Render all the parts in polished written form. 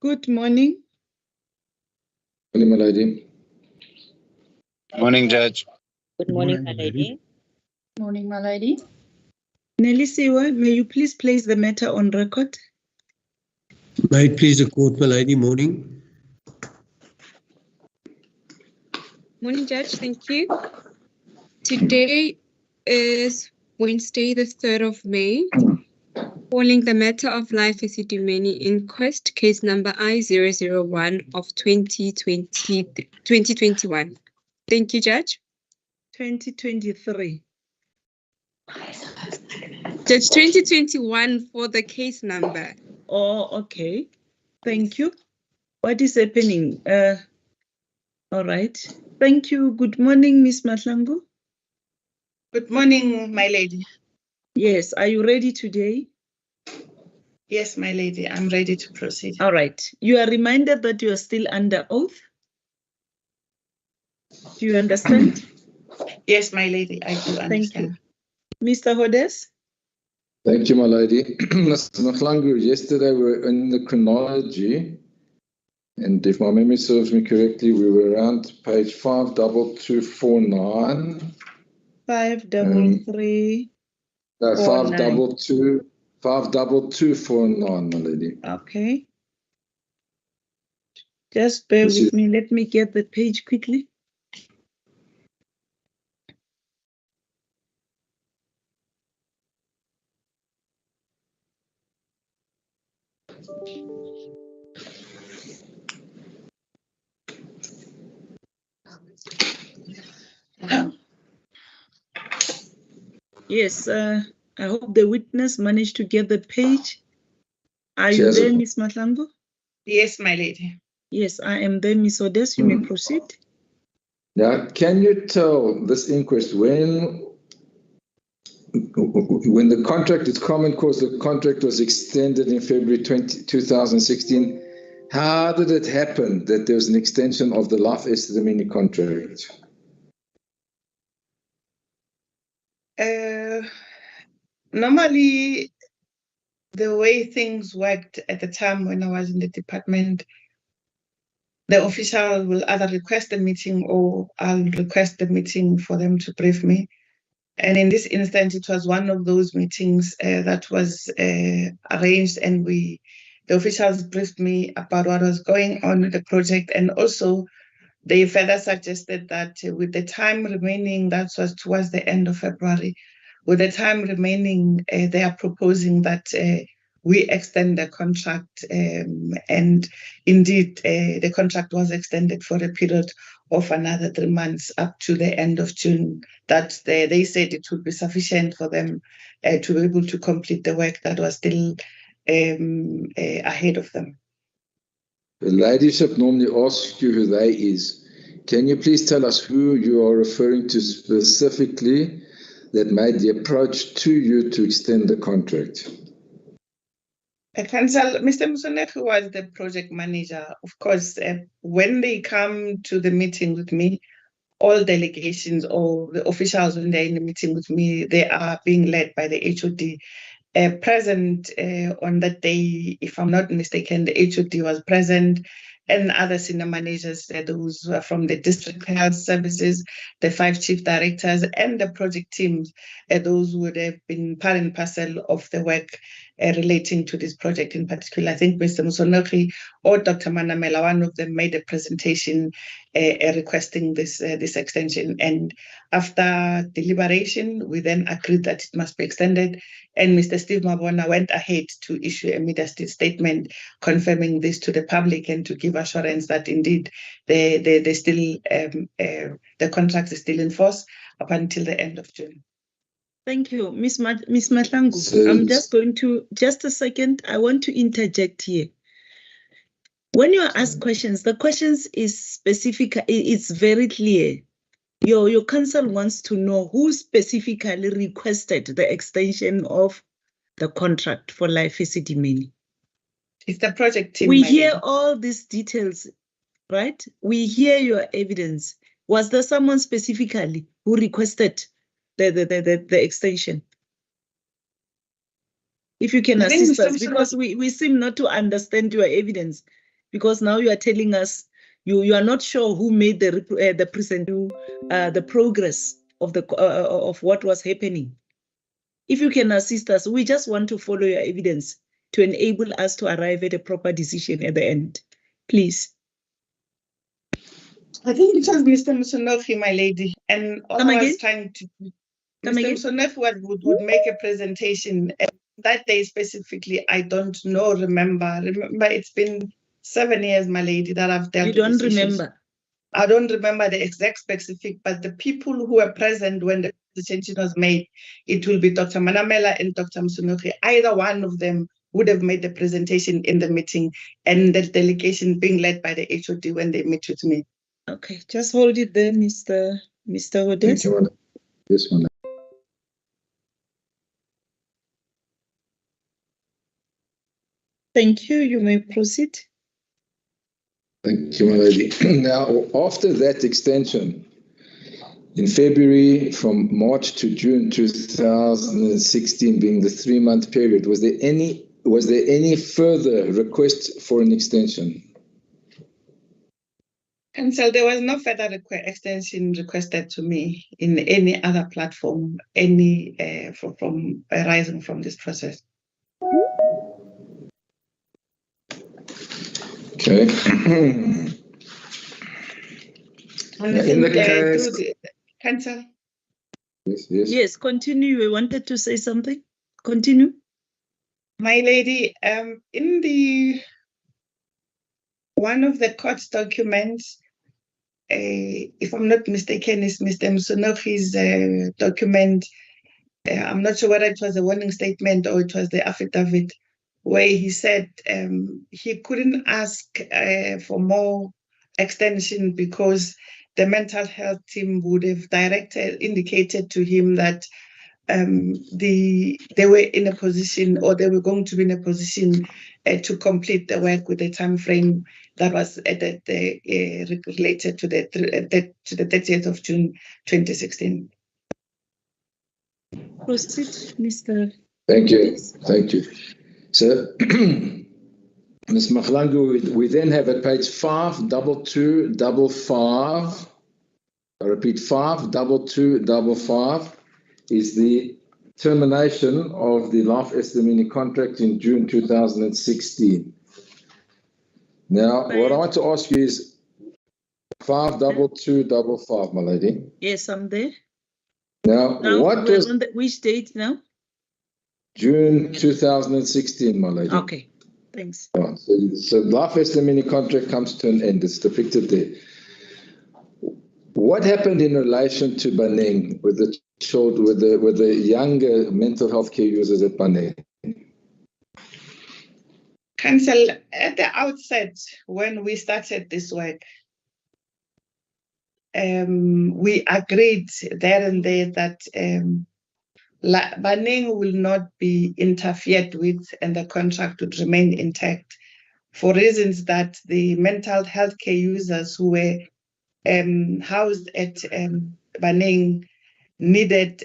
Good morning. Morning, my lady. Morning, Judge. Good morning, my lady. Morning, my lady. Nelly Siwa, may you please place the matter on record? May it please the court, my lady. Morning. Morning, Judge. Thank you. Today is Wednesday, the 3rd of May. Calling the matter of life Esidimeni Inquest, case number I-001 of 2021. Thank you, Judge. 2023. Judge, 2021 for the case number. Oh, okay. Thank you. What is happening? All right. Thank you. Good morning, Miss Mahlangu. Good morning, my lady. Yes. Are you ready today? Yes, my lady. I'm ready to proceed. All right. You are reminded that you are still under oath. Do you understand? Yes, my lady. I do understand. Mr. Hodes? Thank you, my lady. Mr. Mahlangu, yesterday we were in the chronology, and if my memory serves me correctly, we were around page 52249. 533. 52249, my lady. Okay. Just bear with me. Let me get the page quickly. Yes, I hope the witness managed to get the page. Are you there, Miss Mahlangu? Yes, my lady. Yes, I am there, Miss Odes. You may proceed. Now, can you tell this inquest when the contract, it's common cause the contract was extended in February 2016, how did it happen that there was an extension of the life Esidimeni contract? Normally, the way things worked at the time when I was in the department, the official will either request a meeting or I'll request the meeting for them to brief me. And in this instance, it was one of those meetings that was arranged, and the officials briefed me about what was going on with the project. And also, they further suggested that with the time remaining, that was towards the end of February, with the time remaining, they are proposing that we extend the contract. And indeed, the contract was extended for a period of another 3 months up to the end of June. That they said it would be sufficient for them to be able to complete the work that was still ahead of them. The ladyship normally asks you who they is. Can you please tell us who you are referring to specifically that made the approach to you to extend the contract? Council, Mr. Musonefu was the project manager. Of course, when they come to the meeting with me, all delegations or the officials when they're in the meeting with me, they are being led by the HOD. Present on that day, if I'm not mistaken, the HOD was present, and other senior managers, those were from the district health services, the 5 chief directors, and the project teams, those would have been part and parcel of the work relating to this project in particular. I think Mr. Musonoki or Dr. Manamela, one of them made a presentation requesting this extension. And after deliberation, we then agreed that it must be extended. And Mr. Steve Mabona went ahead to issue a media statement confirming this to the public and to give assurance that indeed the contract is still in force up until the end of June. Thank you, Miss Mahlangu. I'm just going to, just a second, I want to interject here. When you are asked questions, the questions is specific, it's very clear. Your counsel wants to know who specifically requested the extension of the contract for Life Esidimeni. It's the project team. We hear all these details, right? We hear your evidence. Was there someone specifically who requested the extension? If you can assist us, because we seem not to understand your evidence. because now you are telling us you are not sure who made the progress of what was happening. If you can assist us, we just want to follow your evidence to enable us to arrive at a proper decision at the end. Please. I think it was Mr. Msonofi, my lady, and all Come I was again? trying to. Come Mr. again? Msonofi would make a presentation. And that day specifically, I don't know, remember. Remember, it's been 7 years, my lady, that I've dealt You with don't these issues. remember? I don't remember the exact specific, but the people who were present when the presentation was made, it will be Dr. Manamela and Dr. Msonofi. Either one of them would have made the presentation in the meeting, and the delegation being led by the HOD when they meet with me. Okay, just hold it there, Mr. Odes. Thank you, madam. Yes, madam. Thank you. You may proceed. Thank you, my lady. Now, after that extension, in February, from March to June 2016, being the 3-month period, was there any further request for an extension? Council, there was no further extension requested to me in any other platform, from arising from this process. Okay. And In the case, Council. yes. Yes, continue. You wanted to say something? Continue. My lady, in one of the court documents, if I'm not mistaken, is Mr. Msonofi's document. I'm not sure whether it was a warning statement or it was the affidavit, where he said he couldn't ask for more extension because the mental health team would have indicated to him that they were in a position, or they were going to be in a position to complete the work with a time frame that was related to the 30th of June 2016. Proceed, Mr. Thank you. So, Ms. Mahlangu, we then have at page 52255, I repeat, 52255 is the termination of the life Esidimeni contract in June 2016. Now, what I want to ask you is 52255, my lady. Yes, I'm there. Now what was on which date now? June 2016, my lady. Okay, thanks. So life Esidimeni contract comes to an end. It's depicted there. What happened in relation to Baneng with the children, with the younger mental health care users at Baneng? Council, at the outset, when we started this work, we agreed there and there that Baneng will not be interfered with and the contract would remain intact for reasons that the mental health care users who were housed at Baneng needed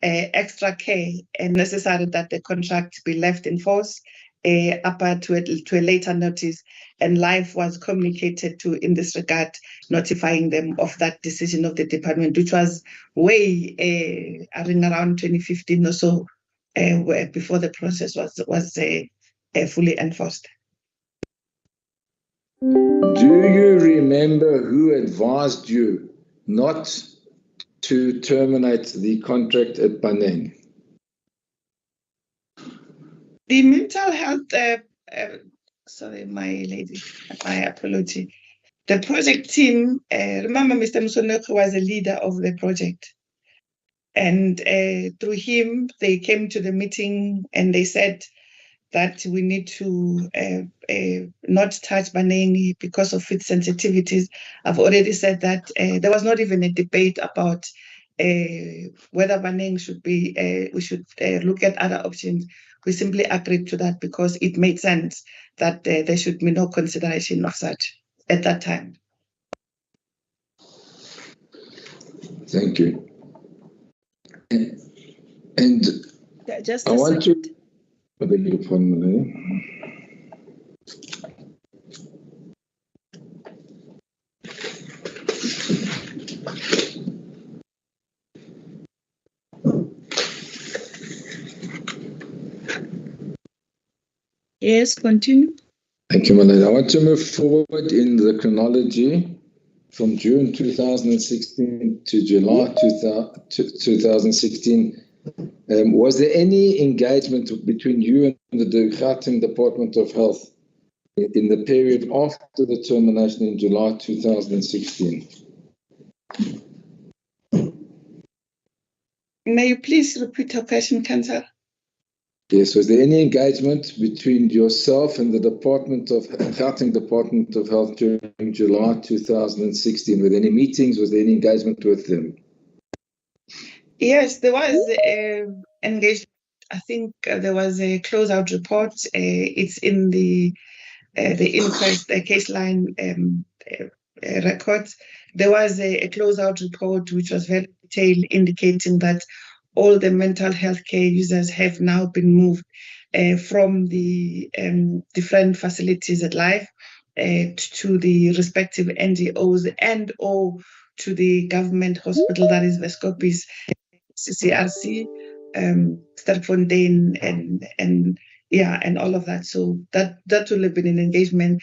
extra care, and necessary that the contract be left in force up to a later notice, and Life was communicated to in this regard, notifying them of that decision of the department, which was way around 2015 or so, before the process was fully enforced. Do you remember who advised you not to terminate the contract at Baneng? The mental health, sorry, my lady, my apology. The project team, remember Mr. Msonofi was a leader of the project. And through him, they came to the meeting and they said that we need to not touch Baneng because of its sensitivities. I've already said that there was not even a debate about whether Baneng should be, we should look at other options. We simply agreed to that because it made sense that there should be no consideration of such at that time. Thank you. And Just I a want second. to. I beg your pardon. Yes, continue. Thank you, Malay. I want to move forward in the chronology from June 2016 to July 2016. Was there any engagement between you and the Gauteng Department of Health in the period after the termination in July 2016? May you please repeat your question, Councillor? Yes, was there any engagement between yourself and the Gauteng Department of Health during July 2016? Were there any meetings? Was there any engagement with them? Yes, there was engagement. I think there was a closeout report. It's in the inquest, case line records. There was a closeout report which was very detailed, indicating that all the mental health care users have now been moved from the different facilities at Life to the respective NGOs and or to the government hospital, that is Vescopis, CCRC, Sterkfontein, and all of that. So that will have been an engagement.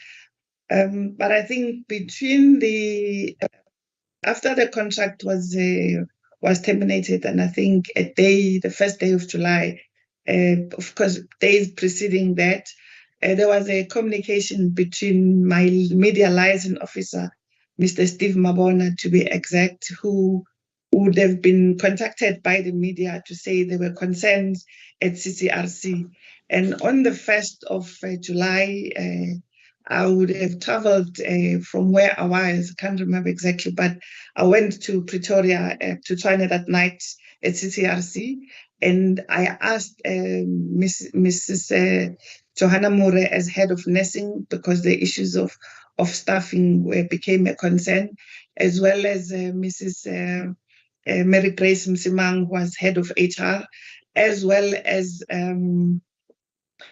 But I think between after the contract was terminated, and I think the first day of July, of course, days preceding that, there was a communication between my media liaison officer, Mr. Steve Mabona, to be exact, who would have been contacted by the media to say there were concerns at CCRC. And on the 1st of July, I would have traveled from where I was, I can't remember exactly, but I went to Pretoria to China that night at CCRC, and I asked Mrs. Johanna Moore as head of nursing, because the issues of staffing became a concern, as well as Mrs. Mary Grace Msimang, who was head of HR, as well as Mr.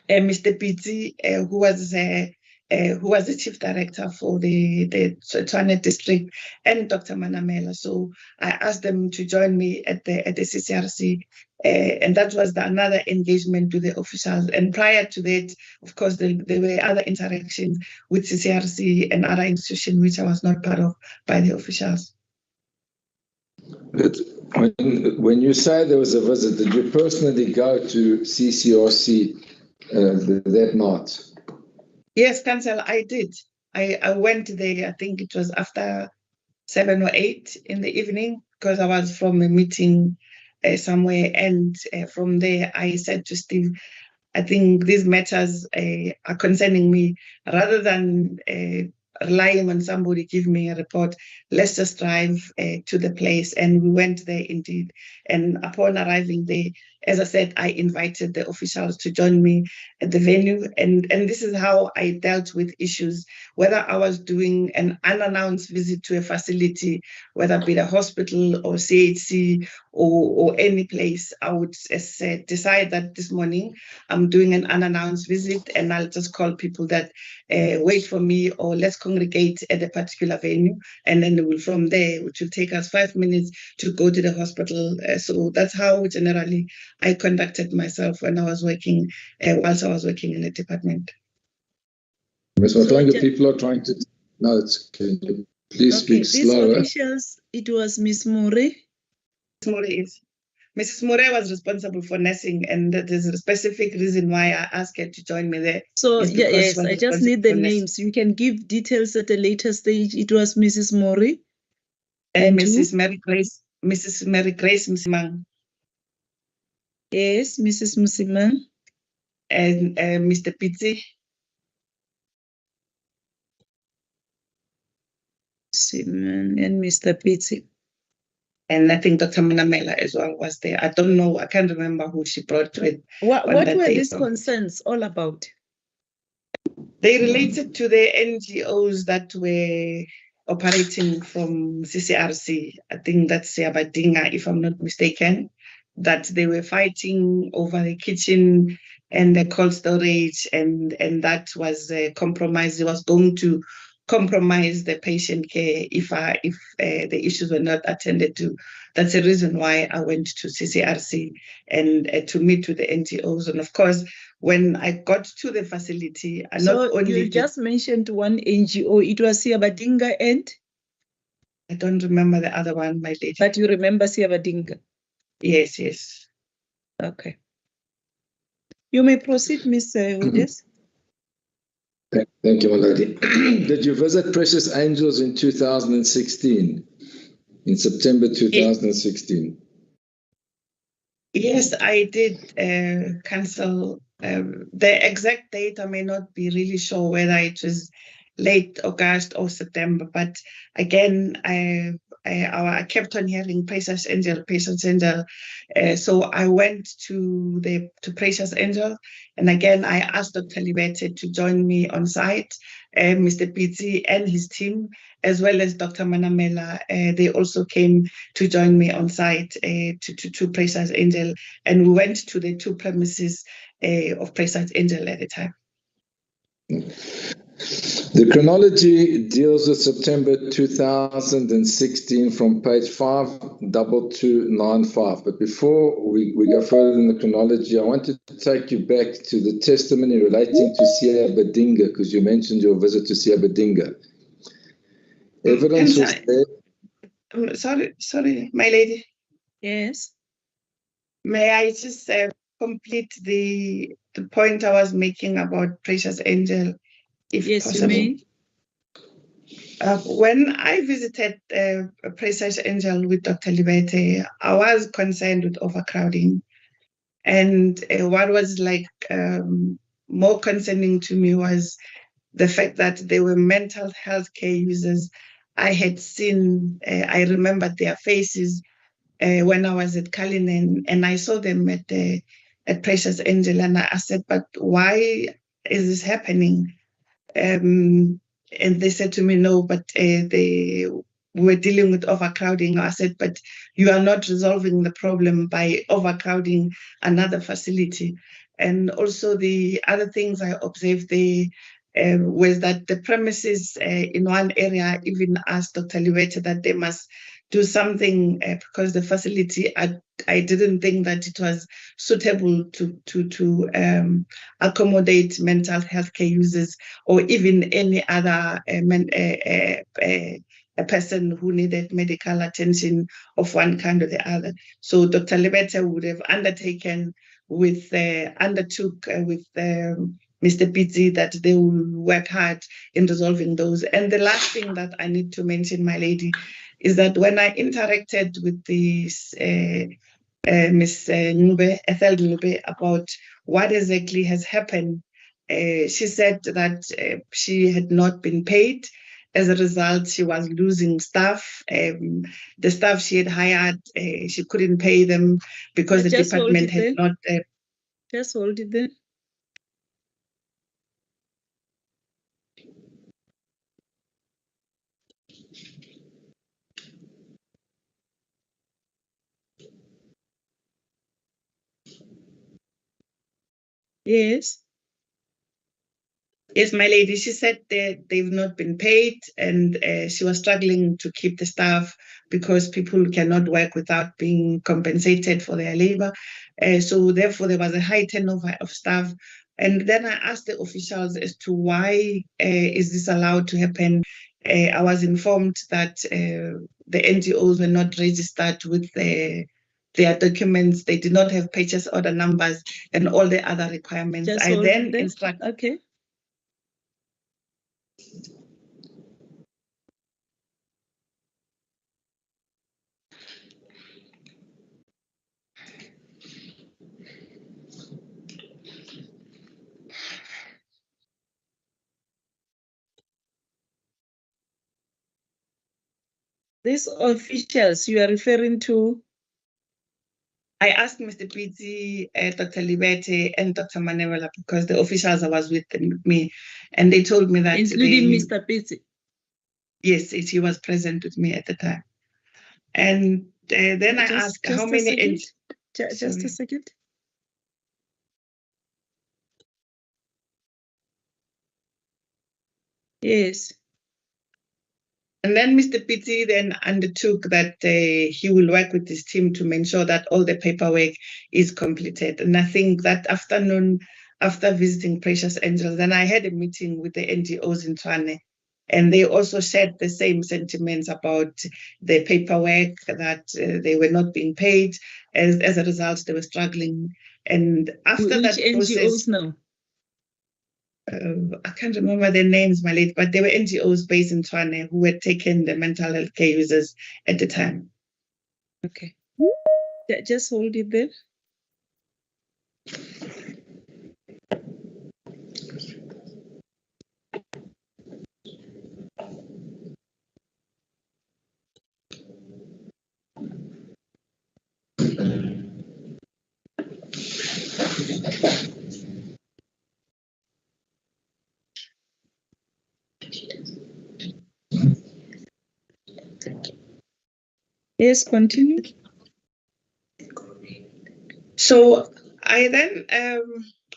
Pizzi, who was the chief director for the Tshwane district, and Dr. Manamela. So I asked them to join me at the CCRC, and that was another engagement with the officials. And prior to that, of course, there were other interactions with CCRC and other institutions which I was not part of by the officials. But when you say there was a visit, did you personally go to CCRC that night? Yes, Council, I did. I went there, I think it was after 7 or 8 in the evening, because I was from a meeting somewhere. And from there, I said to Steve, I think these matters are concerning me. Rather than relying on somebody give me a report, let's just drive to the place. And we went there indeed. And upon arriving there, as I said, I invited the officials to join me at the venue. And this is how I dealt with issues, whether I was doing an unannounced visit to a facility, whether it be the hospital or CHC or any place. I would decide that this morning I'm doing an unannounced visit, and I'll just call people that wait for me, or let's congregate at a particular venue. And then from there, which will take us 5 minutes to go to the hospital. So that's how generally I conducted myself when I was working, whilst I was working in the department. Ms. Matlanga, people are trying to know. Can you please speak slower? These officials, it was Ms. Moore. Mrs. Moore was responsible for nursing, and there's a specific reason why I asked her to join me there. So yes, I just need the names. You can give details at a later stage. It was Mrs. Moore and Mrs. Mary Grace Msimang. Yes, Mrs. Msimang. And Mr. Pizzi. And Mr. Pizzi. And I think Dr. Manamela as well was there. I don't know. I can't remember who she brought with. What were these concerns all about? They related to the NGOs that were operating from CCRC. I think that's Abadinga, if I'm not mistaken, that they were fighting over the kitchen and the cold storage, and that was a compromise. It was going to compromise the patient care if the issues were not attended to. that's the reason why I went to CCRC and to meet with the NGOs. And of course, when I got to the facility, I not So only you just mentioned one NGO. It was Siabadinga and? I don't remember the other one, my lady. But you remember Siabadinga? Yes, yes. Okay. You may proceed, Ms. Hodes. Thank you, my lady. Did you visit Precious Angels in 2016? In September 2016? Yes, I did cancel. The exact date, I may not be really sure whether it was late August or September, but again, I kept on hearing Precious Angel, Precious Angel. So I went to Precious Angel, and again, I asked Dr. Libete to join me on site, Mr. Pizzi and his team, as well as Dr. Manamela. They also came to join me on site to Precious Angel, and we went to the two premises of Precious Angel at the time. The chronology deals with September 2016 from page 52295. But before we go further in the chronology, I wanted to take you back to the testimony relating to Siabadinga, because you mentioned your visit to Siabadinga. Evidence was there. Sorry, my lady. Yes. May I just complete the point I was making about Precious Angel, if yes, possible? You may. When I visited Precious Angel with Dr. Libete, I was concerned with overcrowding. And what was more concerning to me was the fact that there were mental health care users. I had seen, I remembered their faces when I was at Cullinan, and I saw them at Precious Angel, and I said, but why is this happening? And they said to me, no, but they were dealing with overcrowding. I said, but you are not resolving the problem by overcrowding another facility. And also the other things I observed there was that the premises in one area even asked Dr. Liwete that they must do something because the facility, I didn't think that it was suitable to accommodate mental health care users or even any other a person who needed medical attention of one kind or the other. So Dr. Libete would have undertook with Mr. Pizzi that they will work hard in resolving those. And the last thing that I need to mention, my lady, is that when I interacted with this Ms. Ethel Nube about what exactly has happened, she said that she had not been paid. As a result, she was losing staff. The staff she had hired, she couldn't pay them because the department had not... Just hold it there. Yes. Yes, my lady, she said that they've not been paid, and she was struggling to keep the staff because people cannot work without being compensated for their labor. So therefore, there was a high turnover of staff. And then I asked the officials as to why is this allowed to happen. I was informed that the NGOs were not registered with their documents. They did not have purchase order numbers and all the other requirements. Just I then instructed... Okay. These officials you are referring to? I asked Mr. Pizzi, Dr. Libete, and Dr. Manevela because the officials I was with me, and they told me that... Including Mr. Pizzi? Yes, he was present with me at the time. And then I asked how many... Just a second. Yes. And then Mr. Pitti then undertook that he will work with his team to make sure that all the paperwork is completed. And I think that afternoon, after visiting Precious Angels, then I had a meeting with the NGOs in Tshwane, and they also shared the same sentiments about the paperwork, that they were not being paid. As a result, they were struggling. And after Which that NGOs process, now? I can't remember their names, my lady, but they were NGOs based in Tshwane who had taken the mental health care users at the time. Okay. Just hold it there. Yes, continue. So I then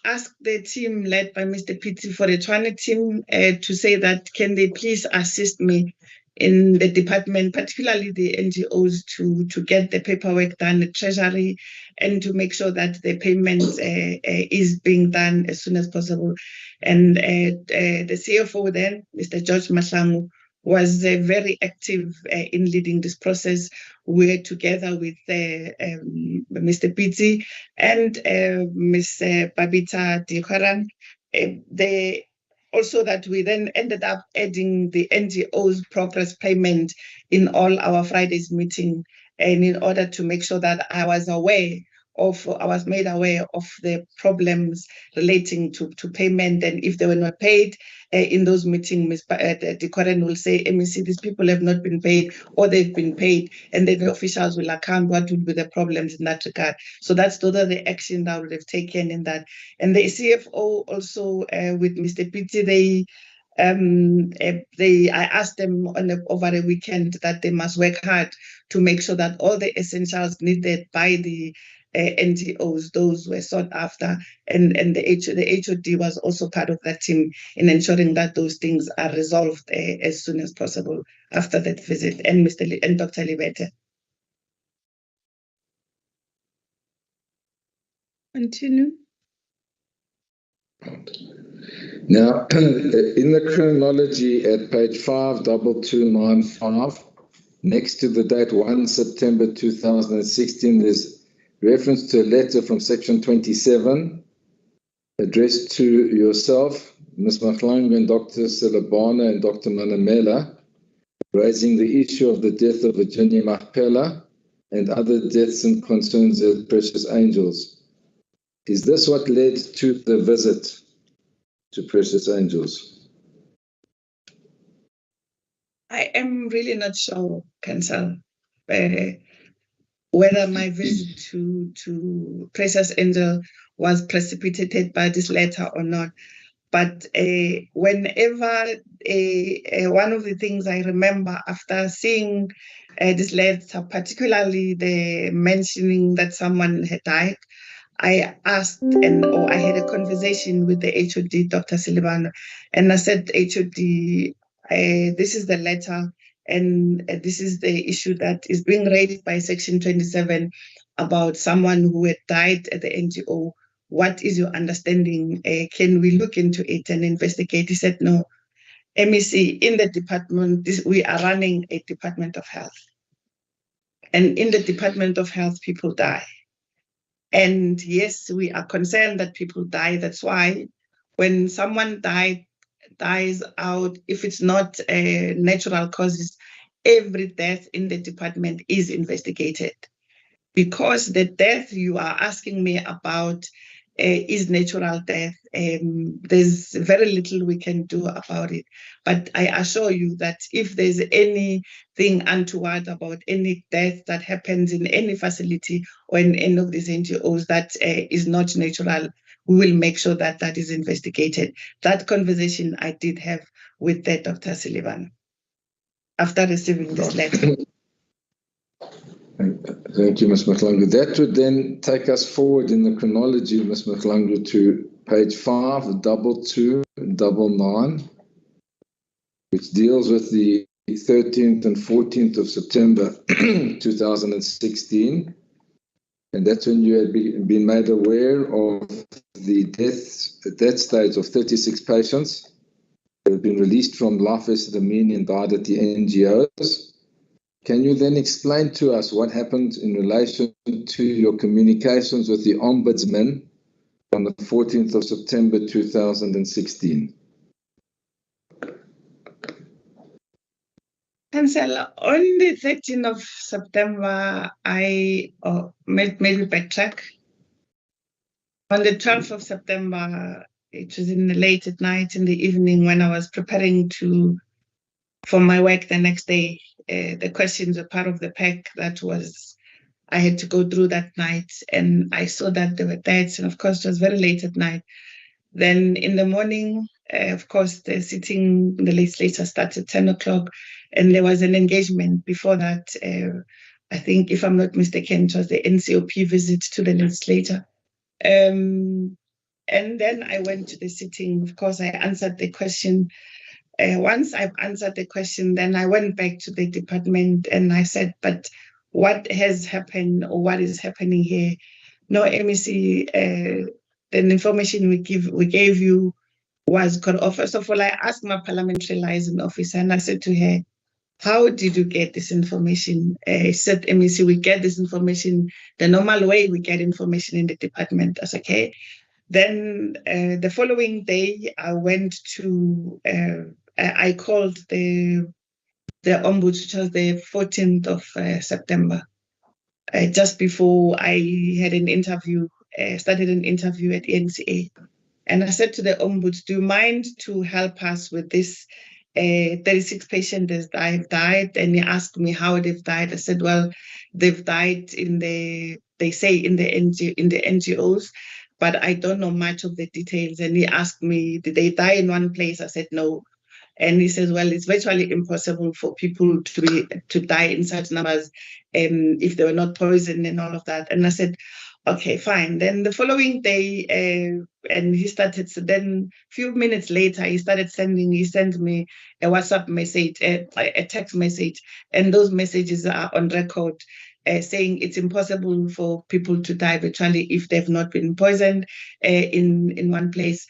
asked the team led by Mr. Pitti for the Tshwane team to say that can they please assist me in the department, particularly the NGOs, to get the paperwork done, the treasury, and to make sure that the payment is being done as soon as possible. And the CFO then, Mr. George Mahlangu, was very active in leading this process. We're together with Mr. Pitti and Ms. Babita Dikwaran. They also that we then ended up adding the NGO's progress payment in all our Fridays meeting, and in order to make sure that I was made aware of the problems relating to payment, and if they were not paid in those meetings, Ms. Dikwaran will say, MEC, these people have not been paid, or they've been paid, and then the officials will account what would be the problems in that regard. So those are the action that would have taken in that. And the CFO also with Mr. Pitti, I asked them over a weekend that they must work hard to make sure that all the essentials needed by the NGOs, those were sought after, and the HOD was also part of that team in ensuring that those things are resolved as soon as possible after that visit. And Dr. Libete. Continue. Now, in the chronology at page 52295, next to the date 1 September 2016, there's reference to a letter from section 27 addressed to yourself, Ms. Mahlangu, and Dr. Silabana and Dr. Manamela, raising the issue of the death of Virginia Mahpela and other deaths and concerns at Precious Angels. Is this what led to the visit to Precious Angels? I am really not sure, Council, whether my visit to Precious Angel was precipitated by this letter or not. But whenever one of the things I remember after seeing this letter, particularly the mentioning that someone had died, I asked or I had a conversation with the HOD, Dr. Silibano, and I said, HOD, this is the letter and this is the issue that is being raised by Section 27 about someone who had died at the NGO. What is your understanding? Can we look into it and investigate? He said, no. MEC, in the department, we are running a Department of Health. And in the Department of Health, people die. And yes, we are concerned that people die. That's why when someone dies out, if it's not natural causes, every death in the department is investigated. Because the death you are asking me about is natural death, there's very little we can do about it. But I assure you that if there's anything untoward about any death that happens in any facility or in any of these NGOs that is not natural, we will make sure that that is investigated. That conversation I did have with Dr. Sullivan after receiving this letter. Thank you, Ms. Mahlangu. That would then take us forward in the chronology, Ms. Mahlangu, to page 52299, which deals with the 13th and 14th of September 2016. And that's when you had been made aware of the deaths at that stage of 36 patients that have been released from Life Esidimeni and died at the NGOs. Can you then explain to us what happened in relation to your communications with the Ombudsman on the 14th of September 2016? Councillor, on the 13th of September, I maybe backtrack. On the 12th of September, it was in the late at night in the evening when I was preparing for my work the next day. The questions were part of the pack that I had to go through that night, and I saw that there were deaths, and of course it was very late at night. Then in the morning, of course, the sitting in the legislature started at 10 o'clock, and there was an engagement before that. I think, if I'm not mistaken, it was the NCOP visit to the legislature. And then I went to the sitting. Of course, I answered the question. Once I've answered the question, then I went back to the department and I said, but what has happened or what is happening here? No, MEC, the information we gave you was cut off. First of all, I asked my parliamentary liaison officer and I said to her, how did you get this information? She said, MEC, we get this information the normal way we get information in the department. I said, okay. Then the following day, I went to, I called the ombuds, which was the 14th of September, just before I had an interview, started an interview at NCA. And I said to the ombuds, do you mind to help us with this 36 patients that have died? And he asked me how they've died. I said, well, they've died they say in the NGOs, but I don't know much of the details. And he asked me, did they die in one place? I said, no. And he says, well, it's virtually impossible for people to die in such numbers if they were not poisoned and all of that. And I said, okay, fine. Then the following day, and he started, so then a few minutes later, he sent me a WhatsApp message, a text message, and those messages are on record, saying it's impossible for people to die virtually if they've not been poisoned in one place.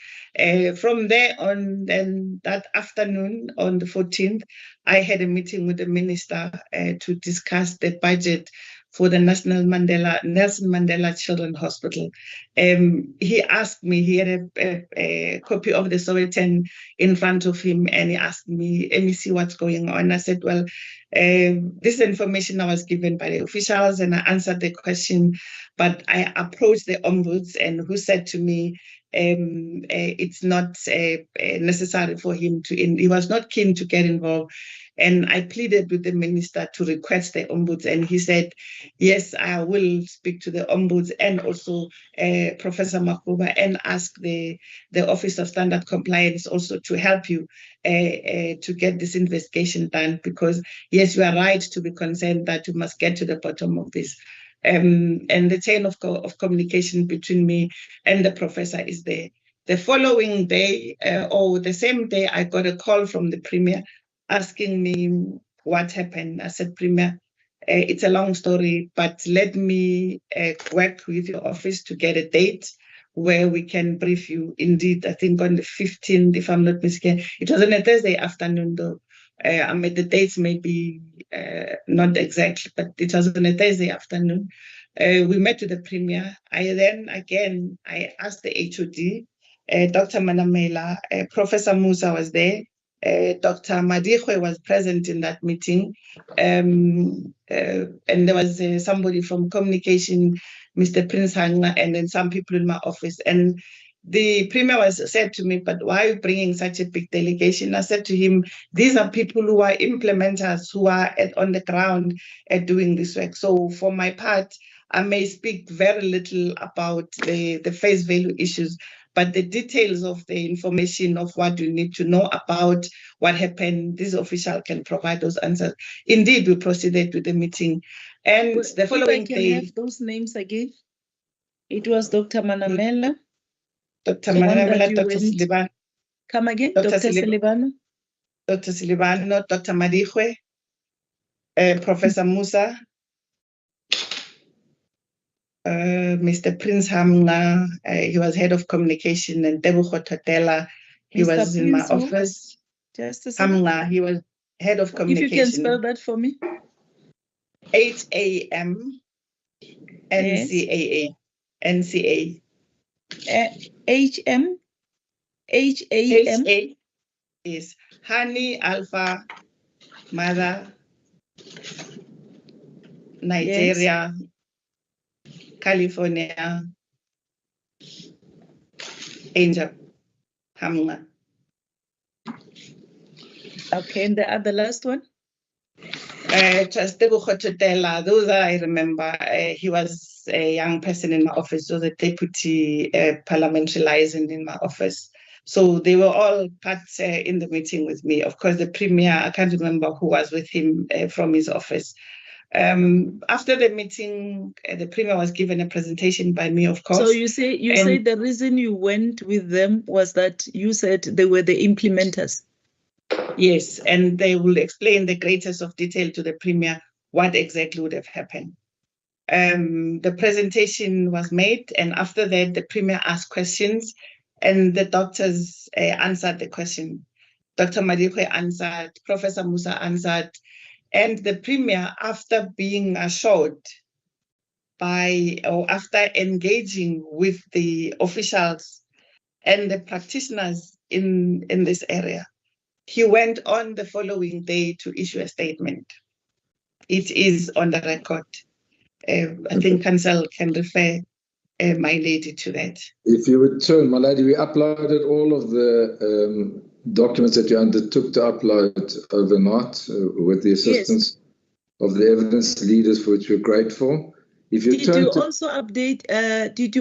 From there on, then that afternoon on the 14th, I had a meeting with the minister to discuss the budget for the Nelson Mandela Children's Hospital. He asked me, he had a copy of the Sowetan in front of him, and he asked me, let me see what's going on. I said, well, this information I was given by the officials, and I answered the question, but I approached the ombuds, and who said to me, it's not necessary for him he was not keen to get involved. And I pleaded with the minister to request the ombuds, and he said, yes, I will speak to the ombuds and also Professor Makuba, and ask the Office of Standard Compliance also to help you to get this investigation done, because yes, you are right to be concerned that you must get to the bottom of this. And the chain of communication between me and the professor is there. The following day, or the same day, I got a call from the Premier asking me what happened. I said, Premier, it's a long story, but let me work with your office to get a date where we can brief you. Indeed, I think on the 15th, if I'm not mistaken, it was on a Thursday afternoon though. I mean, the dates may be not exact, but it was on a Thursday afternoon. We met with the Premier. I asked the HOD, Dr. Manamela, Professor Musa was there. Dr. Madikwe was present in that meeting, and there was somebody from communication, Mr. Prince Hanga, and then some people in my office. And the Premier said to me, but why are you bringing such a big delegation? I said to him, these are people who are implementers, who are on the ground doing this work. So for my part, I may speak very little about the face value issues, but the details of the information of what you need to know about what happened, this official can provide those answers. Indeed, we proceeded with the meeting. And the following day... Have those names again? It was Dr. Manamela. Dr. Manamela, Dr. Silibano. Come again, Dr. Silibano. Dr. Silibano, Dr. Madihwe, Professor Musa, Mr. Prince Hamna, he was head of communication, and Tebucho Totela, he Mr. was in my Prince who? office. Just a second. Hamna, he was head of If communication. you can spell that for me. HAMNCAA. NCA. HM. HA is Honey Alpha Mother Nigeria, California, Angel Hamna. Okay, and the last one? Just those I remember. He was a young person in my office, so the deputy parliamentary liaison in my office. So they were all part in the meeting with me. Of course, the premier, I can't remember who was with him from his office. After the meeting, the premier was given a presentation by me, of course. So you say the reason you went with them was that you said they were the implementers. Yes, and they will explain the greatest of detail to the premier what exactly would have happened. The presentation was made, and after that, the premier asked questions, and the doctors answered the question. Dr. Madihwe answered, Professor Musa answered, and the premier, after being assured after engaging with the officials and the practitioners in this area, he went on the following day to issue a statement. It is on the record. I think Council can refer my lady to that. If you would turn, my lady, we uploaded all of the documents that you undertook to upload overnight with the assistance of the evidence leaders, for which we're grateful. If you Did you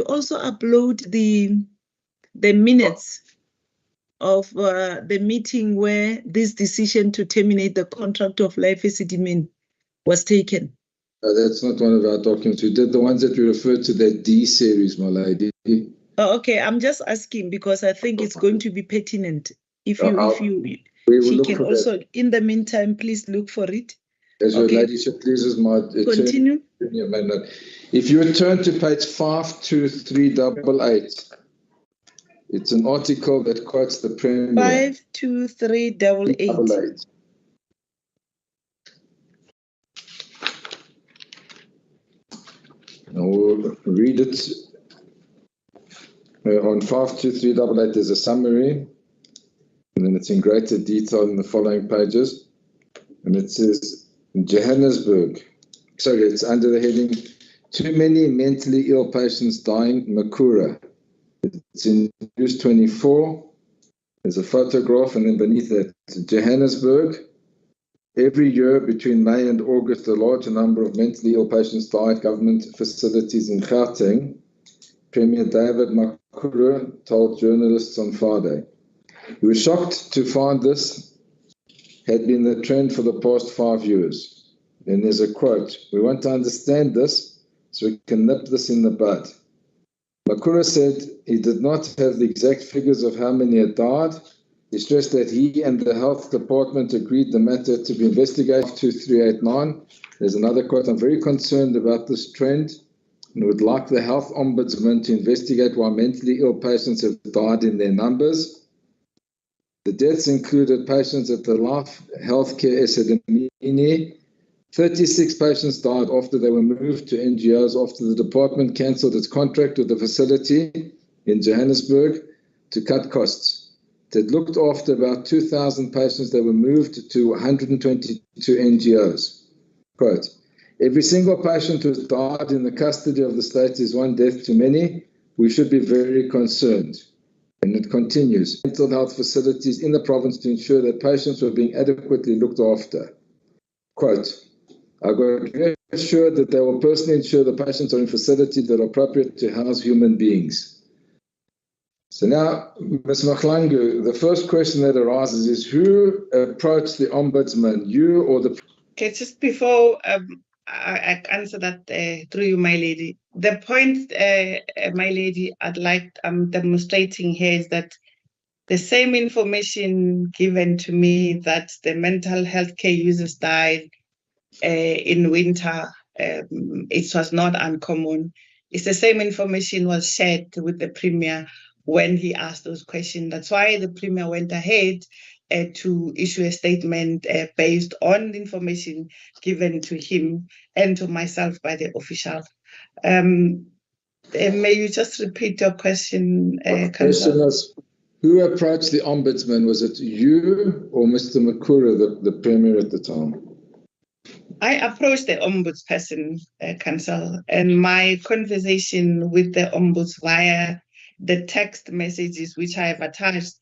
also upload the minutes of the meeting where this decision to terminate the contract of Life Esidimeni was taken? That's not one of our documents. We did the ones that we referred to, that D series, my lady. Oh, okay, I'm just asking because I think it's going to be pertinent. If you can also, in the meantime, please look for it. As your ladyship pleases, my continue. If you return to page 52388, it's an article that quotes the Premier. 52388. I'll read it. On 52388, there's a summary, and then it's in greater detail in the following pages. And it says, Johannesburg. Sorry, it's under the heading, Too Many Mentally Ill Patients Dying, Makura. It's in News 24. There's a photograph, and then beneath that, Johannesburg. Every year between May and August, a large number of mentally ill patients die at government facilities in Gauteng. Premier David Makura told journalists on Friday. He was shocked to find this had been the trend for the past 5 years. Then there's a quote, "We want to understand this so we can nip this in the bud." Makura said he did not have the exact figures of how many had died. He stressed that he and the health department agreed the matter to be investigated. 2389. There's another quote, "I'm very concerned about this trend and would like the health ombudsman to investigate why mentally ill patients have died in their numbers." The deaths included patients at the Life Healthcare Esidimeni. 36 patients died after they were moved to NGOs after the department cancelled its contract with the facility in Johannesburg to cut costs. It had looked after about 2,000 patients that were moved to 122 NGOs. Quote, "Every single patient who has died in the custody of the state is one death too many. We should be very concerned." And it continues, mental health facilities in the province to ensure that patients were being adequately looked after. Quote, "I got reassured that they will personally ensure the patients are in facilities that are appropriate to house human beings." So now, Ms. Mahlangu, the first question that arises is who approached the ombudsman, you or the... Okay, just before I answer that through you, my lady, the point, my lady, I'd like demonstrating here is that the same information given to me that the mental health care users died in winter, it was not uncommon. It's the same information was shared with the Premier when he asked those questions. That's why the Premier went ahead to issue a statement based on the information given to him and to myself by the official. May you just repeat your question, Question is, who approached the Ombudsman? Was it you or Mr. Makura, the Premier at the time? I approached the Ombudsperson, Council, and my conversation with the Ombuds via the text messages which I have attached,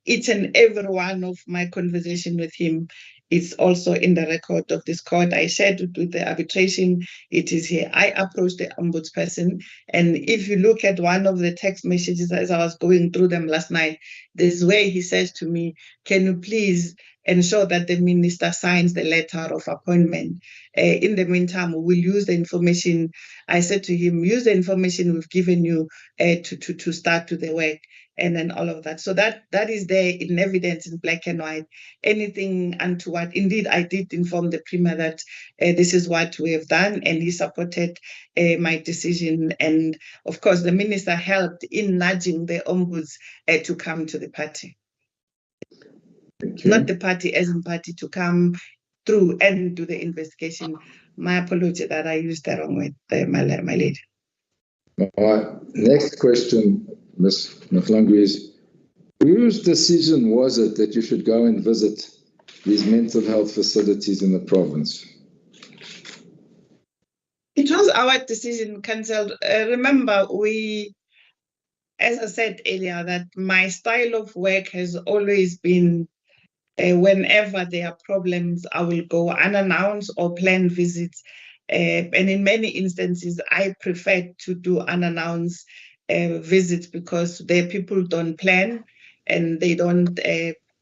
each and every one of my conversation with him is also in the record of this court. I shared it with the arbitration. It is here. I approached the Ombudsperson, and if you look at one of the text messages as I was going through them last night, this is where he says to me, "Can you please ensure that the minister signs the letter of appointment? In the meantime, we'll use the information." I said to him, "Use the information we've given you to start to the work," and then all of that. So that is there in evidence in black and white. Anything untoward. Indeed, I did inform the Premier that this is what we have done, and he supported my decision. And of course, the minister helped in nudging the ombuds to come to the party. Not the party as in party, to come through and do the investigation. My apology that I used the wrong word, my lady. Next question, Ms. Mahlangu, is whose decision was it that you should go and visit these mental health facilities in the province? It was our decision, Council. Remember, as I said earlier, that my style of work has always been whenever there are problems, I will go unannounced or plan visits. And in many instances, I prefer to do unannounced visits because the people don't plan and they don't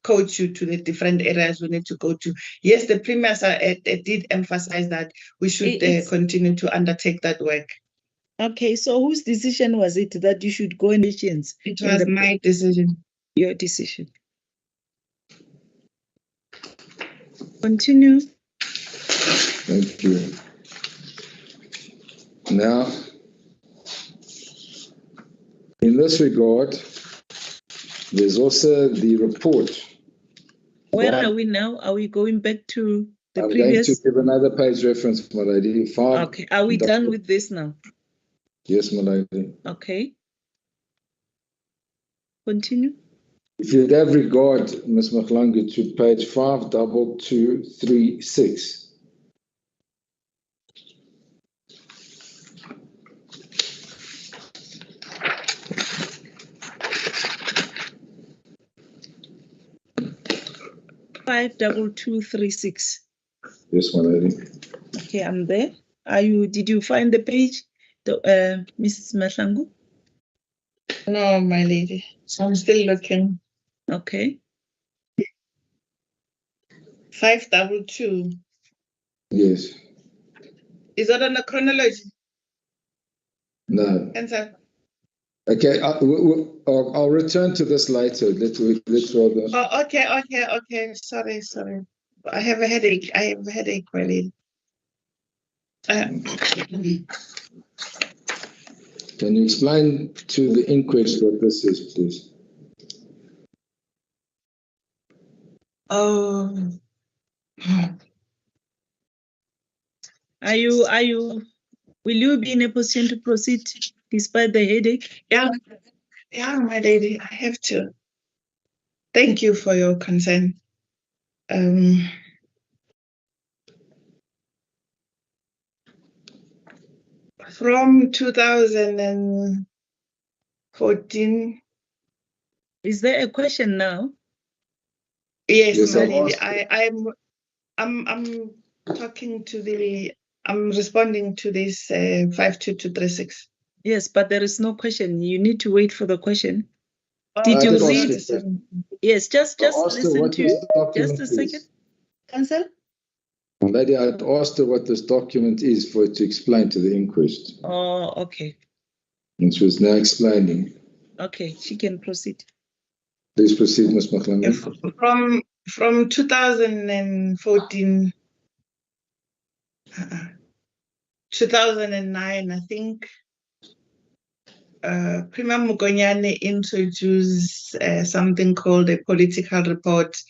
coach you to the different areas we need to go to. Yes, the Premier did emphasize that we should continue to undertake that work. Okay, so whose decision was it that you should go in patients? It was my decision. Your decision. Continue. Thank you. Now, in this regard, there's also the report. Where are we now? Are we going back to the I'm previous? going to give another page reference, my lady. Okay, are we done with this now? Yes, my lady. Okay. Continue. If you'd have regard, Ms. Mahlangu, to page 52236. Five 2236. Yes, my lady. Okay, I'm there. Did you find the page, Mrs. Mahlangu? No, my lady. I'm still looking. Okay. 522. Yes. Is that on the chronology? No. Answer. Okay, I'll return to this later. Let's rather. Oh, okay. Sorry. I have a headache. My lady. Can you explain to the inquest what this is, please? Oh. Will you be in a position to proceed despite the headache? Yeah, my lady, I have to. Thank you for your concern. From 2014. Is there a question now? Yes, my lady. I'm talking to I'm responding to this 52236. Yes, but there is no question. You need to wait for the question. Did you read? Yes, just listen to just a second. Council? Lady, I'd asked her what this document is for it to explain to the inquest. Oh, okay. And she was now explaining. Okay, she can proceed. Please proceed, Ms. Mahlangu. From 2014, 2009, I think, Premier Mokonyane introduced something called a political report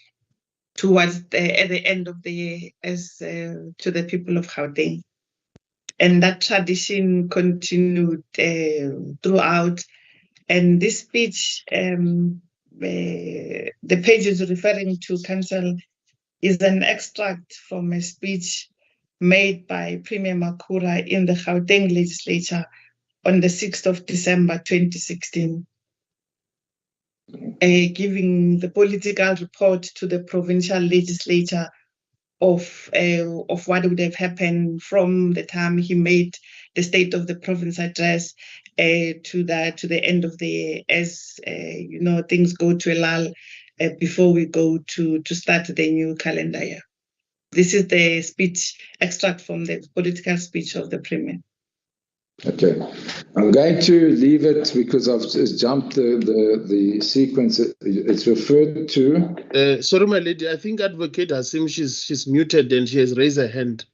towards at the end of the year as to the people of Gauteng. And that tradition continued throughout. And this speech, the page is referring to Council, is an extract from a speech made by Premier Makura in the Gauteng legislature on the 6th of December 2016, giving the political report to the provincial legislature of what would have happened from the time he made the State of the Province address to the end of the year, as things go to a lull before we go to start the new calendar year. This is the speech extract from the political speech of the Premier. Okay, I'm going to leave it because I've just jumped the sequence. It's referred to. Sorry, my lady. I think Advocate Hasim, she's muted and she has raised her hand.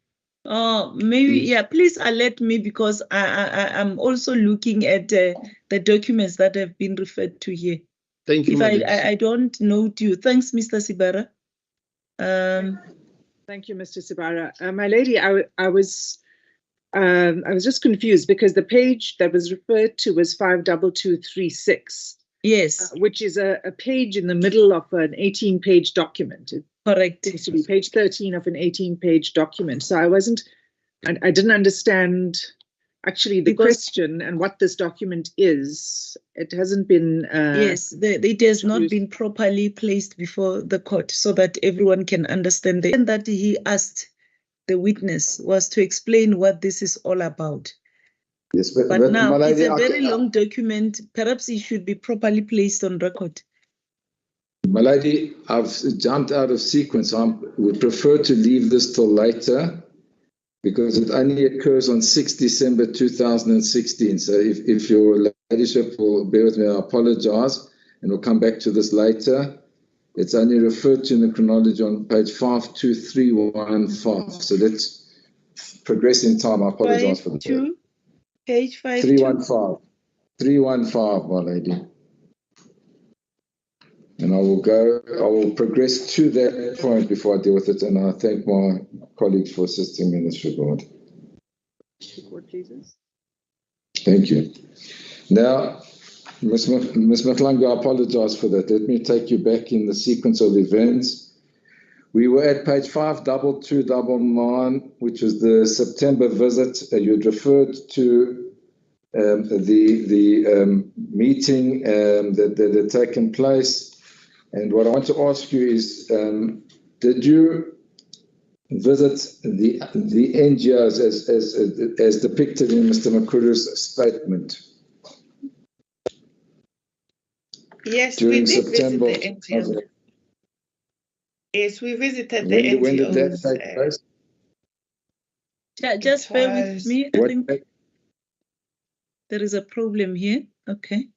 Oh, maybe, yeah, please alert me because I'm also looking at the documents that have been referred to here. Thank you, If I don't note you. Thanks, Mr. Sibara. Thank you, Mr. Sibara. My lady, I was just confused because the page that was referred to was 52236. Yes. Which is a page in the middle of an 18-page document. Correct. It seems to be page 13 of an 18-page document. So I didn't understand actually the question and what this document is. It hasn't been... yes, it has not been properly placed before the court so that everyone can understand. And that he asked the witness was to explain what this is all about. Yes, but now it's a very long document. Perhaps it should be properly placed on record. My lady, I've jumped out of sequence. I would prefer to leave this till later because it only occurs on 6 December 2016. So if your ladyship will bear with me, I apologize, and we'll come back to this later. It's only referred to in the chronology on page 52315. So let's progress in time. I apologize for that. Page 5. 315. 315, my lady. And I will progress to that point before I deal with it. And I thank my colleagues for assisting me in this regard. Thank you. Now, Ms. Mahlangu, I apologize for that. Let me take you back in the sequence of events. We were at page 52299, which is the September visit. You had referred to the meeting that had taken place. And what I want to ask you is, did you visit the NGOs as depicted in Mr. Makuru's statement? Yes, during we did September. visit the NGOs. Yes, we visited the NGOs. When did that take place? Just bear with me. I think there is a problem here. Okay.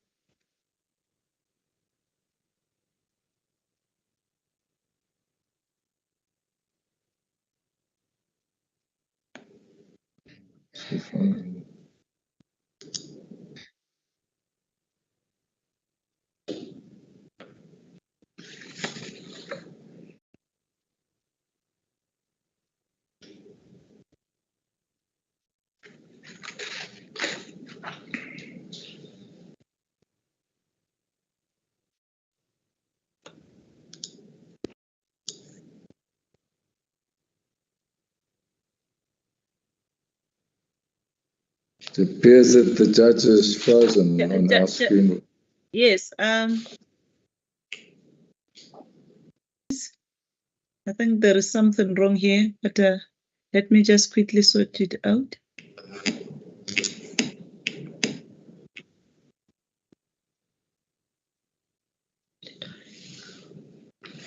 It appears that the judge is frozen on our screen. Yes. I think there is something wrong here, but let me just quickly sort it out.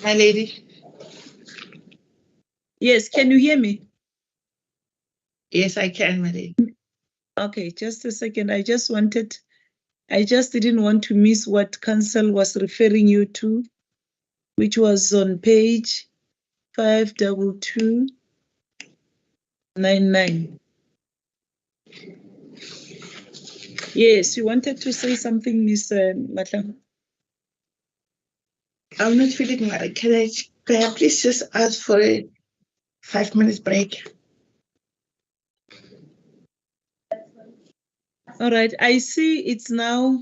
My lady. Yes, can you hear me? Yes, I can, my lady. Okay, just a second. I just wanted I just didn't want to miss what council was referring you to, which was on page 52299. Yes, you wanted to say something, Miss Matlang? I'm not feeling like, can I please just ask for a 5 minutes break? All right, I see it's now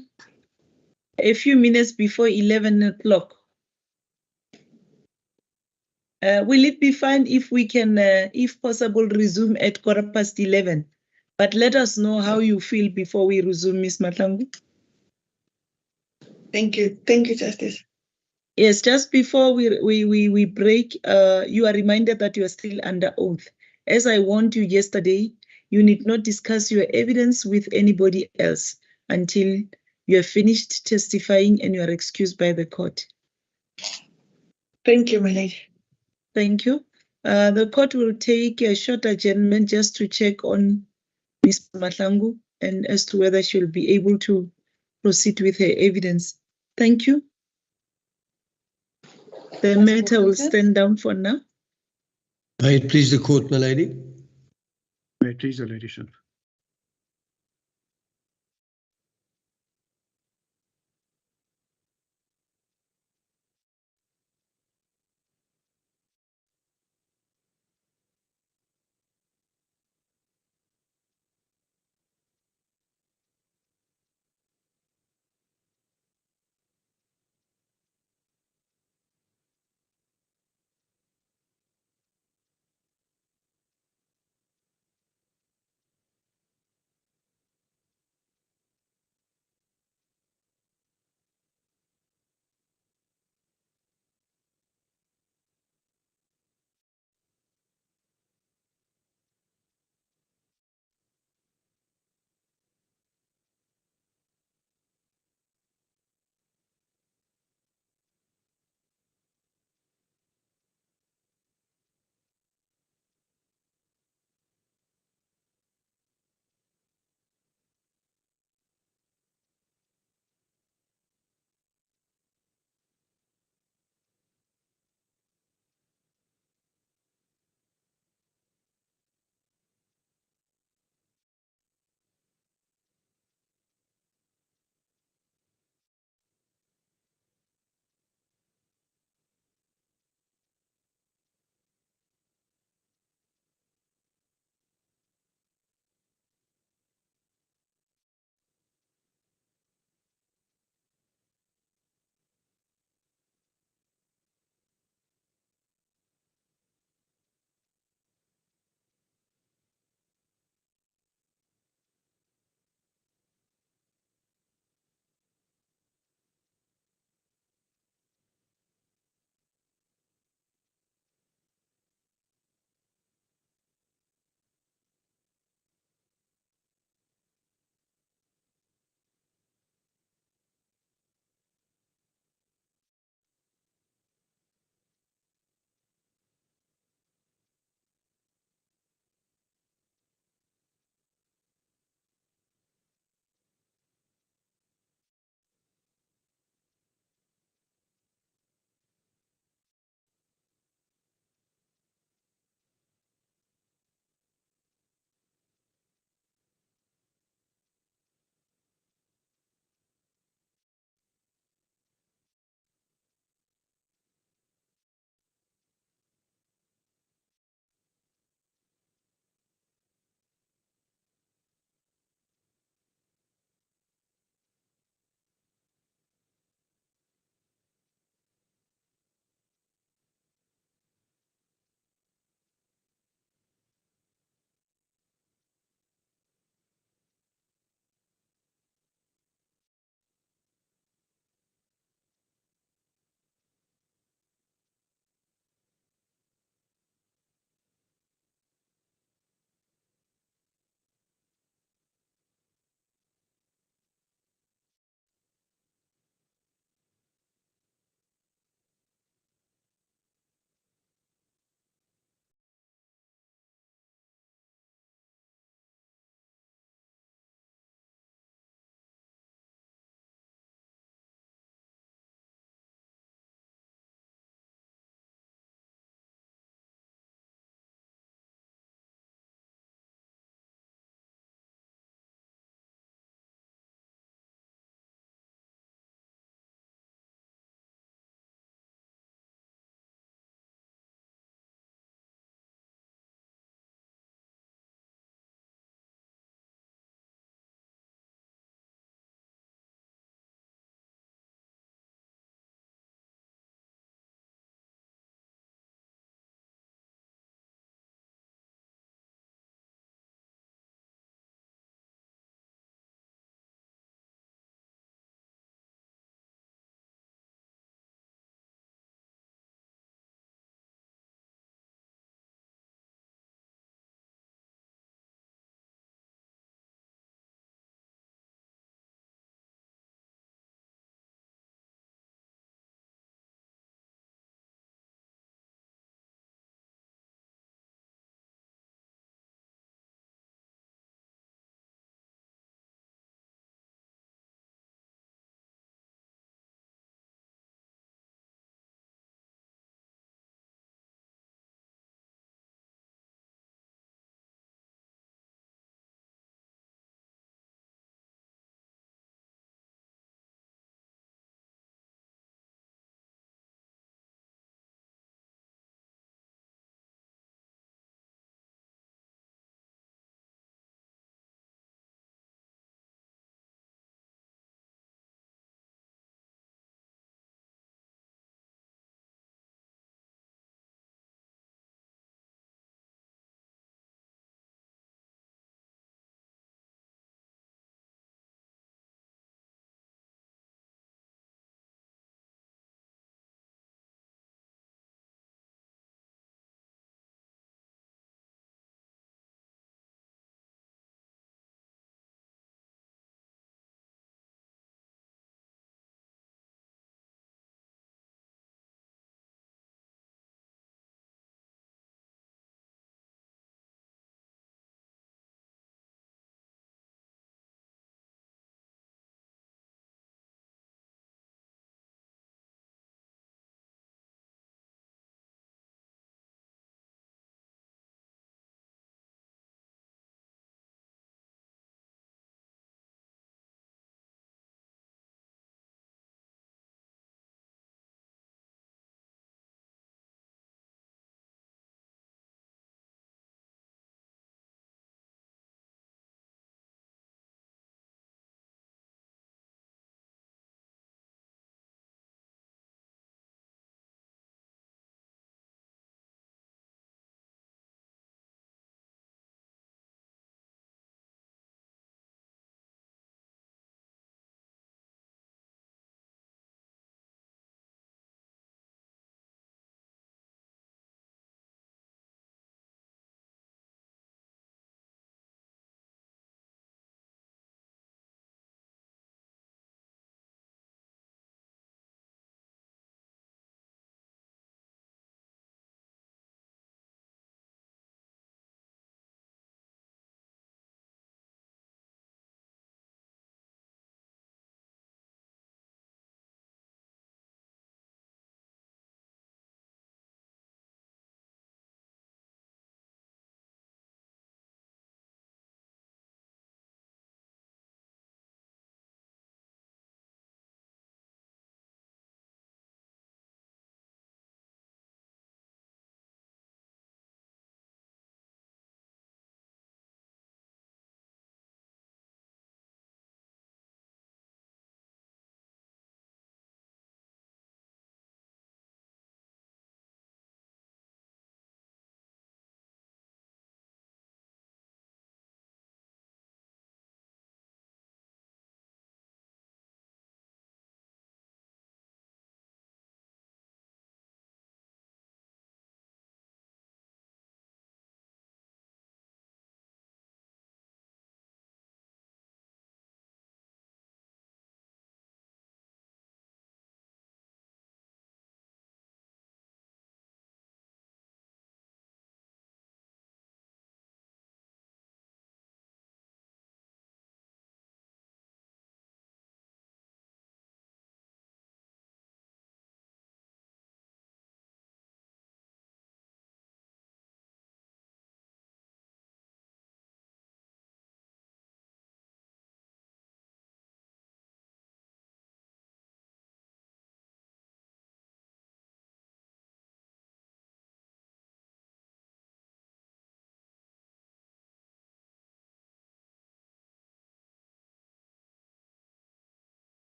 a few minutes before 11 o'clock. Will it be fine if we can, if possible, resume at 11:15? But let us know how you feel before we resume, Ms. Matlangu. Thank you. Thank you, Justice. Yes, just before we break, you are reminded that you are still under oath. As I warned you yesterday, you need not discuss your evidence with anybody else until you have finished testifying and you are excused by the court. Thank you, my lady. Thank you. The court will take a short adjournment just to check on Ms. Matlangu and as to whether she'll be able to proceed with her evidence. Thank you. The matter will stand down for now. May it please the court, my lady. May it please your ladyship.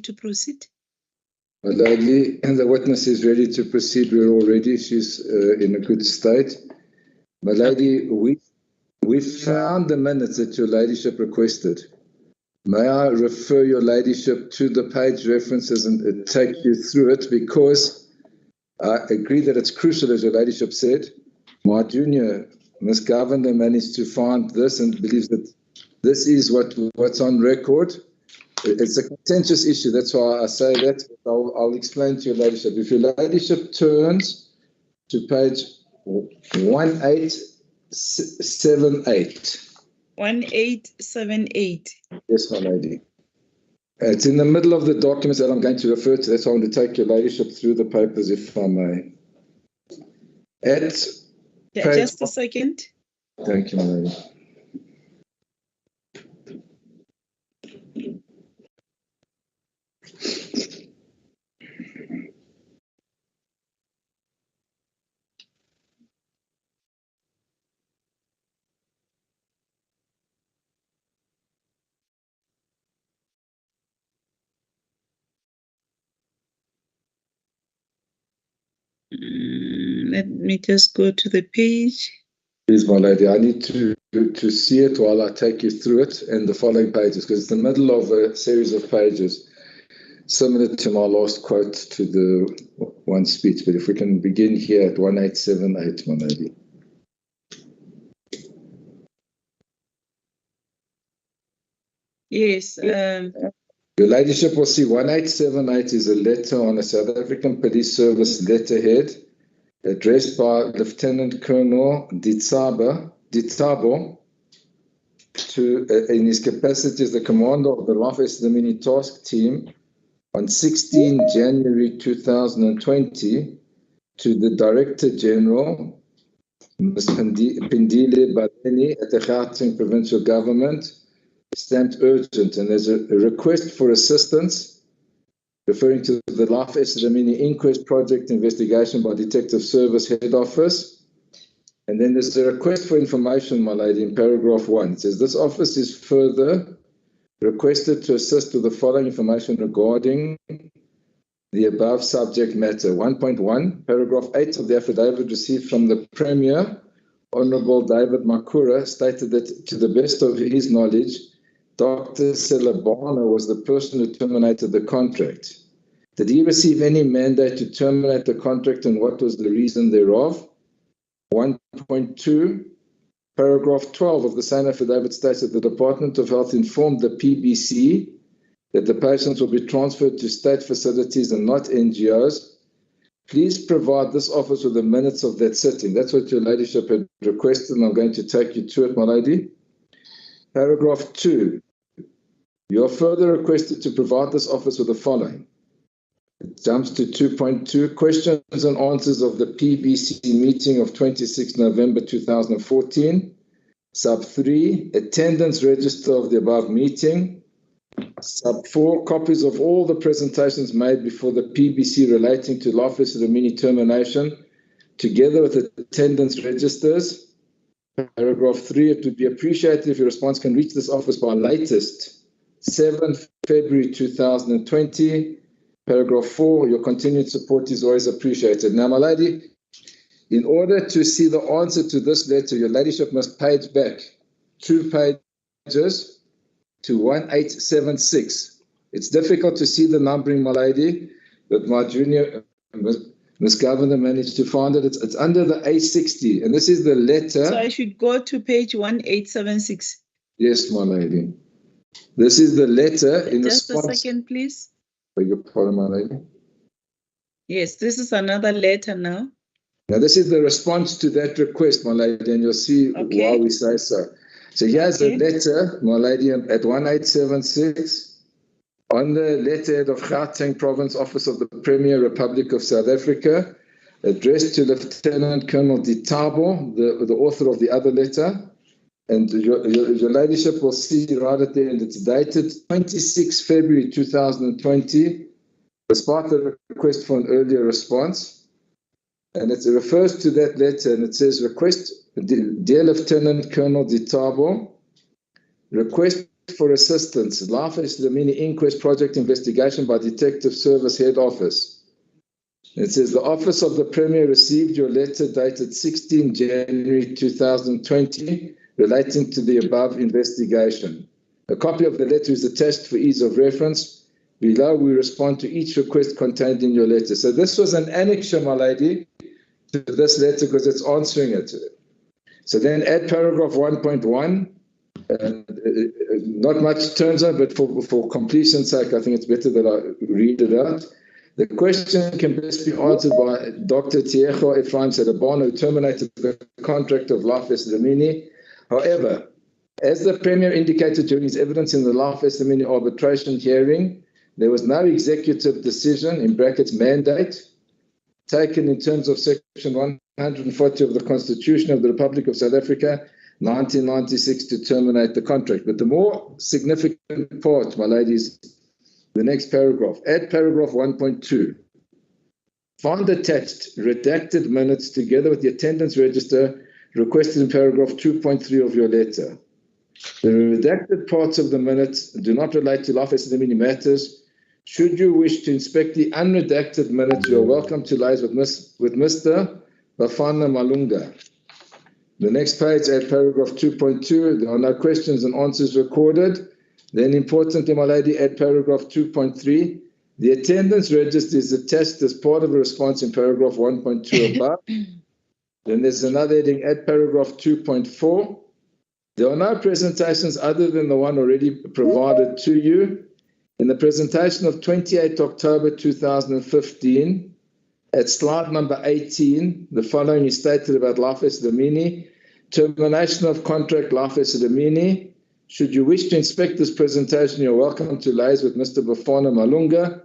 to proceed? My lady, and the witness is ready to proceed. We're all ready. She's in a good state. My lady, we found the minutes that your ladyship requested. May I refer your ladyship to the page references and take you through it, because I agree that it's crucial, as your ladyship said. My junior, Ms. Governor, managed to find this and believes that this is what's on record. It's a contentious issue, that's why I say that. I'll explain to your ladyship. If your ladyship turns to page 1878. 1878. Yes, my lady. It's in the middle of the documents that I'm going to refer to. That's why I want to take your ladyship through the papers, if I may. Just a second. Thank you, my lady. Let me just go to the page. Please, my lady, I need to see it while I take you through it and the following pages, because it's the middle of a series of pages, similar to my last quote to the one speech. But if we can begin here at 1878, my lady. Yes. Your ladyship will see 1878 is a letter on a South African Police Service letterhead addressed by Lieutenant Colonel Ditsabo to, in his capacity as the commander of the Life Esidimeni Task Team on 16 January 2020 to the Director General, Ms. Pindile Baleni at the Gauteng Provincial Government, stamped urgent, and there's a request for assistance referring to the Life Esidimeni Inquest project investigation by Detective Service Head Office. And then there's a request for information, my lady, in paragraph 1. It says, this office is further requested to assist with the following information regarding the above subject matter. 1.1, paragraph 8 of the affidavit received from the Premier, Honorable David Makura, stated that to the best of his knowledge, Dr. Selabana was the person who terminated the contract. Did he receive any mandate to terminate the contract, and what was the reason thereof? 1.2, paragraph 12 of the same affidavit states that the Department of Health informed the PBC that the patients will be transferred to state facilities and not NGOs. Please provide this office with the minutes of that sitting. That's what your ladyship had requested, and I'm going to take you to it, my lady. Paragraph 2. You are further requested to provide this office with the following. It jumps to 2.2, questions and answers of the PBC meeting of 26 November 2014. Sub 3, attendance register of the above meeting. Sub 4, copies of all the presentations made before the PBC relating to Life Esidimeni termination, together with attendance registers. Paragraph 3, it would be appreciated if your response can reach this office by latest 7 February 2020. Paragraph 4, your continued support is always appreciated. Now, my lady, in order to see the answer to this letter, your ladyship must page back 2 pages to 1876. It's difficult to see the numbering, my lady, but my junior, Ms. Governor, managed to find it. It's under the A60, and this is the letter. So I should go to page 1876. Yes, my lady. This is the letter in Just response. a second, please. Beg your pardon, my lady. Yes, this is another letter now. Now, this is the response to that request, my lady, and you'll see why we say so. So here's a letter, my lady, at 1876. On the letterhead of Gauteng Province Office of the Premier, Republic of South Africa, addressed to Lieutenant Colonel Ditsabo, the author of the other letter. And your ladyship will see right at the end, it's dated 26 February 2020, despite the request for an earlier response. And it refers to that letter, and it says, request, Dear Lieutenant Colonel Ditsabo, request for assistance. Life Esidimeni Inquest Project Investigation by Detective Service Head Office. It says the Office of the Premier received your letter dated 16 January 2020 relating to the above investigation. A copy of the letter is attached for ease of reference. Below, we respond to each request contained in your letter. So this was an annexure, my lady, to this letter because it's answering it. So then add paragraph 1.1. Not much turns out, but for completion's sake, I think it's better that I read it out. The question can best be answered by Dr. Tiejo Ephraim Sedabano, who terminated the contract of Life Esidimeni. However, as the Premier indicated during his evidence in the Life Esidimeni arbitration hearing, there was no executive decision, in brackets mandate, taken in terms of Section 140 of the Constitution of the Republic of South Africa, 1996, to terminate the contract. But the more significant part, my ladies, the next paragraph. Add paragraph 1.2. Find attached redacted minutes together with the attendance register requested in paragraph 2.3 of your letter. The redacted parts of the minutes do not relate to Life Esidimeni matters. Should you wish to inspect the unredacted minutes, you are welcome to liaise with Mr. Bafana Malunga. The next page, at paragraph 2.2, there are no questions and answers recorded. Then importantly, my lady, at paragraph 2.3, the attendance register is attached as part of a response in paragraph 1.2 above. Then there's another heading at paragraph 2.4. There are no presentations other than the one already provided to you. In the presentation of 28 October 2015, at slide number 18, the following is stated about Life Esidimeni. Termination of contract, Life Esidimeni. Should you wish to inspect this presentation, you're welcome to liaise with Mr. Bafana Malunga.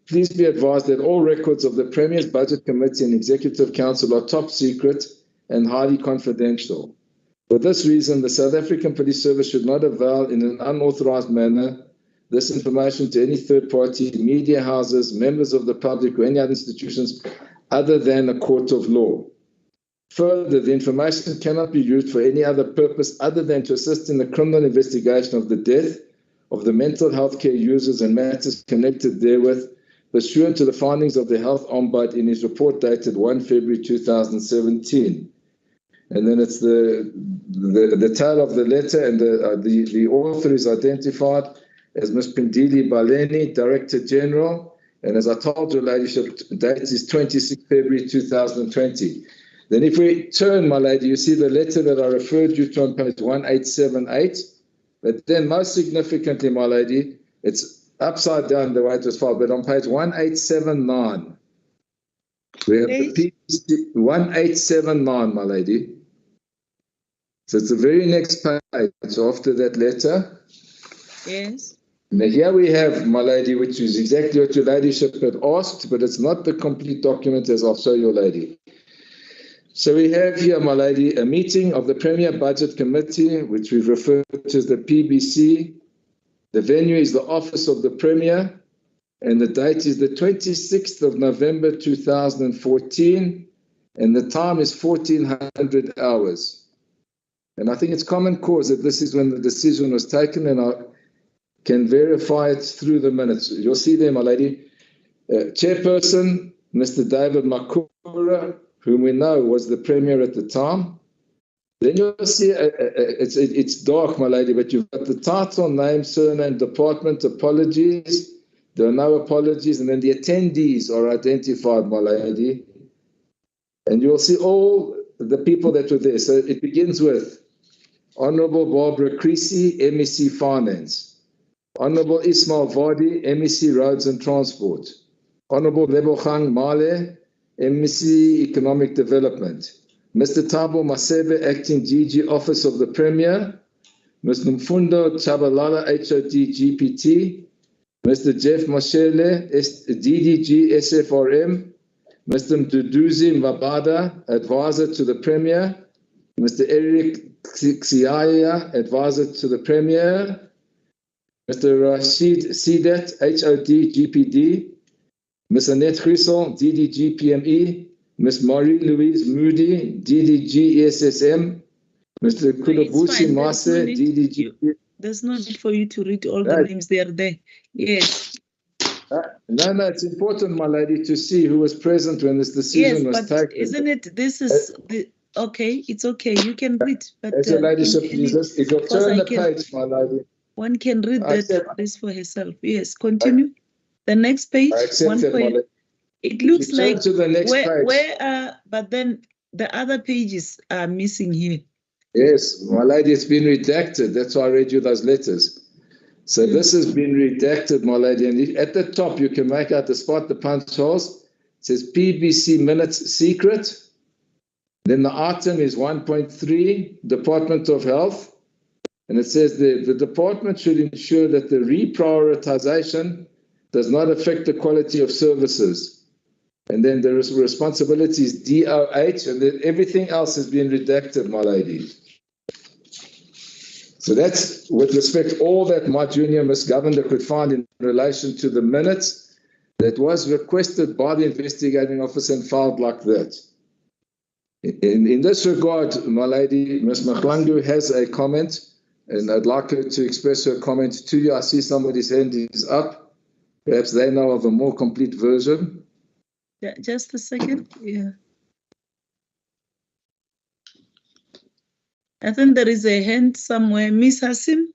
Please be advised that all records of the Premier's Budget Committee and Executive Council are top secret and highly confidential. For this reason, the South African Police Service should not avail in an unauthorized manner this information to any third party, media houses, members of the public, or any other institutions other than a court of law. Further, the information cannot be used for any other purpose other than to assist in the criminal investigation of the death of the mental health care users and matters connected therewith, pursuant to the findings of the Health Ombud in his report dated 1 February 2017. And then it's the title of the letter, and the author is identified as Ms. Pindili Baleni, Director General. And as I told your ladyship, the date is 26 February 2020. Then if we turn, my lady, you see the letter that I referred you to on page 1878. But then most significantly, my lady, it's upside down the way it was filed, but on page 1879, we have the PBC 1879, my lady. So it's the very next page after that letter. Yes. Now here we have, my lady, which is exactly what your ladyship had asked, but it's not the complete document, as I'll show your lady. So we have here, my lady, a meeting of the Premier Budget Committee, which we've referred to as the PBC. The venue is the Office of the Premier, and the date is the 26th of November 2014, and the time is 1400 hours. And I think it's common cause that this is when the decision was taken, and I can verify it through the minutes. You'll see there, my lady. Chairperson, Mr. David Makura, whom we know was the Premier at the time. Then you'll see, it's dark, my lady, but you've got the title, name, surname, department, apologies. There are no apologies. And then the attendees are identified, my lady. And you'll see all the people that were there. So it begins with Honorable Barbara Creasy, MEC Finance. Honorable Ismail Vardi, MEC Roads and Transport. Honorable Lebogang Male, MEC Economic Development. Mr. Thabo Masebe, Acting GG Office of the Premier. Mr. Mfundo Chabalala, HOD GPT. Mr. Jeff Moshele, DDG SFRM. Mr. Mduduzi Mabada, Advisor to the Premier. Mr. Eric Xiaya, Advisor to the Premier. Mr. Rashid Sidat, HOD GPD. Ms. Annette Grissel, DDG PME. Ms. Marie-Louise Moody, DDG ESSM. Mr. Kulabusi Mase, DDG. There's no need for you to read all the names. They are there. Yes. No, it's important, my lady, to see who was present when this decision was taken. Isn't it? This is okay. It's okay. You can read. But as a ladyship, please, if you turn the page, my lady. One can read this for herself. Yes, continue. The next page. I accept that, my lady. It looks like to the next page. But then the other pages are missing here. Yes, my lady, it's been redacted. That's why I read you those letters. So this has been redacted, my lady. And at the top, you can make out the spot, the punch holes. It says PBC minutes secret. Then the item is 1.3, Department of Health. And it says the department should ensure that the reprioritization does not affect the quality of services. And then there is responsibilities DOH, and then everything else has been redacted, my lady. So that's with respect all that my junior Miss Governor could find in relation to the minutes that was requested by the investigating officer and filed like that. In this regard, my lady, Ms. Mahlangu has a comment, and I'd like her to express her comment to you. I see somebody's hand is up. Perhaps they know of a more complete version. Yeah, just a second. Yeah. I think there is a hand somewhere. Miss Hasim?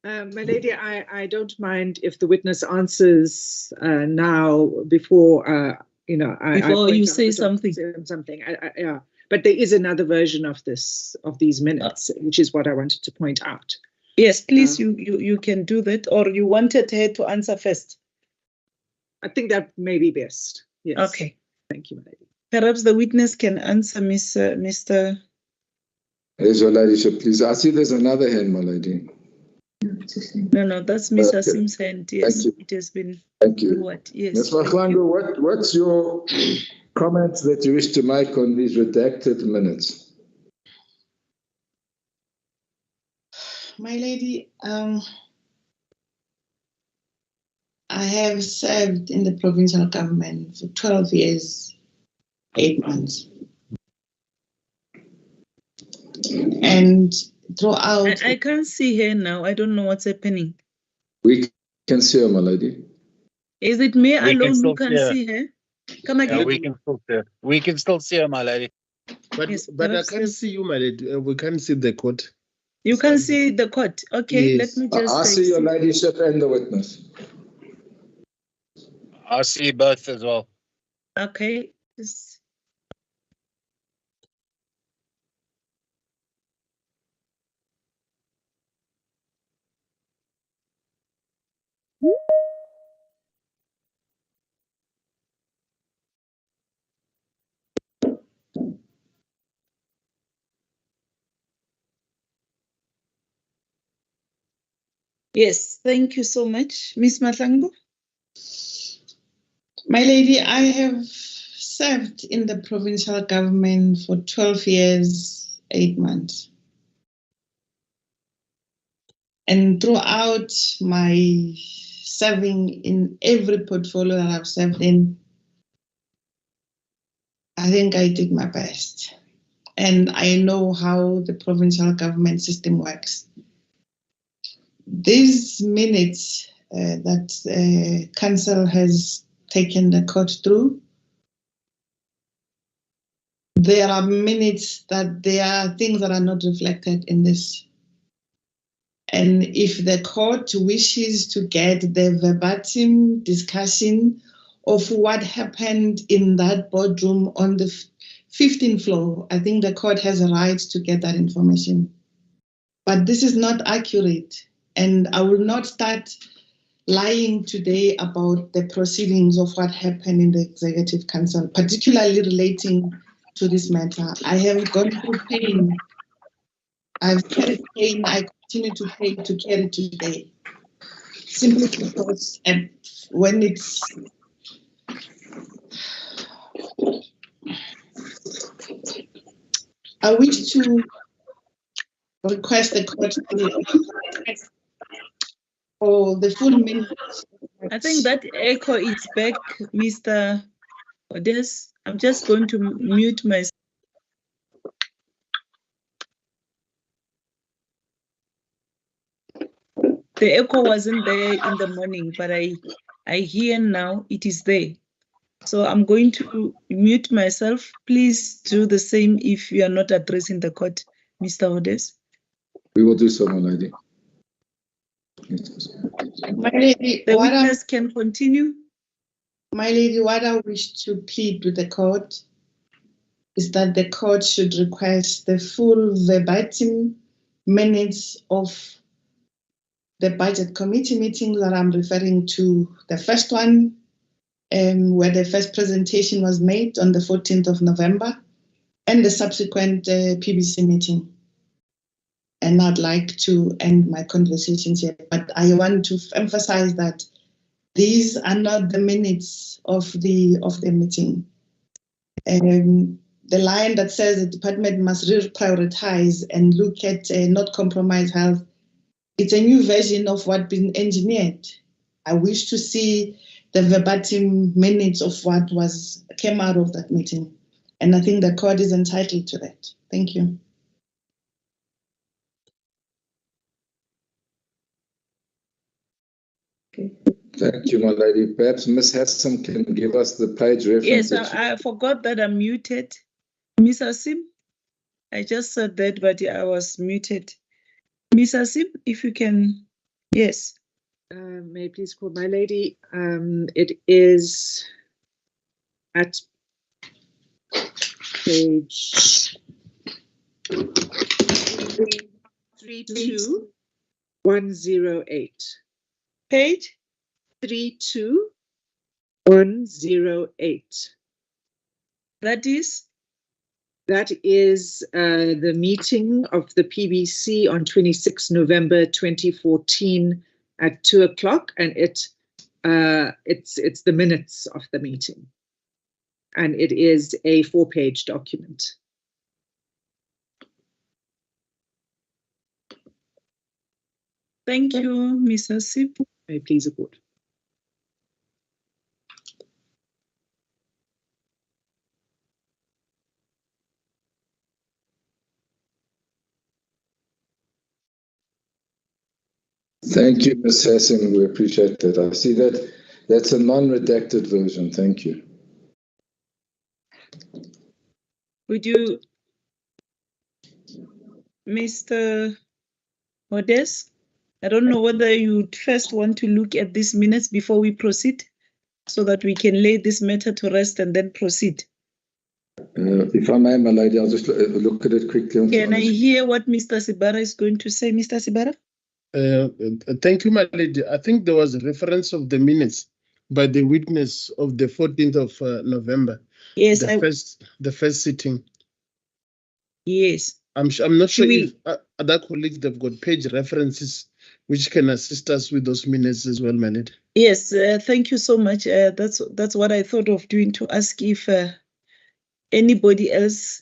My lady, I don't mind if the witness answers now before, before you say something. Yeah, but there is another version of these minutes, which is what I wanted to point out. Yes, please, you can do that, or you wanted her to answer first? I think that may be best. Yes. Okay. Thank you, my lady. Perhaps the witness can answer, Mr. There's your ladyship, please. I see there's another hand, my lady. No, that's Miss Hasim's hand. Yes, it has been. Thank you. What? Yes. Ms. Mahlangu, what's your comments that you wish to make on these redacted minutes? My lady, I have served in the provincial government for 12 years, 8 months. And throughout... I can't see her now. I don't know what's happening. We can see her, my lady. Is it me alone who can see her? Come again. Yeah, we can still see her, my lady. But, yes, but I can't see you, my lady. We can't see the court. You can see the court. Okay, yes. Let me just... I see your ladyship and the witness. I see both as well. Okay. Yes, thank you so much. Miss Mahlangu? My lady, I have served in the provincial government for 12 years, 8 months. And throughout my serving in every portfolio that I've served in, I think I did my best. And I know how the provincial government system works. These minutes that council has taken the court through, there are minutes that there are things that are not reflected in this. And if the court wishes to get the verbatim discussion of what happened in that boardroom on the 15th floor, I think the court has a right to get that information. But this is not accurate. And I will not start lying today about the proceedings of what happened in the Executive Council, particularly relating to this matter. I have gone through pain. I've carried pain. I continue to pay to carry today. Simply because when it's... I wish to request the court for the full minutes. I think that echo is back, Mr. Odes. I'm just going to mute myself. The echo wasn't there in the morning, but I hear now it is there. So I'm going to mute myself. Please do the same if you are not addressing the court, Mr. Odes. We will do so, my lady. My lady, The witness can continue. My lady, what I wish to plead with the court is that the court should request the full verbatim minutes of the budget committee meeting that I'm referring to, the first one, where the first presentation was made on the 14th of November, and the subsequent PBC meeting. And I'd like to end my conversations here, but I want to emphasize that these are not the minutes of the meeting. The line that says the department must prioritize and look at not compromise health, it's a new version of what's been engineered. I wish to see the verbatim minutes of what came out of that meeting. And I think the court is entitled to that. Thank you. Okay. Thank you, my lady. Perhaps Ms. Hassan can give us the page reference. Yes, I forgot that I'm muted. Ms. Asim, I just said that, but I was muted. Ms. Asim, if you can, yes. May I please call my lady? It is at page 32108. Page 32108. That is the meeting of the PBC on 26 November 2014 at 2 o'clock, and it's the minutes of the meeting, and it is a 4-page document. Thank you, Ms. Asim. May I please report? Thank you, Ms. Hassan. We appreciate that. I see that that's a non-redacted version. Thank you. Would you, Mr. Odes? I don't know whether you first want to look at these minutes before we proceed, so that we can lay this matter to rest and then proceed. If I may, my lady, I'll just look at it quickly. Can I hear what Mr. Sibara is going to say, Mr. Sibara? Thank you, my lady. I think there was a reference of the minutes by the witness of the 14th of November. Yes, the first sitting. Yes. I'm not sure if other colleagues they've got page references which can assist us with those minutes as well, my lady. Yes, thank you so much. That's what I thought of doing, to ask if anybody else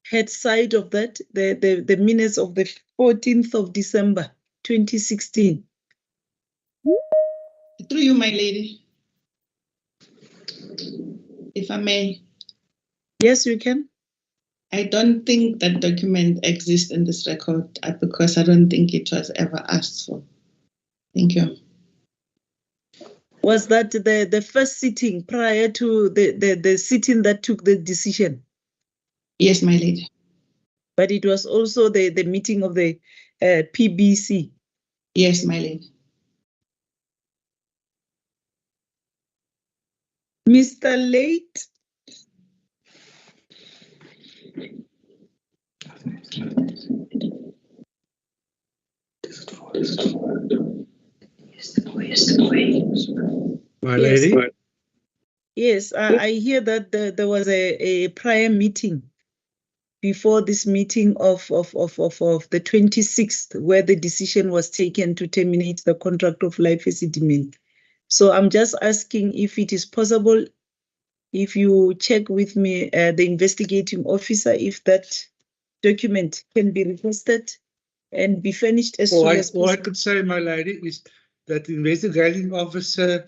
had sight of that, the minutes of the 14th of December 2016. Through you, my lady, if I may. Yes, you can. I don't think that document exists in this record because I don't think it was ever asked for. Thank you. Was that the first sitting prior to the sitting that took the decision? Yes, my lady. But it was also the meeting of the PBC? Yes, my lady. Mr. Late? My lady? Yes, I hear that there was a prior meeting before this meeting of the 26th, where the decision was taken to terminate the contract of life Esidimeni. So I'm just asking if it is possible, if you check with me, the investigating officer, if that document can be requested and be furnished as soon as possible. All I could say, my lady, is that the investigating officer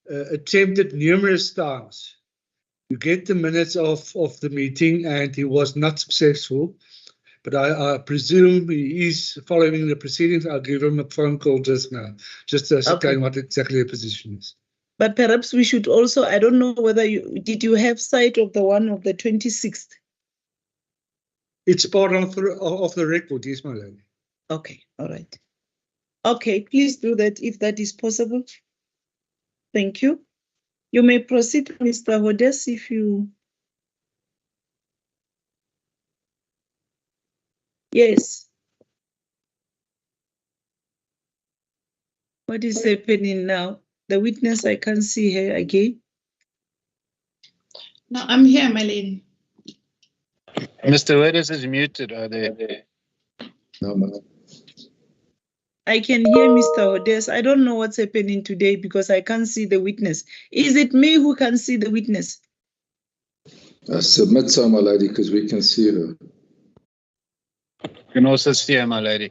attempted numerous times to get the minutes of the meeting, and he was not successful. but I presume he is following the proceedings. I'll give him a phone call just now, just to ascertain what exactly the position is. But perhaps we should also, I don't know whether did you have sight of the one of the 26th? It's part of the record, yes, my lady. Okay, all right. Okay, please do that if that is possible. Thank you. You may proceed, Mr. Hodes, if you... Yes. What is happening now? The witness, I can't see her again. No, I'm here, my lady. Mr. Wedis is muted. Are they? No, ma'am. I can hear Mr. Hodes. I don't know what's happening today because I can't see the witness. Is it me who can see the witness? Submit some, my lady, because we can see her. You can also see her, my lady.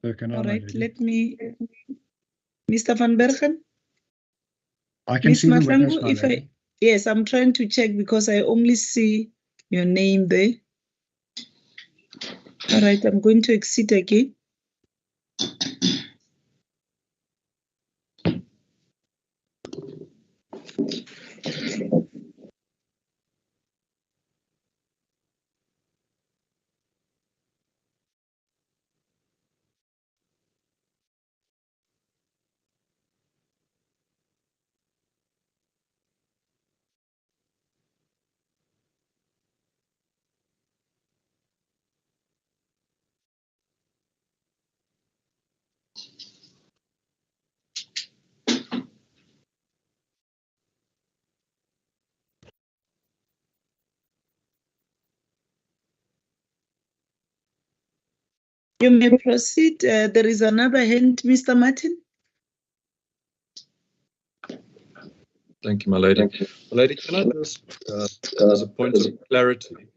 All right, let me... Mr. Van Bergen? I can Miss see the witness, Mahlangu, my if lady. yes, I'm trying to check because I only see your name there. All right, I'm going to exit again. You may proceed. There is another hand, Mr. Martin. Thank you, my lady. My lady, can I just, as a point of clarity,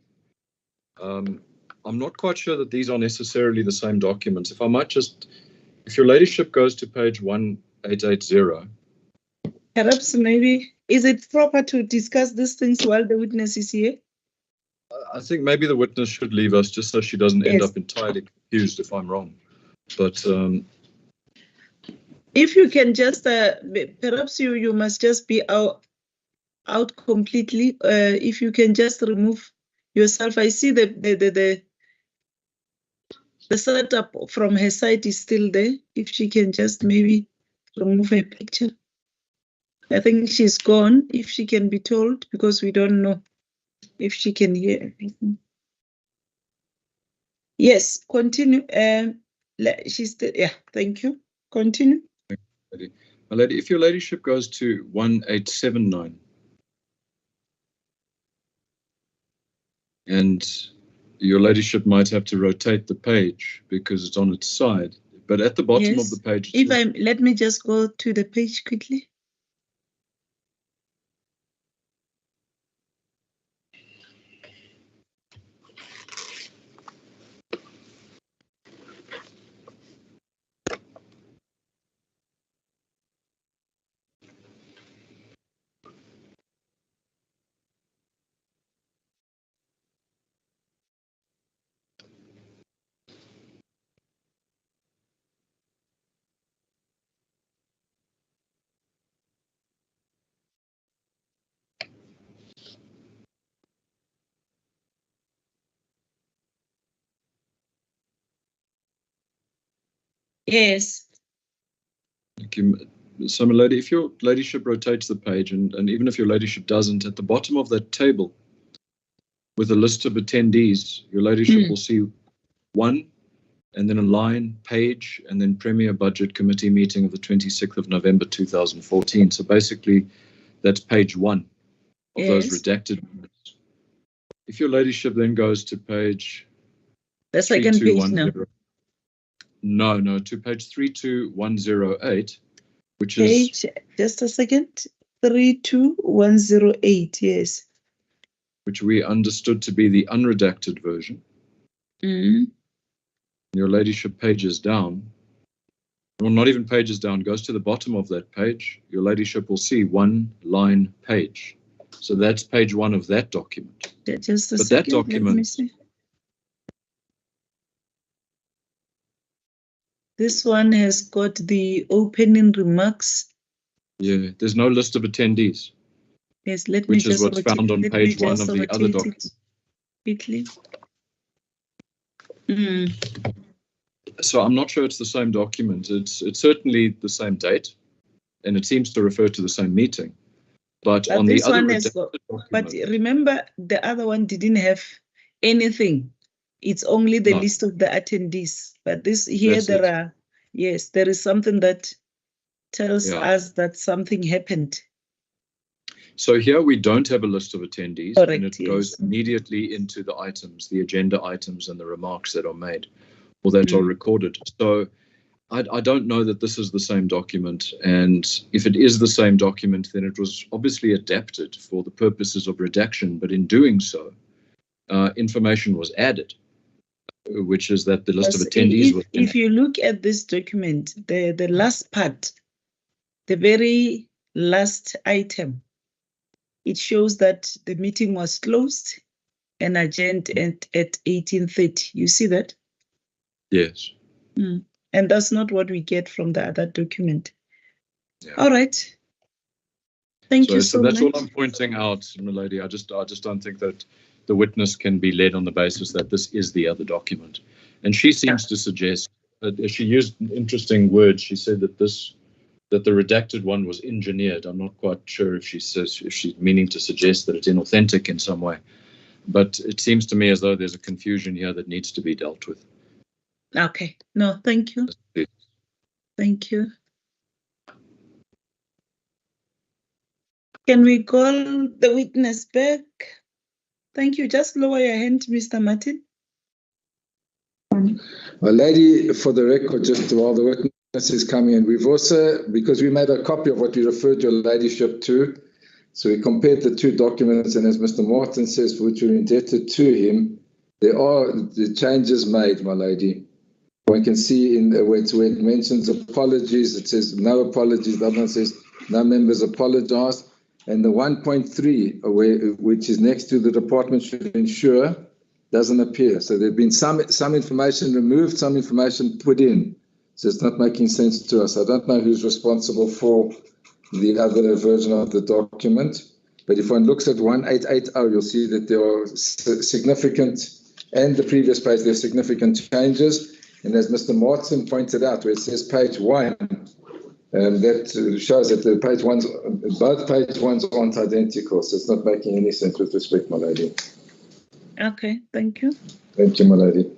I'm not quite sure that these are necessarily the same documents. If I might just, if your ladyship goes to page 1880. Perhaps maybe, is it proper to discuss these things while the witness is here? I think maybe the witness should leave us just so she doesn't end Yes. up entirely confused if I'm wrong. But if you can just, perhaps you must just be out completely. If you can just remove yourself. I see the setup from her side is still there. If she can just maybe remove her picture. I think she's gone, if she can be told, because we don't know if she can hear everything. Yes, continue. She's still, yeah, thank you. Continue. my lady, if your ladyship goes to 1879 and your ladyship might have to rotate the page because it's on its side, but at the bottom of the page, Let me just go to the page quickly. Yes. thank you. So, my lady, if your ladyship rotates the page, and even if your ladyship doesn't, at the bottom of that table with a list of attendees, your ladyship will see 1, and then a line, page, and then Premier Budget Committee meeting of the 26th of November 2014. So basically, that's page 1 of those redacted minutes. If your ladyship then goes to page... The second page now. No, to page 32108, which page, is... Just a second. 32108, yes. Which we understood to be the unredacted version. Your ladyship pages down. Well, not even pages down, goes to the bottom of that page. Your ladyship will see 1 line page. So that's page 1 of that document. Just a But second. that document, Let me see. This one has got the opening remarks. yeah, there's no list of attendees. Yes, let me which just is what's found on page 1 of the other document. Quickly. So I'm not sure it's the same document. It's certainly the same date, and it seems to refer to the same meeting. But on the other but remember, the other one didn't have anything. It's only the list of the attendees. But this here, there is something that tells us that something happened. So here we don't have a list of attendees, Correct, and it goes immediately into the items, the agenda items and the remarks that are made or that are recorded. So I don't know that this is the same document. And if it is the same document, then it was obviously adapted for the purposes of redaction. But in doing so, information was added, which is that the list of attendees was... If you look at this document, the last part, the very last item, it shows that the meeting was closed and adjourned at 18:30. You see that? Yes. And that's not what we get from the other document. Yeah. All right. Thank you so much. So that's all I'm pointing out, milady. I just don't think that the witness can be led on the basis that this is the other document. And she seems to suggest that she used interesting words. She said that the redacted one was engineered. I'm not quite sure if she's meaning to suggest that it's inauthentic in some way. But it seems to me as though there's a confusion here that needs to be dealt with. Okay. No, thank you. Thank you. Can we call the witness back? Thank you. Just lower your hand, Mr. Martin. Well, lady, for the record, just while the witness is coming in, we've also, because we made a copy of what we referred your ladyship to, so we compared the two documents, and as Mr. Martin says, for which we're indebted to him, there are the changes made, my lady. One can see in where it mentions apologies, it says no apologies, the other one says no members apologise, and the 1.3, which is next to the department should ensure, doesn't appear. So there's been some information removed, some information put in. So it's not making sense to us. I don't know who's responsible for the other version of the document, but if one looks at 1880, you'll see that there are significant, and the previous page, there are significant changes. And as Mr. Martin pointed out, where it says page 1, that shows that the both page ones aren't identical, so it's not making any sense with respect, my lady. Okay, thank you. Thank you, my lady.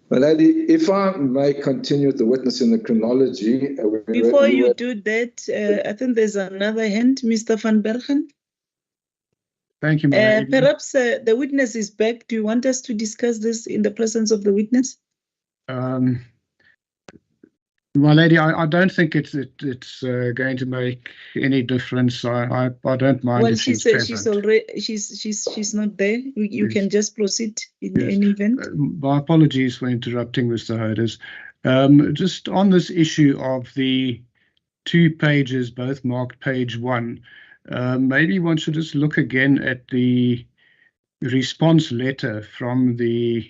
My lady, if I may continue with the witness in the chronology. Before you do that, I think there's another hand, Mr. Van Bergen. Thank you, my lady. Perhaps the witness is back. Do you want us to discuss this in the presence of the witness? My lady, I don't think it's going to make any difference. I don't mind. Well, if she said present. she's not there. You can just proceed in any event. My apologies for interrupting, Mr. Hoders. Just on this issue of the 2 pages, both marked page 1, maybe one should just look again at the response letter from the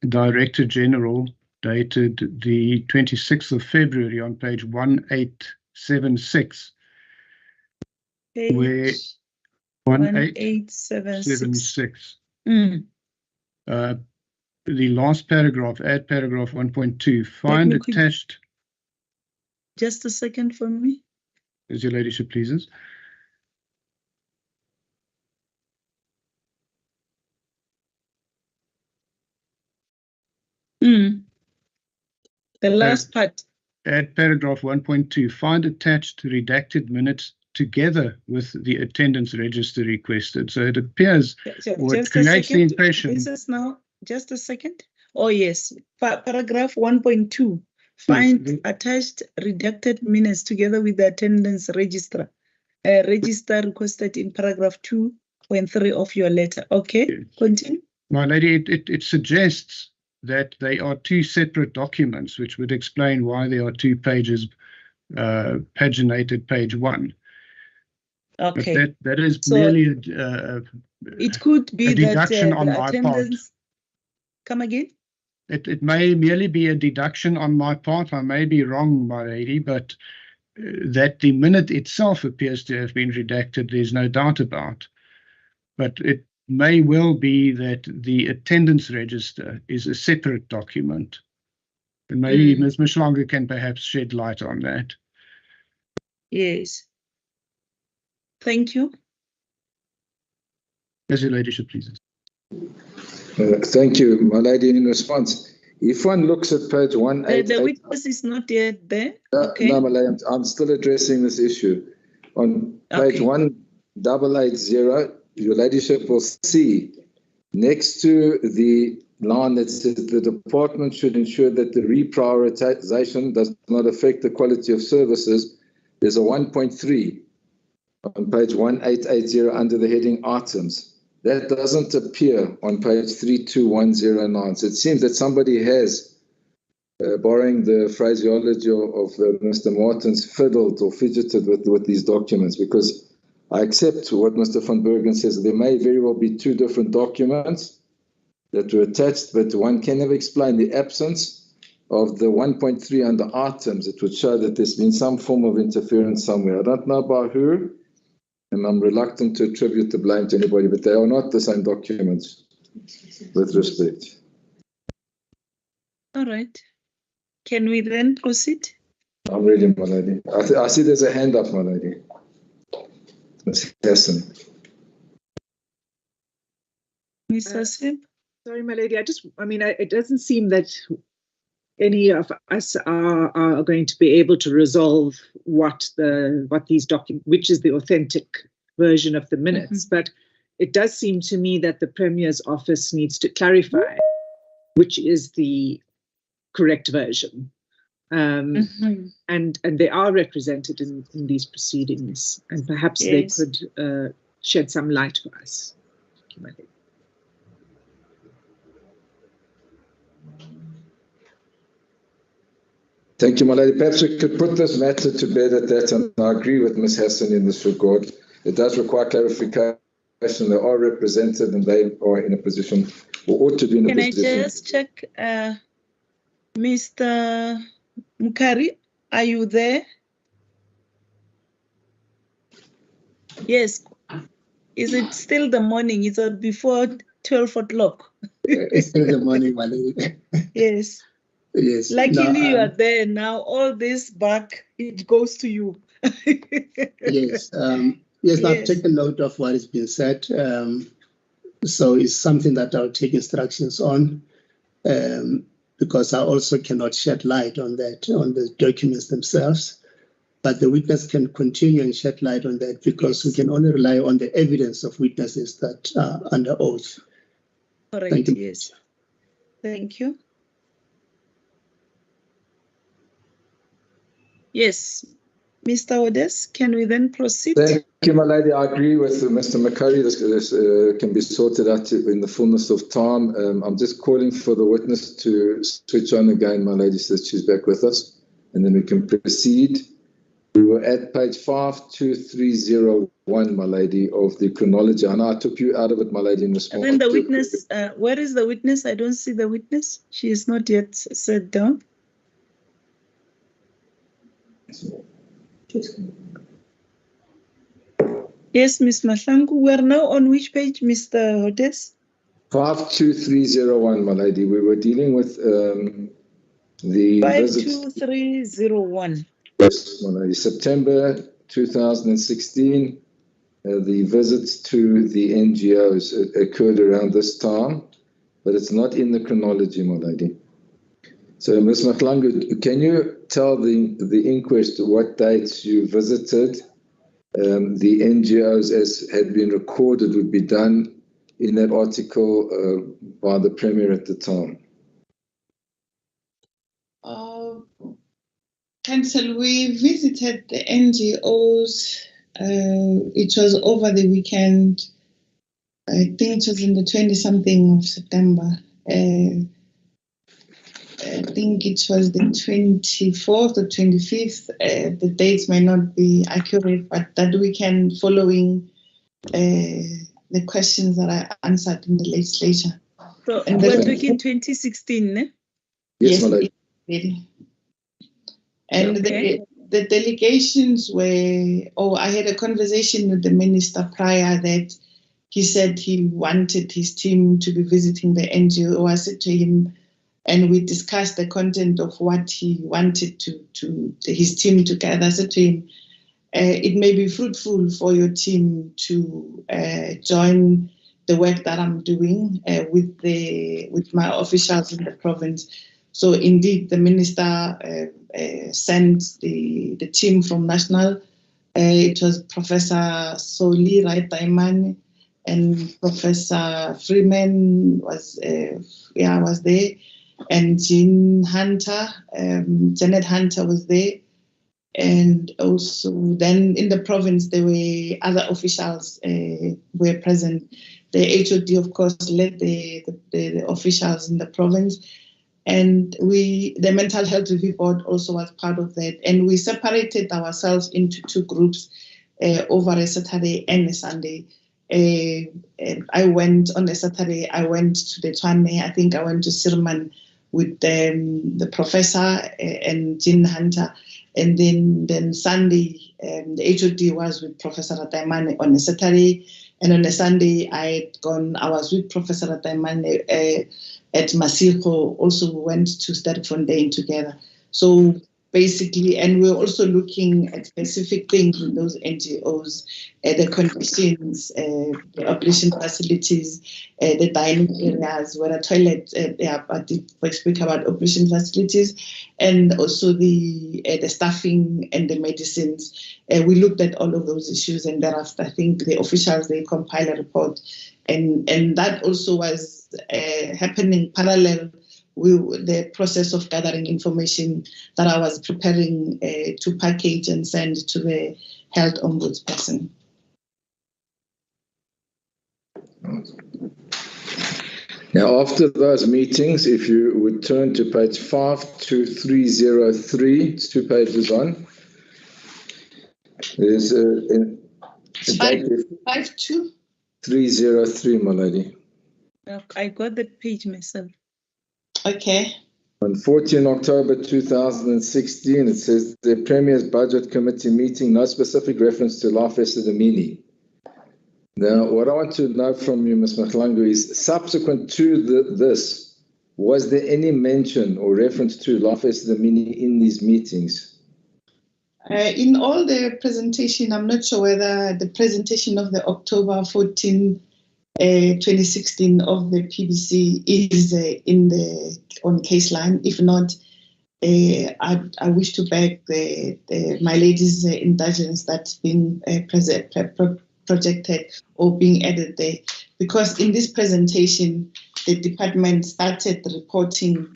Director General, dated the 26th of February on page 1876. Where 1876. The last paragraph, add paragraph 1.2, find attached. Just a second for me. As your ladyship pleases. The last part. Add paragraph 1.2. Find attached redacted minutes together with the attendance register requested. So it appears what creates the impression. This is now just a second. Oh, yes. Paragraph 1.2. Find attached redacted minutes together with the attendance register. Register requested in paragraph 2.3 of your letter. Okay, continue. My lady, it suggests that they are 2 separate documents, which would explain why there are 2 pages, paginated page 1. Okay. But that is So merely it could be a deduction on the my part. attendance. Come again? It may merely be a deduction on my part. I may be wrong, my lady, but that the minute itself appears to have been redacted, there's no doubt about. But it may well be that the attendance register is a separate document. And maybe Ms. Mshlanga can perhaps shed light on that. Yes. Thank you. As your ladyship pleases. Thank you, my lady. In response, if one looks at page 188... The witness is not yet there. Okay. No, my lady, I'm still addressing this issue. On page 1880, your ladyship will see next to the line that says the department should ensure that the reprioritization does not affect the quality of services. There's a 1.3 on page 1880 under the heading items. That doesn't appear on page 32109. So it seems that somebody has, borrowing the phraseology of Mr. Martins, fiddled or fidgeted with these documents, because I accept what Mr. van Bergen says. There may very well be two different documents that were attached, but one can never explain the absence of the 1.3 under items. It would show that there's been some form of interference somewhere. I don't know by who, and I'm reluctant to attribute the blame to anybody, but they are not the same documents, with respect. All right. Can we then proceed? I'm ready, my lady. I see there's a hand up, my lady. Ms. Hassan. Ms. Hassan? Sorry, my lady. It doesn't seem that any of us are going to be able to resolve what these documents, which is the authentic version of the minutes. But it does seem to me that the Premier's office needs to clarify which is the correct version. And they are represented in these proceedings, and perhaps they could shed some light for us. Thank you, my lady. Thank you, my lady. Perhaps we could put this matter to bed at that, and I agree with Ms. Hassan in this regard. It does require clarification. They are represented, and they are in a position, or ought to be in a position. Can I just check, Mr. Mukari, are you there? Yes. Is it still the morning? Is it before 12 o'clock? It's still the morning, my lady. Yes. Yes. Luckily, you are there now. All this back, it goes to you. Yes. Yes, I've taken note of what has been said. So it's something that I'll take instructions on, because I also cannot shed light on that, on the documents themselves. But the witness can continue and shed light on that, because we can only rely on the evidence of witnesses that are under oath. Correct. Thank you. Yes. Thank you. Yes. Mr. Odes, can we then proceed? Thank you, my lady. I agree with Mr. McCurry. This can be sorted out in the fullness of time. I'm just calling for the witness to switch on again, my lady, so that she's back with us, and then we can proceed. We were at page 52301, my lady, of the chronology. I know I took you out of it, my lady, in response. And then the witness, where is the witness? I don't see the witness. She is not yet sat down. Yes, Ms. Mahlangu. We're now on which page, Mr. Odes? 52301, my lady. We were dealing with the 52301. Yes, my lady. September 2016, the visits to the NGOs occurred around this time, but it's not in the chronology, my lady. So, Ms. Mahlangu, can you tell the inquest what dates you visited the NGOs as had been recorded would be done in that article by the Premier at the time? Council, we visited the NGOs. It was over the weekend. I think it was in the 20-something of September. I think it was the 24th or 25th. The dates may not be accurate, but that weekend following the questions that I answered in the legislature. So we're talking 2016, ne? Yes, my lady. And Okay. the delegations were, I had a conversation with the minister prior that he said he wanted his team to be visiting the NGO. I said to him, and we discussed the content of what he wanted his team to gather. I said to him, it may be fruitful for your team to join the work that I'm doing with my officials in the province. So indeed, the minister sent the team from National. It was Professor Soli Taimane and Professor Freeman was there, and Janet Hunter was there. And also then in the province, there were other officials were present. The HOD, of course, led the officials in the province. And the mental health review board also was part of that. And we separated ourselves into two groups over a Saturday and a Sunday. I went on a Saturday, I went to the Tshwane, I think I went to Sirman with the professor and Jean Hunter. And then Sunday, the HOD was with Professor Taimane on a Saturday. And on a Sunday, I was with Professor Taimane at Masiko. Also, we went to Sterkfontein together. So basically, and we're also looking at specific things in those NGOs, the conditions, the operation facilities, the dining areas, where a toilet, I did speak about operation facilities, and also the staffing and the medicines. We looked at all of those issues, and thereafter, I think the officials, they compile a report. And that also was happening parallel with the process of gathering information that I was preparing to package and send to the health ombudsperson. Now, after those meetings, if you would turn to page 52303, it's 2 pages on. There's a date 52303, my lady. I got that page myself. Okay. On 14 October 2016, it says the Premier's Budget Committee meeting, no specific reference to Life Esidimeni. Now, what I want to know from you, Ms. Mahlangu, is subsequent to this, was there any mention or reference to Life Esidimeni in these meetings? In all the presentation, I'm not sure whether the presentation of the October 14, 2016 of the PBC is on case line. If not, I wish to beg my lady's indulgence that's been projected or being added there, because in this presentation, the department started reporting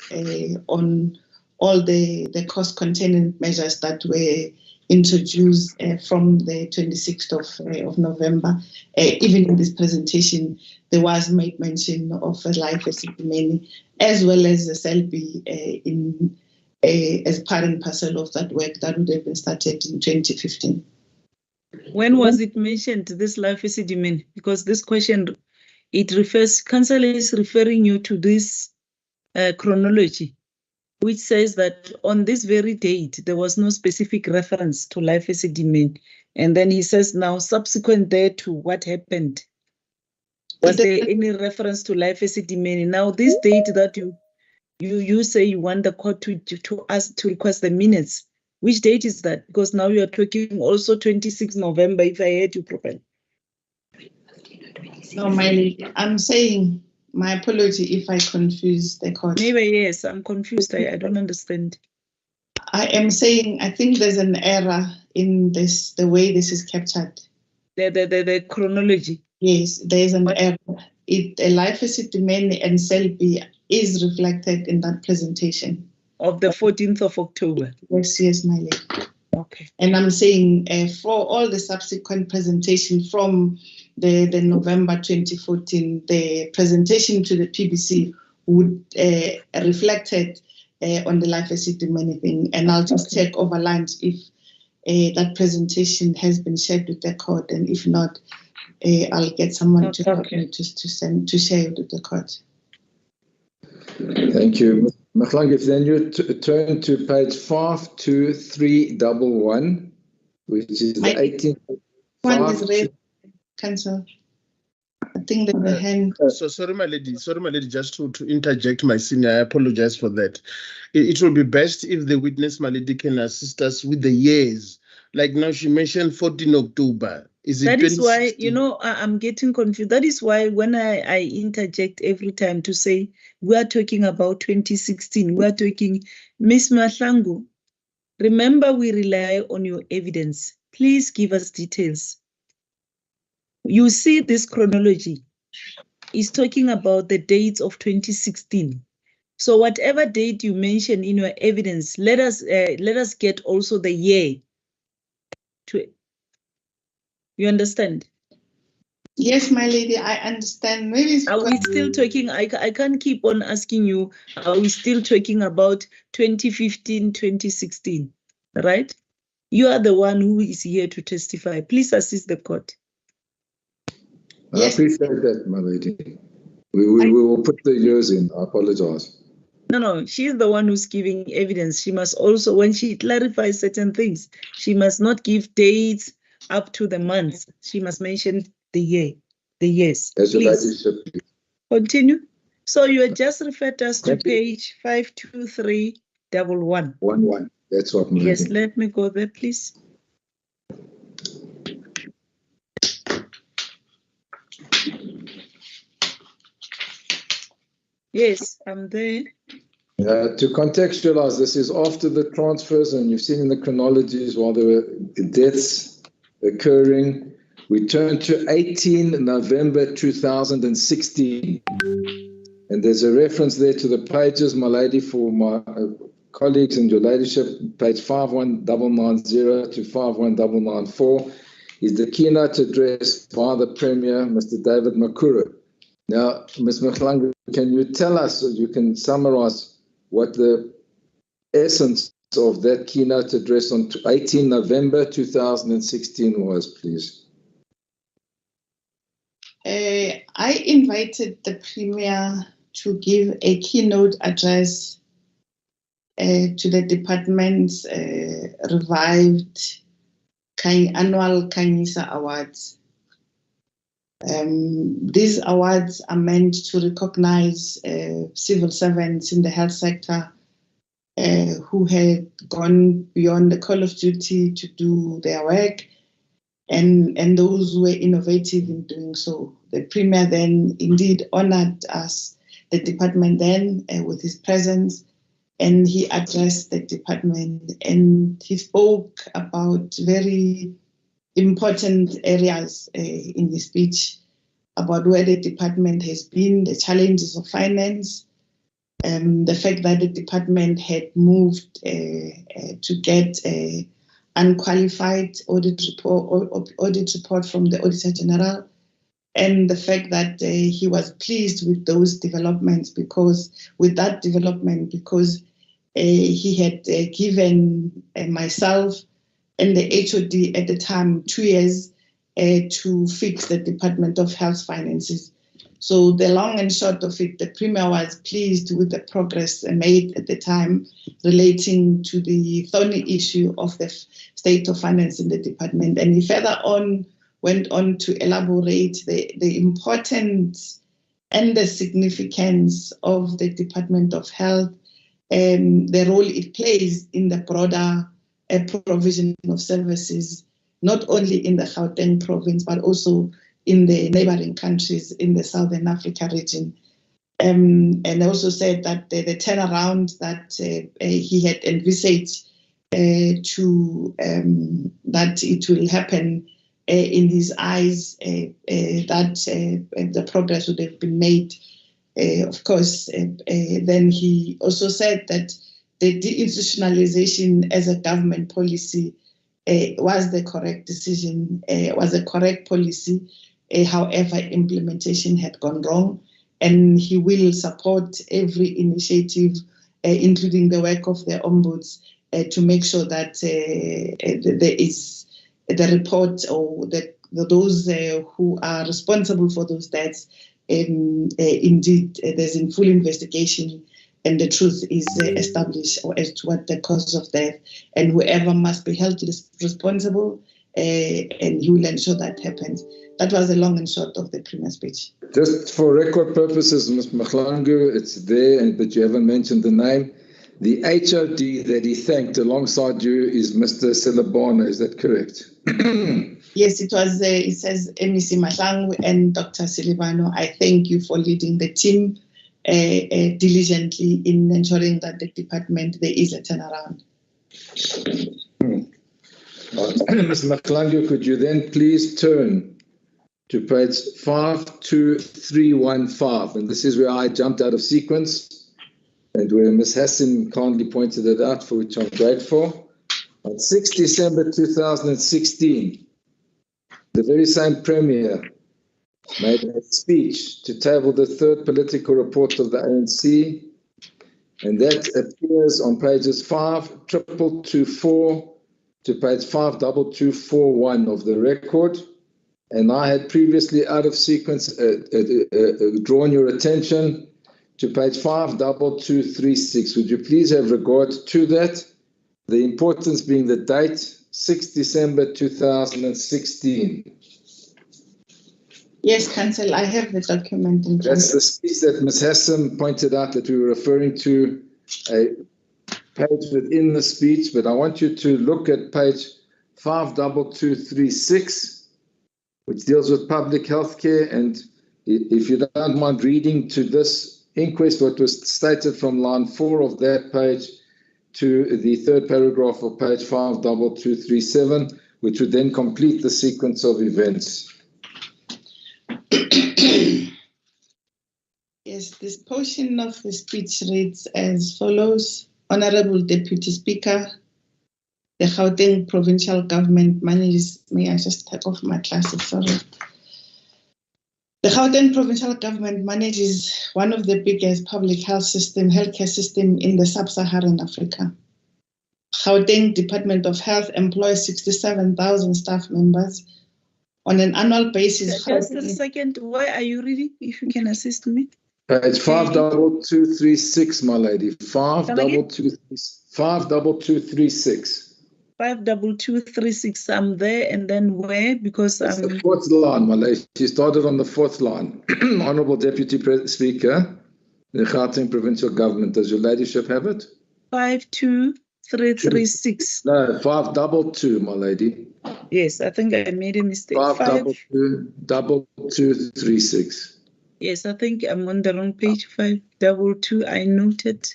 on all the cost containment measures that were introduced from the 26th of November. Even in this presentation, there was made mention of Life Esidimeni as well as the CELBI as part and parcel of that work that would have been started in 2015. When was it mentioned, this Life Esidimeni? Because this question, it refers, Council is referring you to this chronology, which says that on this very date, there was no specific reference to Life Esidimeni. And then he says now, subsequent there to what happened, was there any reference to Life Esidimeni? Now, this date that you say you want the court to ask to request the minutes, which date is that? Because now you are talking also 26 November, if I heard you properly. No, I'm saying, my apology if I confuse the court. Maybe, yes, I'm confused. I don't understand. I am saying, I think there's an error in this, the way this is captured. The chronology. Yes, there's an error. Life Esidimeni and CELBI is reflected in that presentation. Of the 14th of October. Yes, my lady. Okay. And I'm saying for all the subsequent presentation from the November 2014, the presentation to the PBC would reflected on the life Esidimeni thing, and I'll just check over lunch if that presentation has been shared with the court, and if not, I'll get someone to help me to share it with the court. Thank you. Mahlang, if then you turn to page 52311, which is the 18th. One is raised, cancel. I think there's a hand. So sorry, my lady, just to interject, my senior, I apologize for that. It will be best if the witness, my lady, can assist us with the years. Like now she mentioned 14 October. That is why, you know, I'm getting confused. That is why when I interject every time to say, we are talking about 2016, we are talking, Ms. Mahlangu, remember we rely on your evidence. Please give us details. You see this chronology is talking about the dates of 2016. So whatever date you mention in your evidence, let us get also the year to it. You understand? Yes, my lady, I understand. Maybe are we still talking? I can't keep on asking you, are we still talking about 2015, 2016, right? You are the one who is here to testify. Please assist the court. Yes. I appreciate that, my lady. We will put the years in. I apologize. No, she's the one who's giving evidence. She must also, when she clarifies certain things, she must not give dates up to the months. She must mention the year, the years. Please continue. So you had just referred us to page 52311. 11. That's what. Yes, let me go there, please. Yes, I'm there. To contextualize, this is after the transfers, and you've seen in the chronologies while there were deaths occurring. We turn to 18 November 2016. And there's a reference there to the pages, my lady, for my colleagues and your ladyship. Page 51990 to 51994 is the keynote address by the Premier, Mr. David Makura. Now, Ms. Mahlangu, can you tell us, or you can summarize what the essence of that keynote address on 18 November 2016 was, please? I invited the Premier to give a keynote address to the department's revived annual Khanyisa Awards. These awards are meant to recognize civil servants in the health sector who had gone beyond the call of duty to do their work, and those who were innovative in doing so. The Premier then indeed honored us, the department then, with his presence, and he addressed the department, and he spoke about very important areas in the speech about where the department has been, the challenges of finance, the fact that the department had moved to get unqualified audit report from the Auditor General, and the fact that he was pleased with those developments because he had given myself and the HOD at the time 2 years to fix the Department of Health finances. So the long and short of it, the Premier was pleased with the progress made at the time relating to the thorny issue of the state of finance in the department. And he further on went on to elaborate the importance and the significance of the Department of Health and the role it plays in the broader provision of services, not only in the Gauteng province, but also in the neighboring countries in the Southern Africa region. And also said that the turnaround that he had envisaged that it will happen in his eyes, that the progress would have been made. Of course, then he also said that the deinstitutionalization as a government policy was the correct decision, was a correct policy. However, implementation had gone wrong, and he will support every initiative including the work of the ombuds, to make sure that there is the report or those who are responsible for those deaths, indeed, there's a full investigation and the truth is established as to what the cause of death, and whoever must be held responsible, and you will ensure that happens. That was the long and short of the premier speech. Just for record purposes, Ms. Mahlangu, it's there, but you haven't mentioned the name. The HOD that he thanked alongside you is Mr. Silabona, is that correct? Yes, it was. It says MEC Mahlangu and Dr. Silibano. I thank you for leading the team diligently in ensuring that the department, there is a turnaround. Ms. Mahlangu, could you then please turn to page 52315, and this is where I jumped out of sequence and where Ms. Hassan kindly pointed it out, for which I'm grateful. On 6 December 2016, the very same Premier made a speech to table the third political report of the ANC, and that appears on pages 5224 to page 52241 of the record. And I had previously, out of sequence, drawn your attention to page 52236. Would you please have regard to that? The importance being the date, 6 December 2016. Yes, Council, I have the document. That's the speech that Ms. Hassan pointed out that we were referring to, a page within the speech, but I want you to look at page 52236, which deals with public health care. And if you don't mind reading to this inquest what was stated from line 4 of that page to the third paragraph of page 52237, which would then complete the sequence of events. Yes, this portion of the speech reads as follows. Honorable Deputy Speaker, the Gauteng Provincial Government manages, may I just take off my glasses, sorry. The Gauteng Provincial Government manages one of the biggest public healthcare system in the sub-Saharan Africa. Gauteng Department of Health employs 67,000 staff members on an annual basis. Just a second, why are you reading, if you can assist me? Page 52236, my lady. 52236. 52236. I'm there, and then where? Because it's the fourth line, my lady. She started on the fourth line. Honourable Deputy Speaker, the Gauteng Provincial Government. Does your ladyship have it? 52336. No, 522, my lady. Yes, I think I made a mistake. 52236. Yes, I think I'm on the wrong page. 522. I noted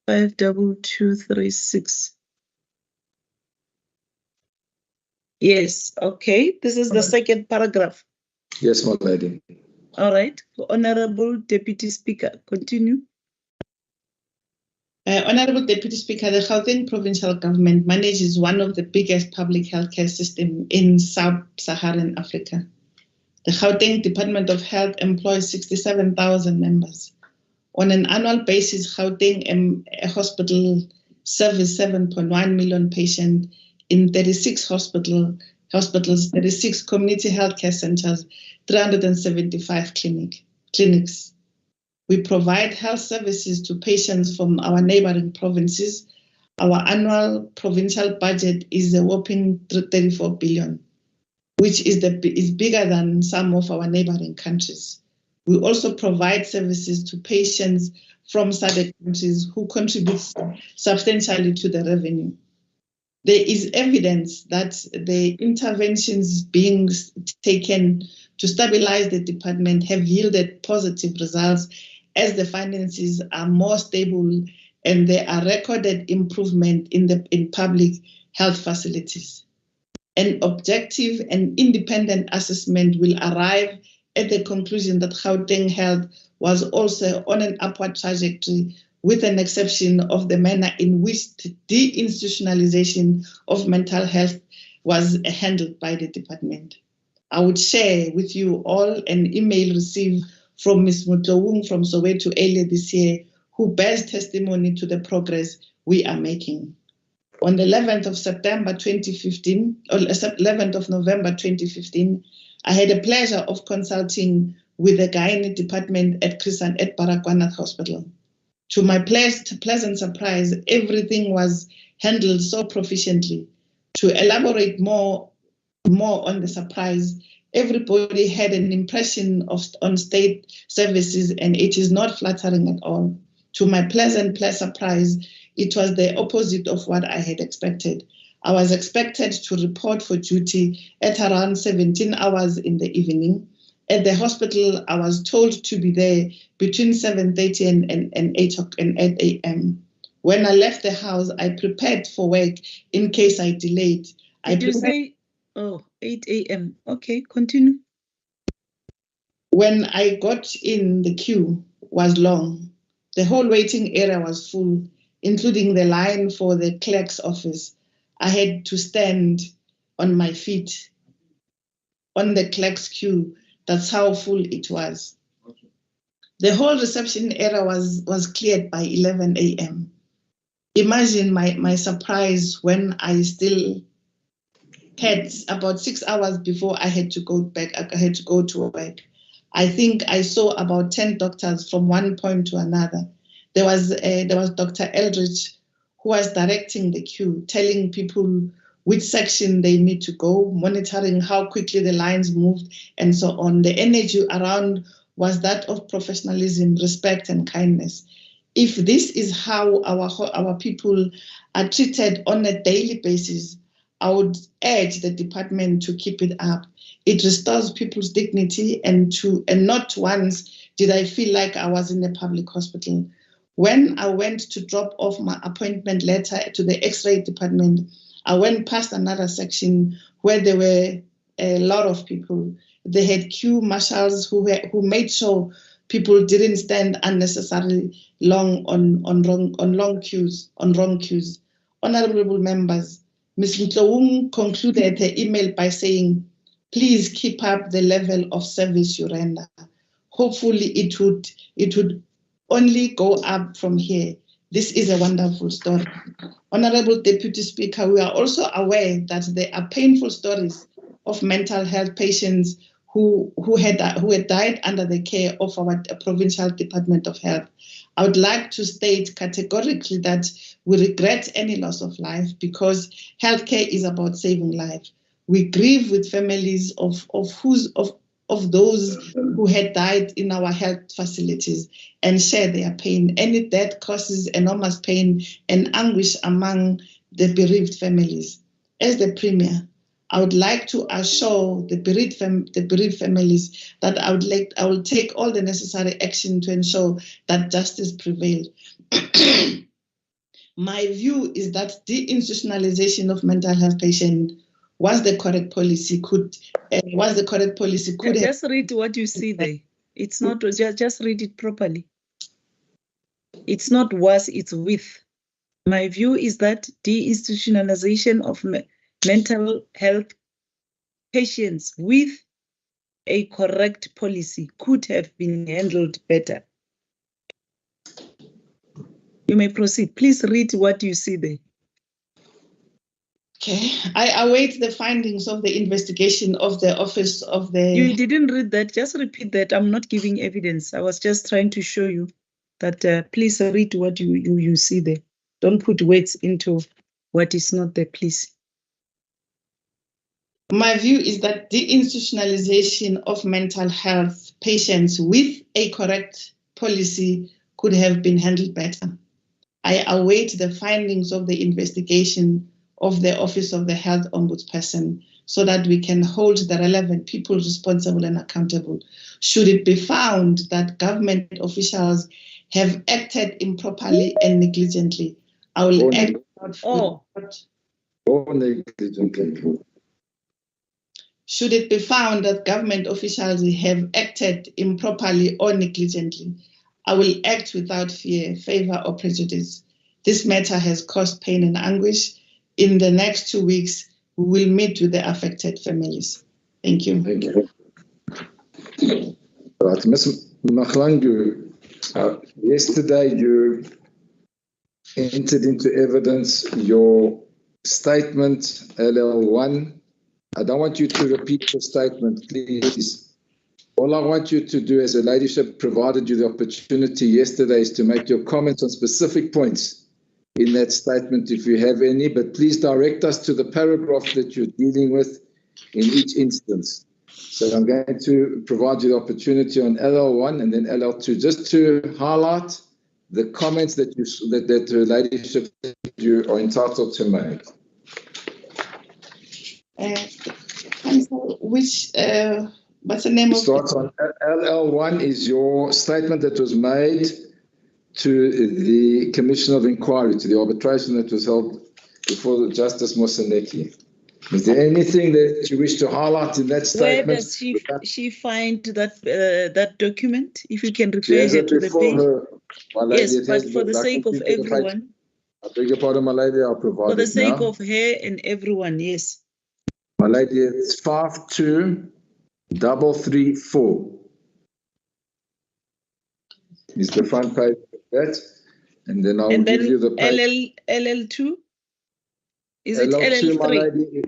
52236. Yes, okay. This is the second paragraph. Yes, my lady. All right. Honorable Deputy Speaker, continue. Honorable Deputy Speaker, the Gauteng Provincial Government manages one of the biggest public healthcare systems in sub-Saharan Africa. The Gauteng Department of Health employs 67,000 members. On an annual basis, Gauteng hospital serves 7.1 million patients in 36 hospitals, 36 community healthcare centers, 375 clinics. We provide health services to patients from our neighboring provinces. Our annual provincial budget is a whopping 34 billion, which is bigger than some of our neighboring countries. We also provide services to patients from SADC countries who contribute substantially to the revenue. There is evidence that the interventions being taken to stabilize the department have yielded positive results as the finances are more stable and there are recorded improvement in public health facilities. An objective and independent assessment will arrive at the conclusion that Gauteng Health was also on an upward trajectory, with an exception of the manner in which the deinstitutionalization of mental health was handled by the department. I would share with you all an email received from Ms. Mutlowung from Soweto earlier this year, who bears testimony to the progress we are making. On the 11th of September 2015, or 11th of November 2015, I had the pleasure of consulting with the gynae department at Baragwanath Hospital. To my pleasant surprise, everything was handled so proficiently. To elaborate more on the surprise, everybody had an impression on state services, and it is not flattering at all. To my pleasant surprise, it was the opposite of what I had expected. I was expected to report for duty at around 17 hours in the evening. At the hospital, I was told to be there between 7:30 and 8 a.m. When I left the house, I prepared for work in case I delayed. Did you say, 8 a.m.? Okay, continue. When I got in, the queue was long. The whole waiting area was full, including the line for the clerk's office. I had to stand on my feet on the clerk's queue. That's how full it was. The whole reception area was cleared by 11 a.m. Imagine my surprise when I still had about 6 hours before I had to go back. I had to go to work. I think I saw about 10 doctors from one point to another. There was Dr. Eldridge who was directing the queue, telling people which section they need to go, monitoring how quickly the lines moved, and so on. The energy around was that of professionalism, respect, and kindness. If this is how our people are treated on a daily basis, I would urge the department to keep it up. It restores people's dignity, and not once did I feel like I was in a public hospital. When I went to drop off my appointment letter to the X-ray department, I went past another section where there were a lot of people. They had queue marshals who made sure people didn't stand unnecessarily long on wrong queues. Honorable members, Ms. Mtlowung concluded her email by saying, "Please keep up the level of service you render. Hopefully it would only go up from here. This is a wonderful story." Honorable Deputy Speaker, we are also aware that there are painful stories of mental health patients who had died under the care of our Provincial Department of Health. I would like to state categorically that we regret any loss of life, because healthcare is about saving life. We grieve with families of those who had died in our health facilities and share their pain. Any death causes enormous pain and anguish among the bereaved families. As the Premier, I would like to assure the bereaved families that I will take all the necessary action to ensure that justice prevails. My view is that deinstitutionalization of mental health patients was the correct policy. Just read what you see there. It's not just read it properly. It's not was, it's with. My view is that deinstitutionalization of mental health patients with a correct policy could have been handled better. You may proceed. Please read what you see there. Okay, I await the findings of the investigation of the office of the... You didn't read that. Just repeat that. I'm not giving evidence. I was just trying to show you that please read what you see there. Don't put words into what is not there, please. My view is that the institutionalization of mental health patients with a correct policy could have been handled better. I await the findings of the investigation of the Office of the Health Ombudsperson so that we can hold the relevant people responsible and accountable. Should it be found that government officials have acted improperly and negligently, I will act negligently. Should it be found that government officials have acted improperly or negligently, I will act without fear, favor, or prejudice. This matter has caused pain and anguish. In the next 2 weeks, we will meet with the affected families. Thank you. Thank you. Right, Ms. Mahlangu, Yesterday, you entered into evidence your statement, LL1. I don't want you to repeat the statement, please. All I want you to do, as a ladyship provided you the opportunity yesterday, is to make your comments on specific points in that statement, if you have any, but please direct us to the paragraph that you're dealing with in each instance. So I'm going to provide you the opportunity on LL1 and then LL2, just to highlight the comments that the ladyship you are entitled to make. Which what's the name of starts on LL1 is your statement that was made to the Commission of Inquiry, to the arbitration that was held before Justice Moseneki. Is there anything that you wish to highlight in that statement? Where does she find that that document? If you can refer her to the page. Yes, but for the sake of everyone. I beg your pardon, my lady, I'll provide it now. For the sake of her and everyone, yes. My lady, it's 52334. Is the front page of that, and then I'll give you the page. LL2. Is it LL2, my LL3? lady?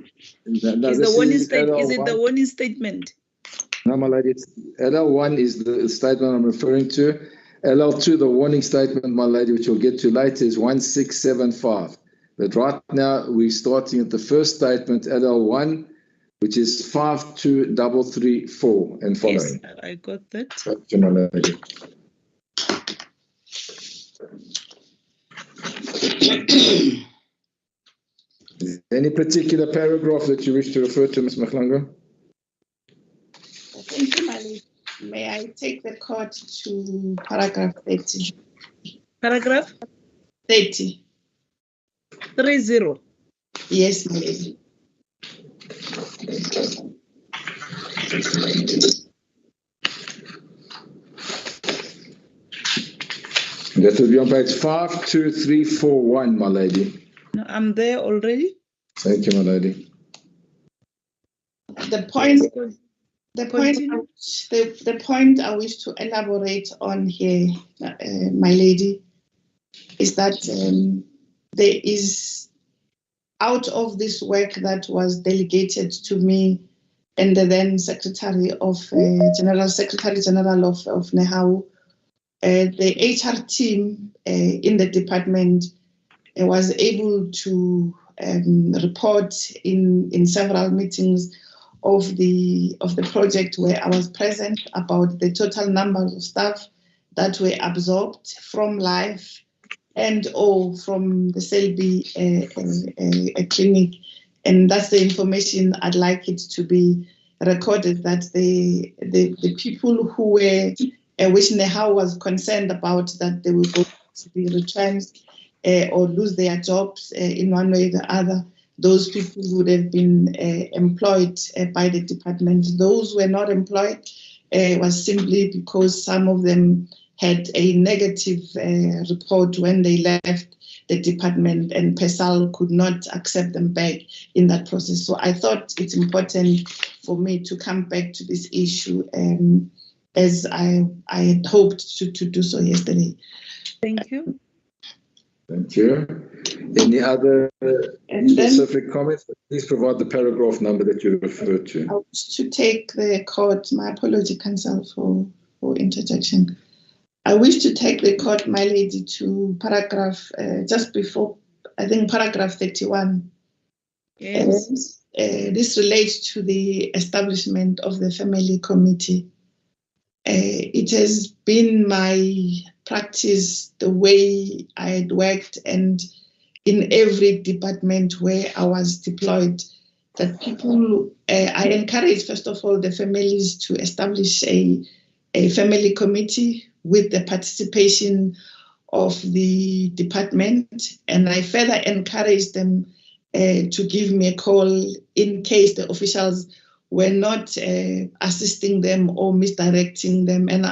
No, is the warning statement? Is it the warning statement? No, my lady. It's LL1 is the statement I'm referring to. LL2, the warning statement, my lady, which we'll get to later, is 1675. But right now we're starting at the first statement, LL1, which is 52334 and following. Yes, I got that. Thank you, my lady. Is there any particular paragraph that you wish to refer to, Ms. Mahlanga? Thank you, Mali. May I take the court to paragraph 30? Paragraph? 30. 30. Yes, my lady. That will be on page 52341, my lady. No, I'm there already. Thank you, my lady. The point I wish to elaborate on here, my lady, is that there is, out of this work that was delegated to me and the then Secretary General of NEHAU, the HR team in the department was able to report in several meetings of the project where I was present about the total numbers of staff that were absorbed from life and or from the Selby clinic. And that's the information I'd like it to be recorded, that the people who were, which NEHAU was concerned about, that they were going to be retrenched or lose their jobs in one way or the other, those people would have been employed by the department. Those who were not employed was simply because some of them had a negative report when they left the department, and PESAL could not accept them back in that process. So I thought it's important for me to come back to this issue as I had hoped to do so yesterday. Thank you. Thank you. Any other specific comments? Please provide the paragraph number that you referred to. I wish to take the court, my apology, counsel, for interjection. I wish to take the court, my lady, to paragraph just before, I think paragraph 31. Yes. This relates to the establishment of the family committee. It has been my practice, the way I had worked, and in every department where I was deployed, that people, I encourage, first of all, the families to establish a family committee with the participation of the department. And I further encourage them to give me a call in case the officials were not assisting them or misdirecting them and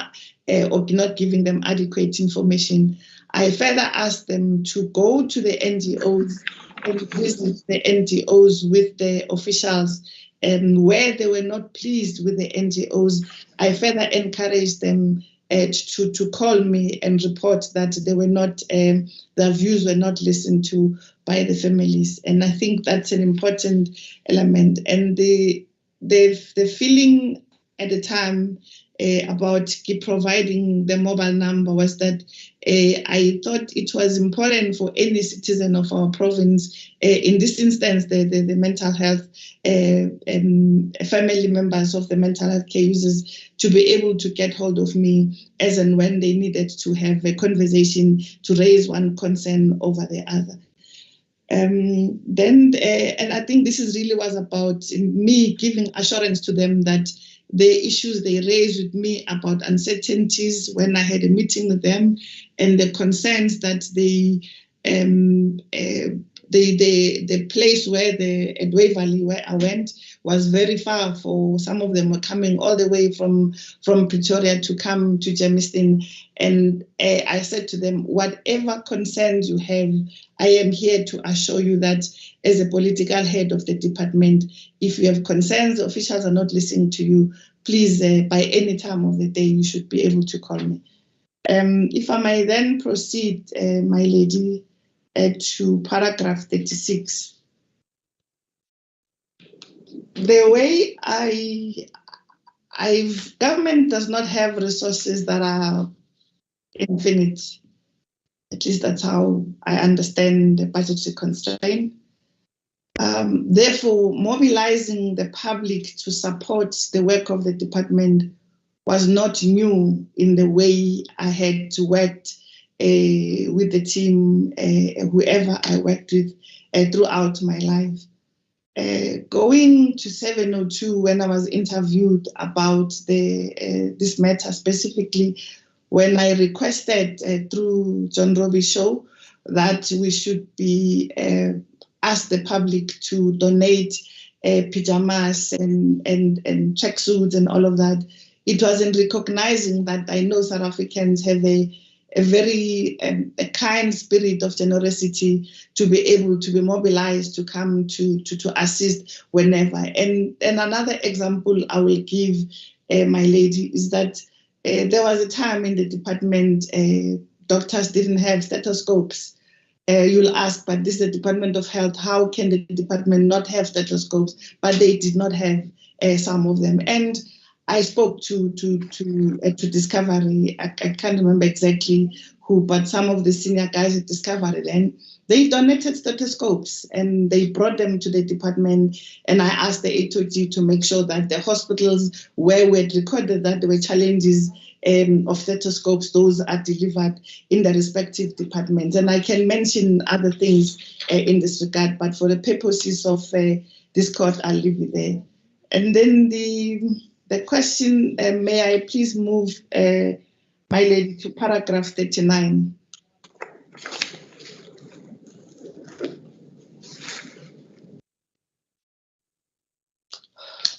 or not giving them adequate information. I further asked them to go to the NGOs and visit the NGOs with the officials, and where they were not pleased with the NGOs, I further encouraged them to call me and report that they were not, their views were not listened to by the families. And I think that's an important element. And the feeling at the time about providing the mobile number was that I thought it was important for any citizen of our province, in this instance, the mental health family members of the mental health care users, to be able to get hold of me as and when they needed to have a conversation to raise one concern over the other. And I think this is really was about me giving assurance to them that the issues they raised with me about uncertainties when I had a meeting with them, and the concerns that the place where at Waverley where I went was very far. For some of them were coming all the way from Pretoria to come to Germiston. And I said to them, whatever concerns you have, I am here to assure you that as a political head of the department, if you have concerns, the officials are not listening to you, please, by any time of the day, you should be able to call me. If I may then proceed, my lady, to paragraph 36. The way government does not have resources that are infinite. At least that's how I understand the budgetary constraint. Therefore, mobilizing the public to support the work of the department was not new in the way I had to work with the team, whoever I worked with throughout my life. Going to 702 when I was interviewed about this matter specifically, when I requested through John Robbie's show that we should be ask the public to donate pajamas and tracksuits and all of that, it wasn't recognizing that I know South Africans have a very a kind spirit of generosity to be able to be mobilized to come to assist whenever. And another example I will give, my lady, is that there was a time in the department doctors didn't have stethoscopes. You'll ask, but this is the Department of Health, how can the department not have stethoscopes? But they did not have some of them. And I spoke to Discovery. I can't remember exactly who, but some of the senior guys at Discovery then, they donated stethoscopes and they brought them to the department. And I asked the HOD to make sure that the hospitals where we had recorded that there were challenges of stethoscopes, those are delivered in the respective departments. And I can mention other things in this regard, but for the purposes of this court, I'll leave it there. And then the question, may I please move, my lady, to paragraph 39.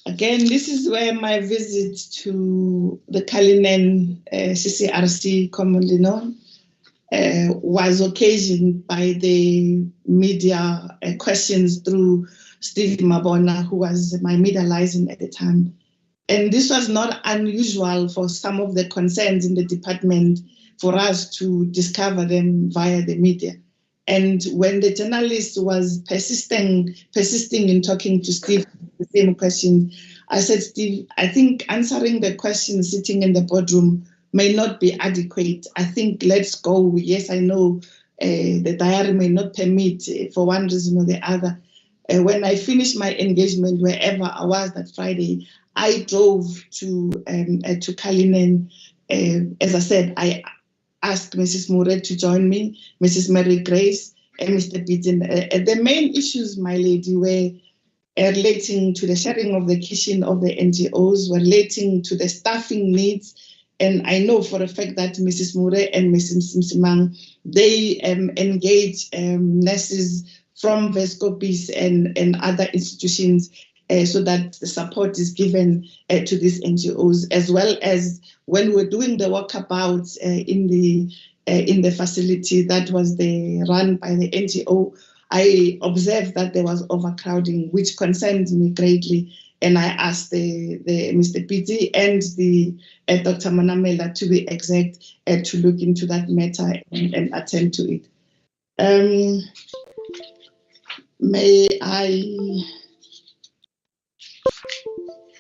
Again, this is where my visit to the Cullinan CCRC, commonly known, was occasioned by the media questions through Steve Mabona, who was my media liaison at the time. And this was not unusual for some of the concerns in the department for us to discover them via the media. And when the journalist was persisting in talking to Steve, the same question, I said, Steve, I think answering the question sitting in the boardroom may not be adequate. I think let's go. Yes, I know the diary may not permit for one reason or the other. When I finished my engagement, wherever I was that Friday, I drove to Cullinan. As I said, I asked Mrs. Mure to join me, Mrs. Mary Grace, and Mr. Beaton. The main issues, my lady, were relating to the sharing of the kitchen of the NGOs, were relating to the staffing needs. And I know for a fact that Mrs. Mure and Mrs. Msimang, they engage nurses from Vescopis and other institutions so that the support is given to these NGOs, as well as when we're doing the walkabouts in the facility that was run by the NGO, I observed that there was overcrowding, which concerned me greatly. and I asked the Mr. Piti and the Dr. Manamela, to be exact, to look into that matter and attend to it. May I,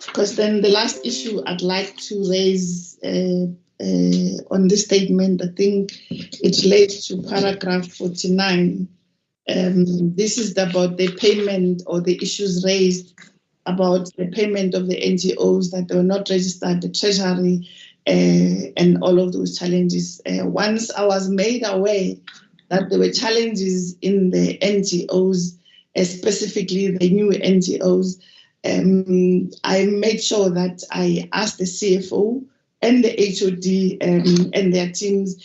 because then the last issue I'd like to raise on this statement, I think it relates to paragraph 49. This is about the payment or the issues raised about the payment of the NGOs that were not registered, the treasury, and all of those challenges. Once I was made aware that there were challenges in the NGOs, specifically the new NGOs, I made sure that I asked the CFO and the HOD and their teams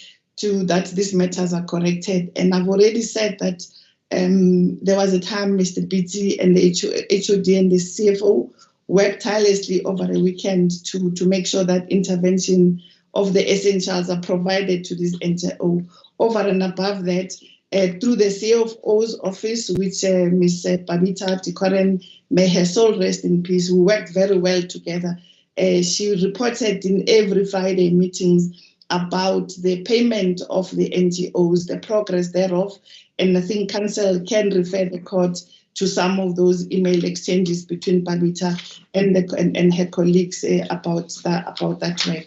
that these matters are corrected. And I've already said that there was a time Mr. BT and the HOD and the CFO worked tirelessly over a weekend to make sure that intervention of the essentials are provided to this NGO. Over and above that, through the CFO's office, which Ms. Babita Tikoren, may her soul rest in peace, we worked very well together. She reported in every Friday meetings about the payment of the NGOs, the progress thereof, and I think Council can refer the court to some of those email exchanges between Babita and her colleagues about that work.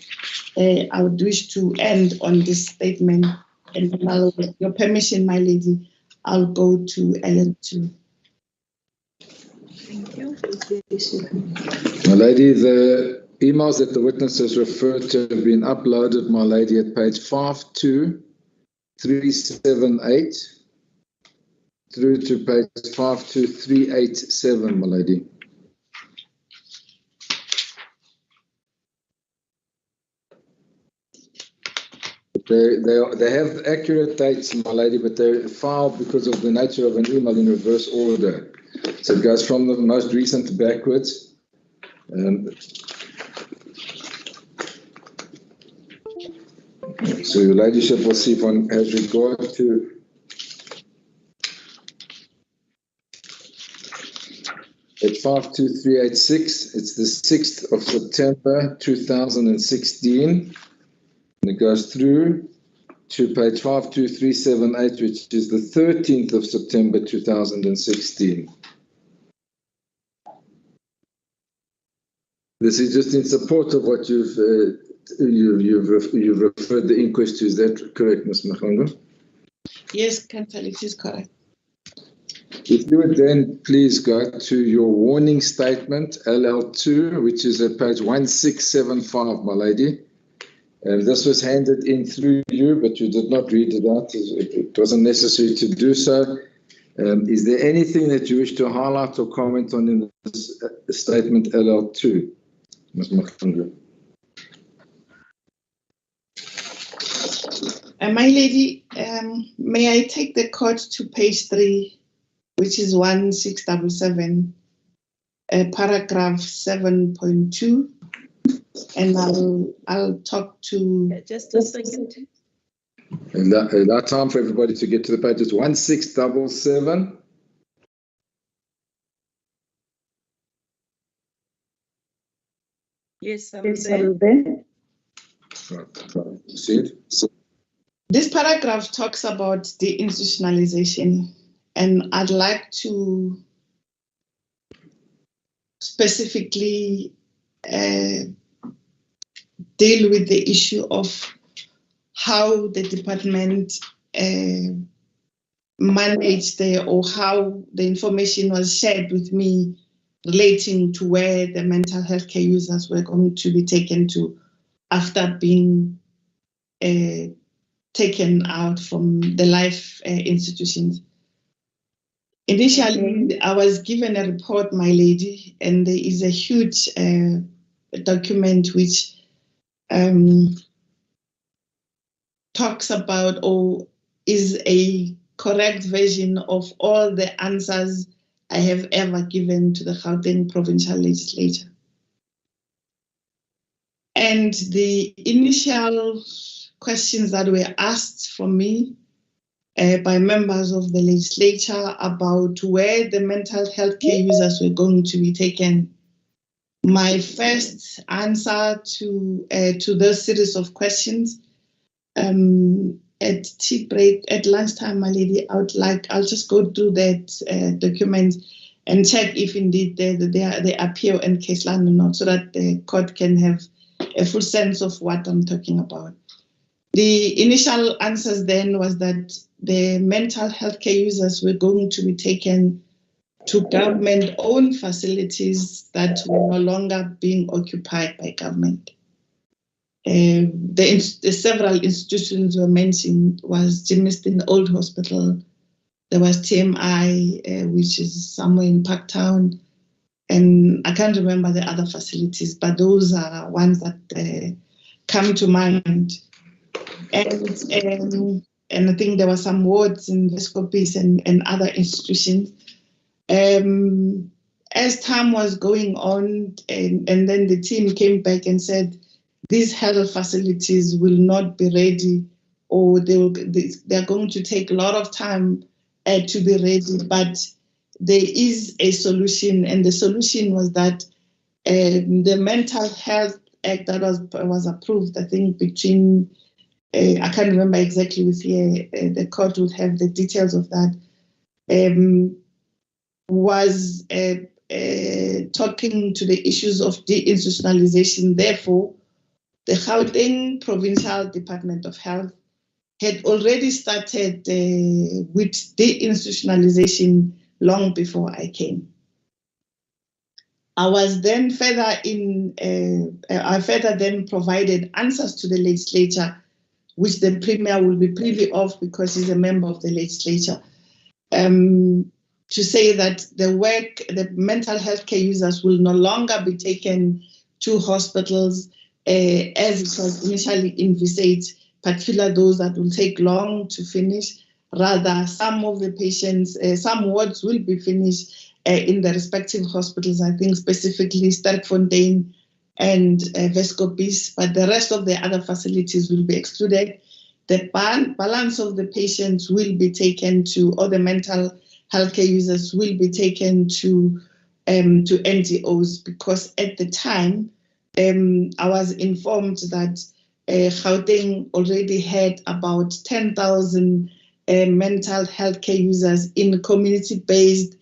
I would wish to end on this statement, and with your permission, my lady, I'll go to LL2. Thank you. My lady, the emails that the witnesses referred to have been uploaded, my lady, at page 52378 through to page 52387, my lady. They have accurate dates, my lady, but they're filed because of the nature of an email in reverse order. So it goes from the most recent backwards. So your ladyship will see if one has regard to at 52386, it's the 6th of September 2016. And it goes through to page 52378, which is the 13th of September 2016. This is just in support of what you've referred the inquest to. Is that correct, Ms. Mahlangu? Yes, Council, it is correct. If you would then please go to your warning statement, LL2, which is at page 1675, my lady. This was handed in through you, but you did not read it out. It wasn't necessary to do so. Is there anything that you wish to highlight or comment on in this statement LL2, Ms. Mahlangu? My lady, may I take the court to page 3, which is 1677, paragraph 7.2. And I'll talk to... Just a second. That time for everybody to get to the page is 1677. Yes, I'm there. This paragraph talks about deinstitutionalization, and I'd like to specifically deal with the issue of how the department managed or how the information was shared with me relating to where the mental health care users were going to be taken to after being taken out from the life institutions. Initially, I was given a report, my lady, and there is a huge document which talks about or is a correct version of all the answers I have ever given to the Gauteng Provincial Legislature. And the initial questions that were asked from me by members of the legislature about where the mental health care users were going to be taken my first answer to those series of questions. At tea break, at lunchtime, my lady, I'll just go through that document and check if indeed they appear in case line or not, so that the court can have a full sense of what I'm talking about. The initial answers then was that the mental health care users were going to be taken to government-owned facilities that were no longer being occupied by government. The several institutions were mentioned was Jimiston Old Hospital. There was TMI, which is somewhere in Parktown, and I can't remember the other facilities, but those are ones that come to mind. And I think there were some wards in Vescopis and other institutions. As time was going on, and then the team came back and said, these health facilities will not be ready, or they're going to take a lot of time to be ready, but there is a solution, and the solution was that the Mental Health Act that was approved, I think between, I can't remember exactly with here, the court would have the details of that, was talking to the issues of deinstitutionalization. Therefore, the Gauteng Provincial Department of Health had already started with deinstitutionalization long before I came. I was then I further then provided answers to the legislature, which the Premier will be privy of because he's a member of the legislature, to say that the mental health care users will no longer be taken to hospitals as it was initially envisaged, particularly those that will take long to finish. Rather, some of the patients, some wards will be finished in the respective hospitals, I think specifically Sterkfontein and Vescopis, but the rest of the other facilities will be excluded. The balance of the patients will be taken to, or the mental health care users will be taken to NGOs, because at the time, I was informed that Gauteng already had about 10,000 mental health care users in community-based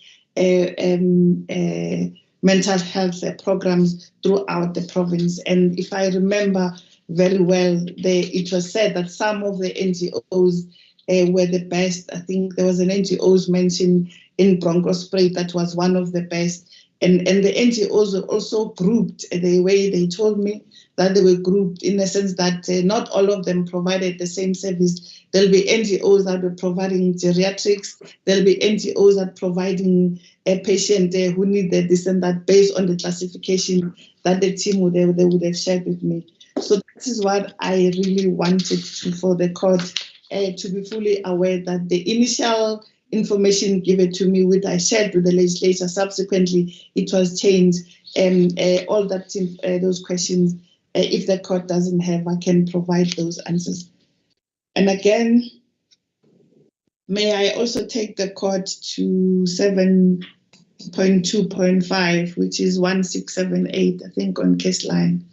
mental health programs throughout the province. And if I remember very well, it was said that some of the NGOs were the best. I think there was an NGOs mentioned in Bronkhorstspruit that was one of the best. And the NGOs were also grouped the way they told me, that they were grouped in the sense that not all of them provided the same service. There'll be NGOs that were providing geriatrics. There'll be NGOs that providing a patient who needed this and that based on the classification that the team would have shared with me. So this is what I really wanted for the court to be fully aware that the initial information given to me, which I shared with the legislature, subsequently it was changed, and all that those questions, if the court doesn't have, I can provide those answers. And again, may I also take the court to 7.2.5, which is 1678, I think, on case line.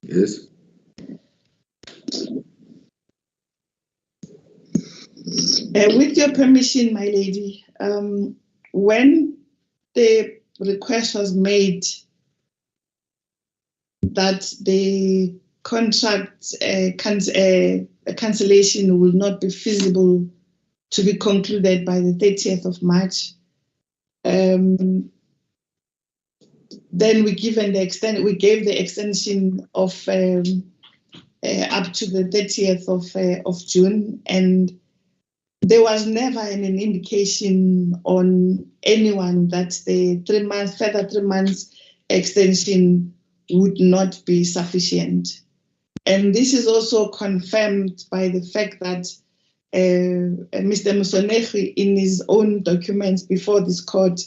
Yes. With your permission, my lady, when the request was made that the contract cancellation will not be feasible to be concluded by the 30th of March, then we gave the extension of up to the 30th of June, and there was never an indication on anyone that the further 3 months extension would not be sufficient. And this is also confirmed by the fact that Mr. Musonegi, in his own documents before this court,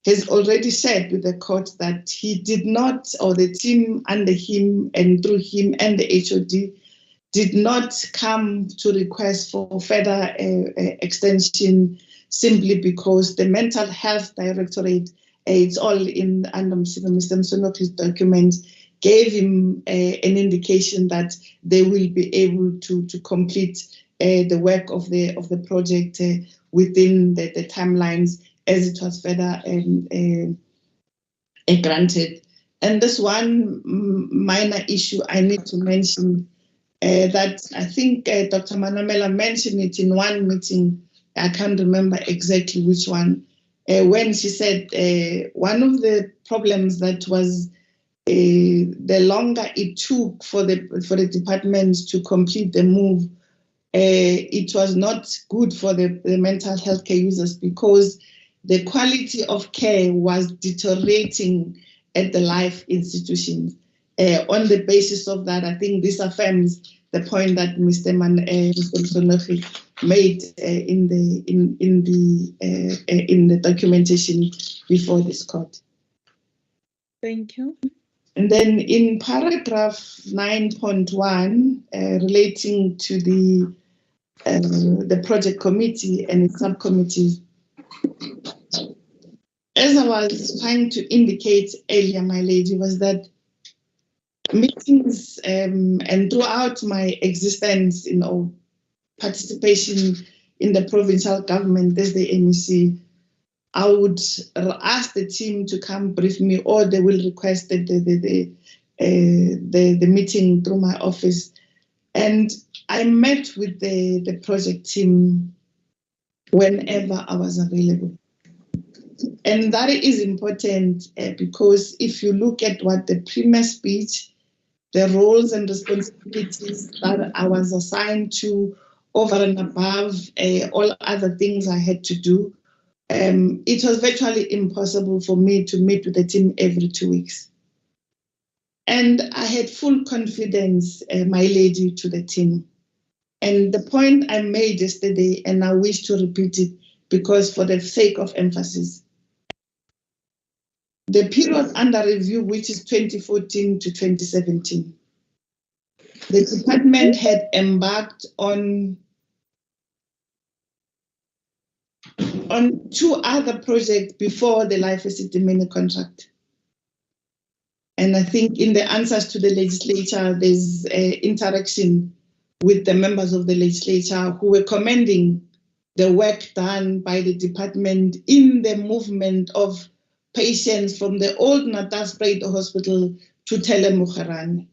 has already shared with the court that he did not, or the team under him and through him and the HOD, did not come to request for further extension simply because the Mental Health Directorate It's all under Mr. Msonoki's documents, gave him an indication that they will be able to complete the work of the project within the timelines as it was further granted. And this one minor issue I need to mention, that I think Dr. Manamela mentioned it in one meeting, I can't remember exactly which one, when she said one of the problems that was the longer it took for the department to complete the move, it was not good for the mental health care users because the quality of care was deteriorating at the life institutions. On the basis of that, I think this affirms the point that Mr. Msonoki made in the documentation before this court. Thank you. And then in paragraph 9.1, relating to the project committee and its subcommittees, as I was trying to indicate earlier, my lady, was that meetings and throughout my existence, participation in the provincial government as the MEC, I would ask the team to come brief me, or they will request the meeting through my office. And I met with the project team whenever I was available. And that is important because if you look at what the Premier speech, the roles and responsibilities that I was assigned to over and above all other things I had to do, it was virtually impossible for me to meet with the team every 2 weeks. And I had full confidence, my lady, to the team. And the point I made yesterday, and I wish to repeat it because for the sake of emphasis, the period under review, which is 2014 to 2017, the department had embarked on 2 other projects before the Life Esidimeni contract. And I think in the answers to the legislature, there's interaction with the members of the legislature who were commending the work done by the department in the movement of patients from the old Nataspreit Hospital to Telemukharane.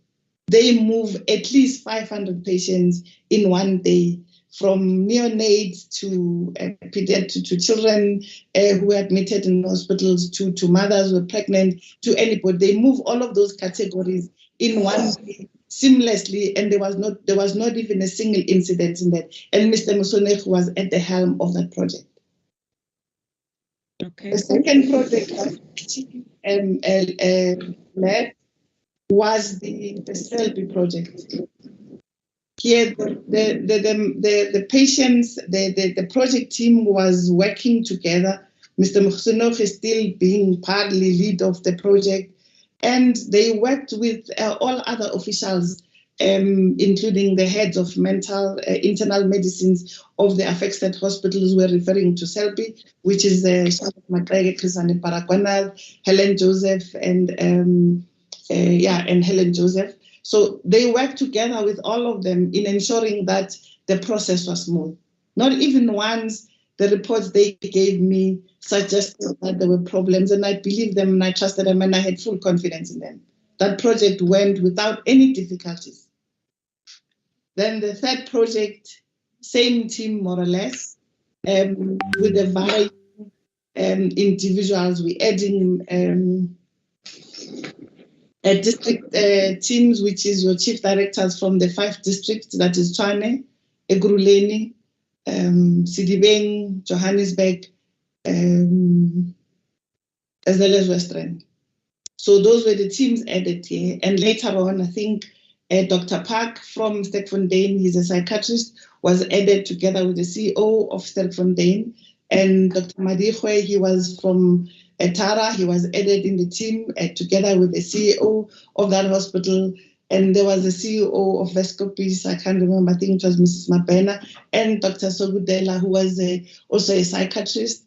They move at least 500 patients in one day, from neonates to to children who were admitted in hospitals, to mothers who were pregnant, to anybody. They move all of those categories in one day seamlessly, and there was not even a single incident in that. And Mr. Msonoki was at the helm of that project. Okay. The second project led was the Selby project. Here, the patients, the project team was working together. Mr. Msonoki still being partly lead of the project, and they worked with all other officials, including the heads of internal medicines of the affected hospitals. We're referring to Selby, which is Matrege, Chrisane Paragonal, Helen Joseph, and Helen Joseph. So they worked together with all of them in ensuring that the process was smooth. Not even once the reports they gave me suggested that there were problems, and I believed them and I trusted them and I had full confidence in them. That project went without any difficulties. Then the third project, same team more or less, with the various individuals. We're adding district teams, which is your chief directors from the 5 districts, that is Tshwane, Ekurhuleni, Esidimeni, Johannesburg, as well as Western. So those were the teams added here. And later on, I think Dr. Park from Sterkfontein, he's a psychiatrist, was added together with the CEO of Sterkfontein. And Dr. Madikwe, he was from Tara, he was added in the team together with the CEO of that hospital. And there was the CEO of Vescopis, I can't remember, I think it was Mrs. Mabena, and Dr. Sogudela, who was also a psychiatrist.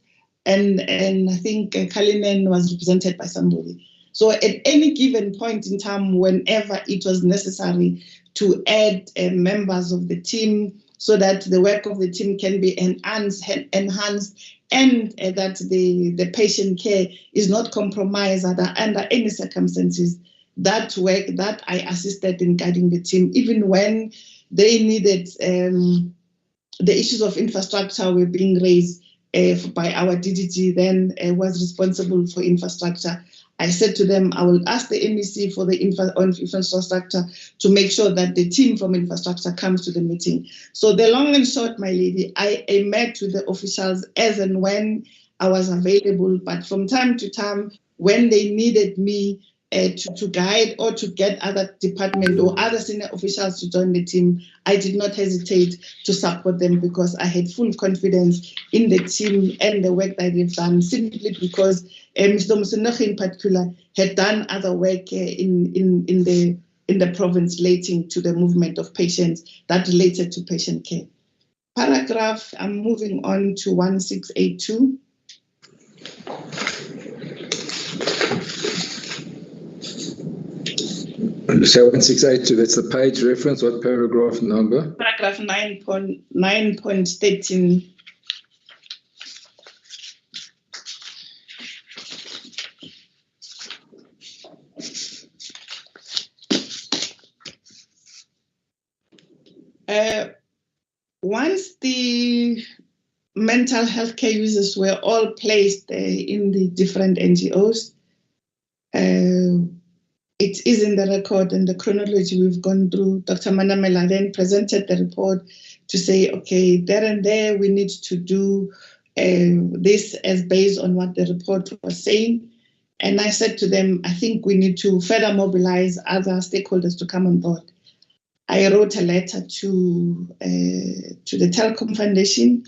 and I think Kalinen was represented by somebody. So at any given point in time, whenever it was necessary to add members of the team so that the work of the team can be enhanced and that the patient care is not compromised under any circumstances, that work that I assisted in guiding the team, even when they needed the issues of infrastructure were being raised by our DDG, then was responsible for infrastructure. I said to them, I will ask the MEC for the infrastructure to make sure that the team from infrastructure comes to the meeting. So the long and short, my lady, I met with the officials as and when I was available, but from time to time, when they needed me to guide or to get other department or other senior officials to join the team, I did not hesitate to support them because I had full confidence in the team and the work that they've done, simply because Mr. Musunoche in particular had done other work in the province relating to the movement of patients that related to patient care. Paragraph, I'm moving on to 1682. So 1682, that's the page reference, what paragraph number? Paragraph 9.13. Once the mental health care users were all placed in the different NGOs, it is in the record and the chronology we've gone through. Dr. Manamela then presented the report to say, okay, there and there we need to do this as based on what the report was saying. And I said to them, I think we need to further mobilize other stakeholders to come on board. I wrote a letter to the Telecom Foundation.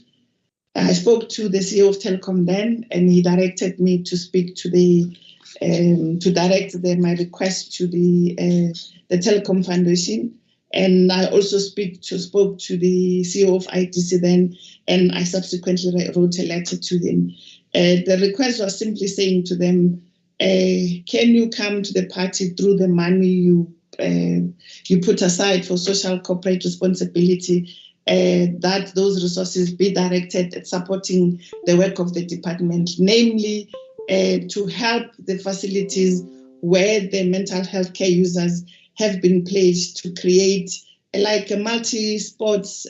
I spoke to the CEO of Telecom then, and he directed me to speak to my request to the Telecom Foundation. And I also spoke to the CEO of ITC then, and I subsequently wrote a letter to them. The request was simply saying to them, can you come to the party through the money you put aside for social corporate responsibility, that those resources be directed at supporting the work of the department, namely to help the facilities where the mental health care users have been placed, to create like a multi-sports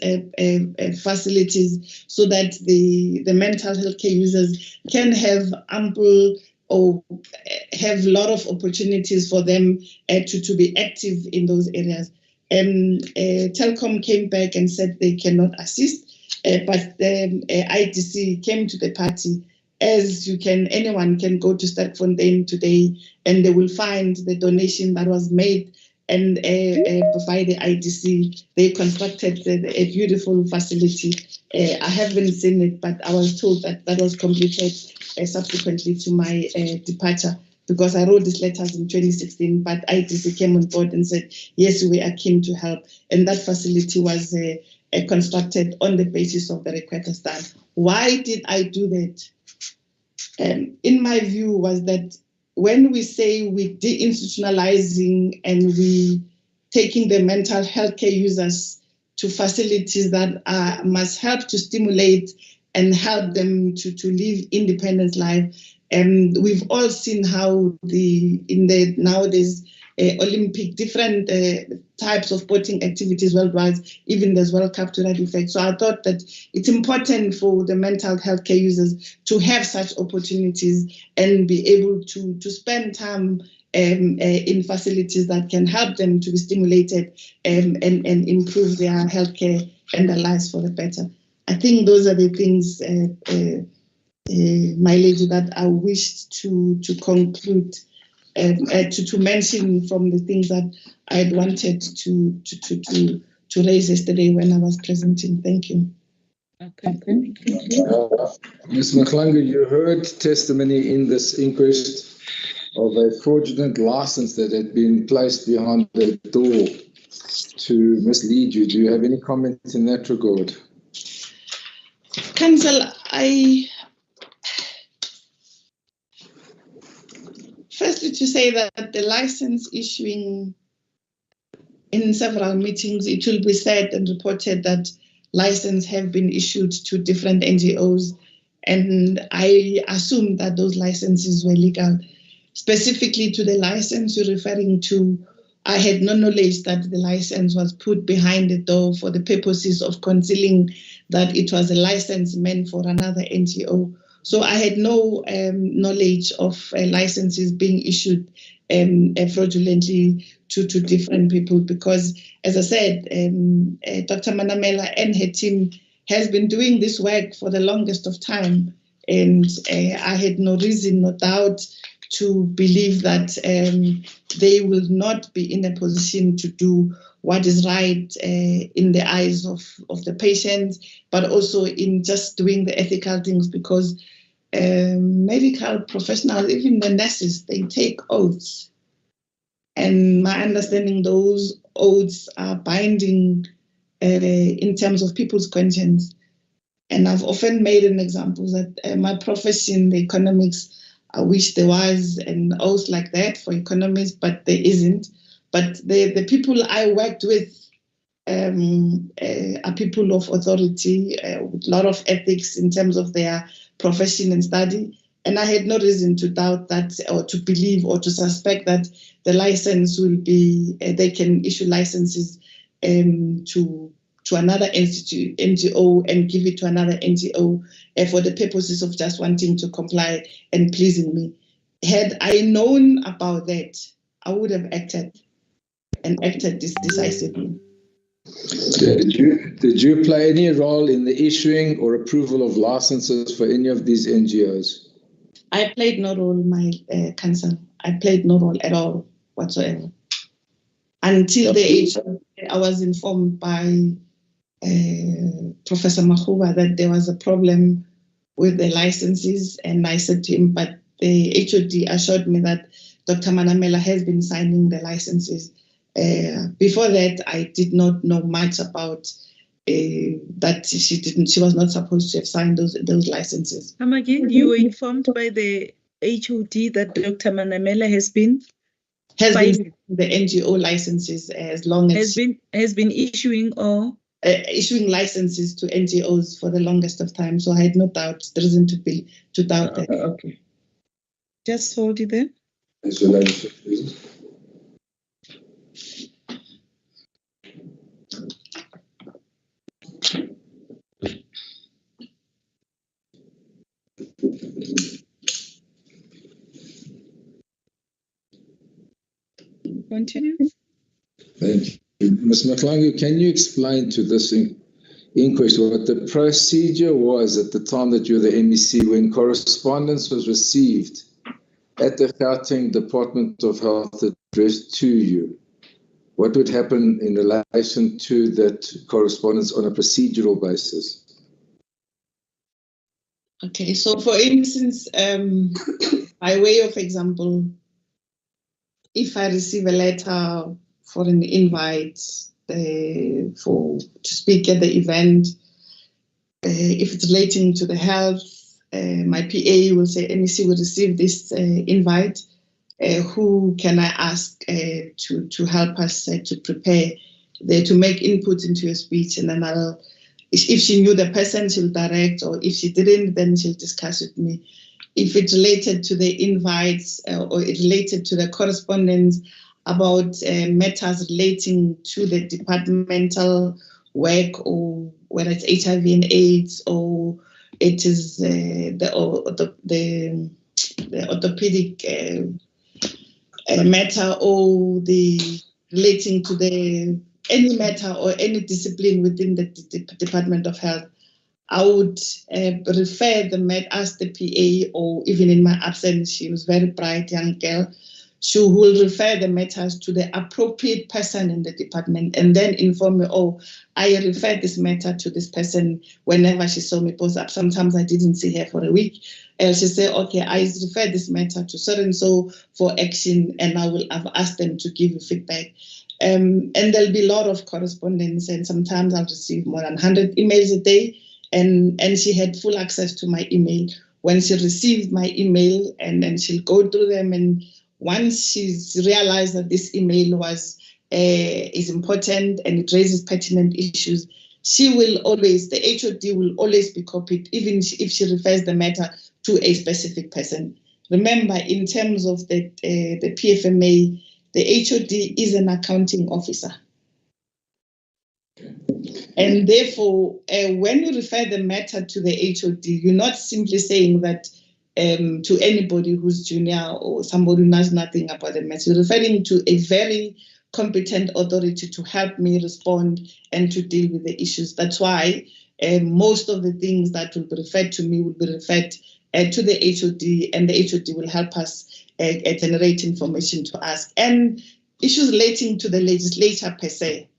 facilities so that the mental health care users can have ample or have a lot of opportunities for them to be active in those areas. Telkom came back and said they cannot assist, but the ITC came to the party. As anyone can go to Sterkfontein today and they will find the donation that was made and by the ITC. They constructed a beautiful facility. I haven't seen it, but I was told that that was completed subsequently to my departure, because I wrote these letters in 2016, but ITC came on board and said, yes, we are keen to help. And that facility was constructed on the basis of the request done. Why did I do that? In my view was that when we say we deinstitutionalizing and we taking the mental health care users to facilities that must help to stimulate and help them to live independent life. And we've all seen how nowadays Olympic different types of sporting activities worldwide, even there's World Cup to that effect. So I thought that it's important for the mental health care users to have such opportunities and be able to spend time in facilities that can help them to be stimulated and improve their healthcare and their lives for the better. I think those are the things, my lady, that I wished to conclude, to mention from the things that I had wanted to raise yesterday when I was presenting. Thank you. Okay, thank you. Ms. Mhlanga, you heard testimony in this inquest of a fraudulent license that had been placed behind the door to mislead you. Do you have any comment in that regard? Council, to say that the license issuing in several meetings, it will be said and reported that licenses have been issued to different NGOs, and I assume that those licenses were legal. Specifically to the license you're referring to, I had no knowledge that the license was put behind the door for the purposes of concealing that it was a license meant for another NGO. So I had no knowledge of licenses being issued fraudulently to different people, because, as I said, Dr. Manamela and her team has been doing this work for the longest of time, and I had no reason, no doubt, to believe that they will not be in a position to do what is right in the eyes of the patients, but also in just doing the ethical things, because medical professionals, even the nurses, they take oaths. And my understanding, those oaths are binding in terms of people's conscience. And I've often made an example that my profession, the economics, I wish there was an oath like that for economists, but there isn't. But the people I worked with are people of authority with a lot of ethics in terms of their profession and study. And I had no reason to doubt that, or to believe or to suspect that the license will be, they can issue licenses to another NGO and give it to another NGO for the purposes of just wanting to comply and pleasing me. Had I known about that, I would have acted decisively. Did you play any role in the issuing or approval of licenses for any of these NGOs? I played no role, my counsel. I played no role at all whatsoever. Until the age I was informed by Professor Mahuba that there was a problem with the licenses, and I said to him, but the HOD assured me that Dr. Manamela has been signing the licenses. Before that, I did not know much about that she was not supposed to have signed those licenses. Again, you were informed by the HOD that Dr. Manamela has been signing the NGO licenses as long as has been issuing or issuing licenses to NGOs for the longest of time. So I had no doubt, the reason to doubt that. Okay. Just hold it there. As your ladyship, please. Continue. Thank you. Ms. Maklangu, can you explain to this inquest what the procedure was at the time that you were the MEC when correspondence was received at the Gauteng Department of Health addressed to you? What would happen in relation to that correspondence on a procedural basis? Okay, so for instance, by way of example, if I receive a letter for an invite to speak at the event, if it's relating to the health, my PA will say, MEC will receive this invite. Who can I ask to help us to prepare, to make input into your speech? And then if she knew the person, she'll direct, or if she didn't, then she'll discuss with me. If it's related to the invites or it related to the correspondence about matters relating to the departmental work, or whether it's HIV and AIDS, or it is the orthopedic matter, or the relating to any matter or any discipline within the Department of Health, I would ask the PA, or even in my absence, she was a very bright young girl, she will refer the matters to the appropriate person in the department and then inform me, oh, I referred this matter to this person whenever she saw me post up. Sometimes I didn't see her for a week. And she'll say, okay, I referred this matter to so-and-so for action, and I've asked them to give you feedback. And there'll be a lot of correspondence, and sometimes I'll receive more than 100 emails a day. And she had full access to my email. When she received my email, and then she'll go through them, and once she's realized that this email is important and it raises pertinent issues, she will always, the HOD will always be copied, even if she refers the matter to a specific person. Remember, in terms of the PFMA, the HOD is an accounting officer. And therefore, when you refer the matter to the HOD, you're not simply saying that to anybody who's junior or somebody who knows nothing about the matter. You're referring to a very competent authority to help me respond and to deal with the issues. That's why most of the things that will be referred to me will be referred to the HOD, and the HOD will help us generate information to ask. And issues relating to the legislature per se.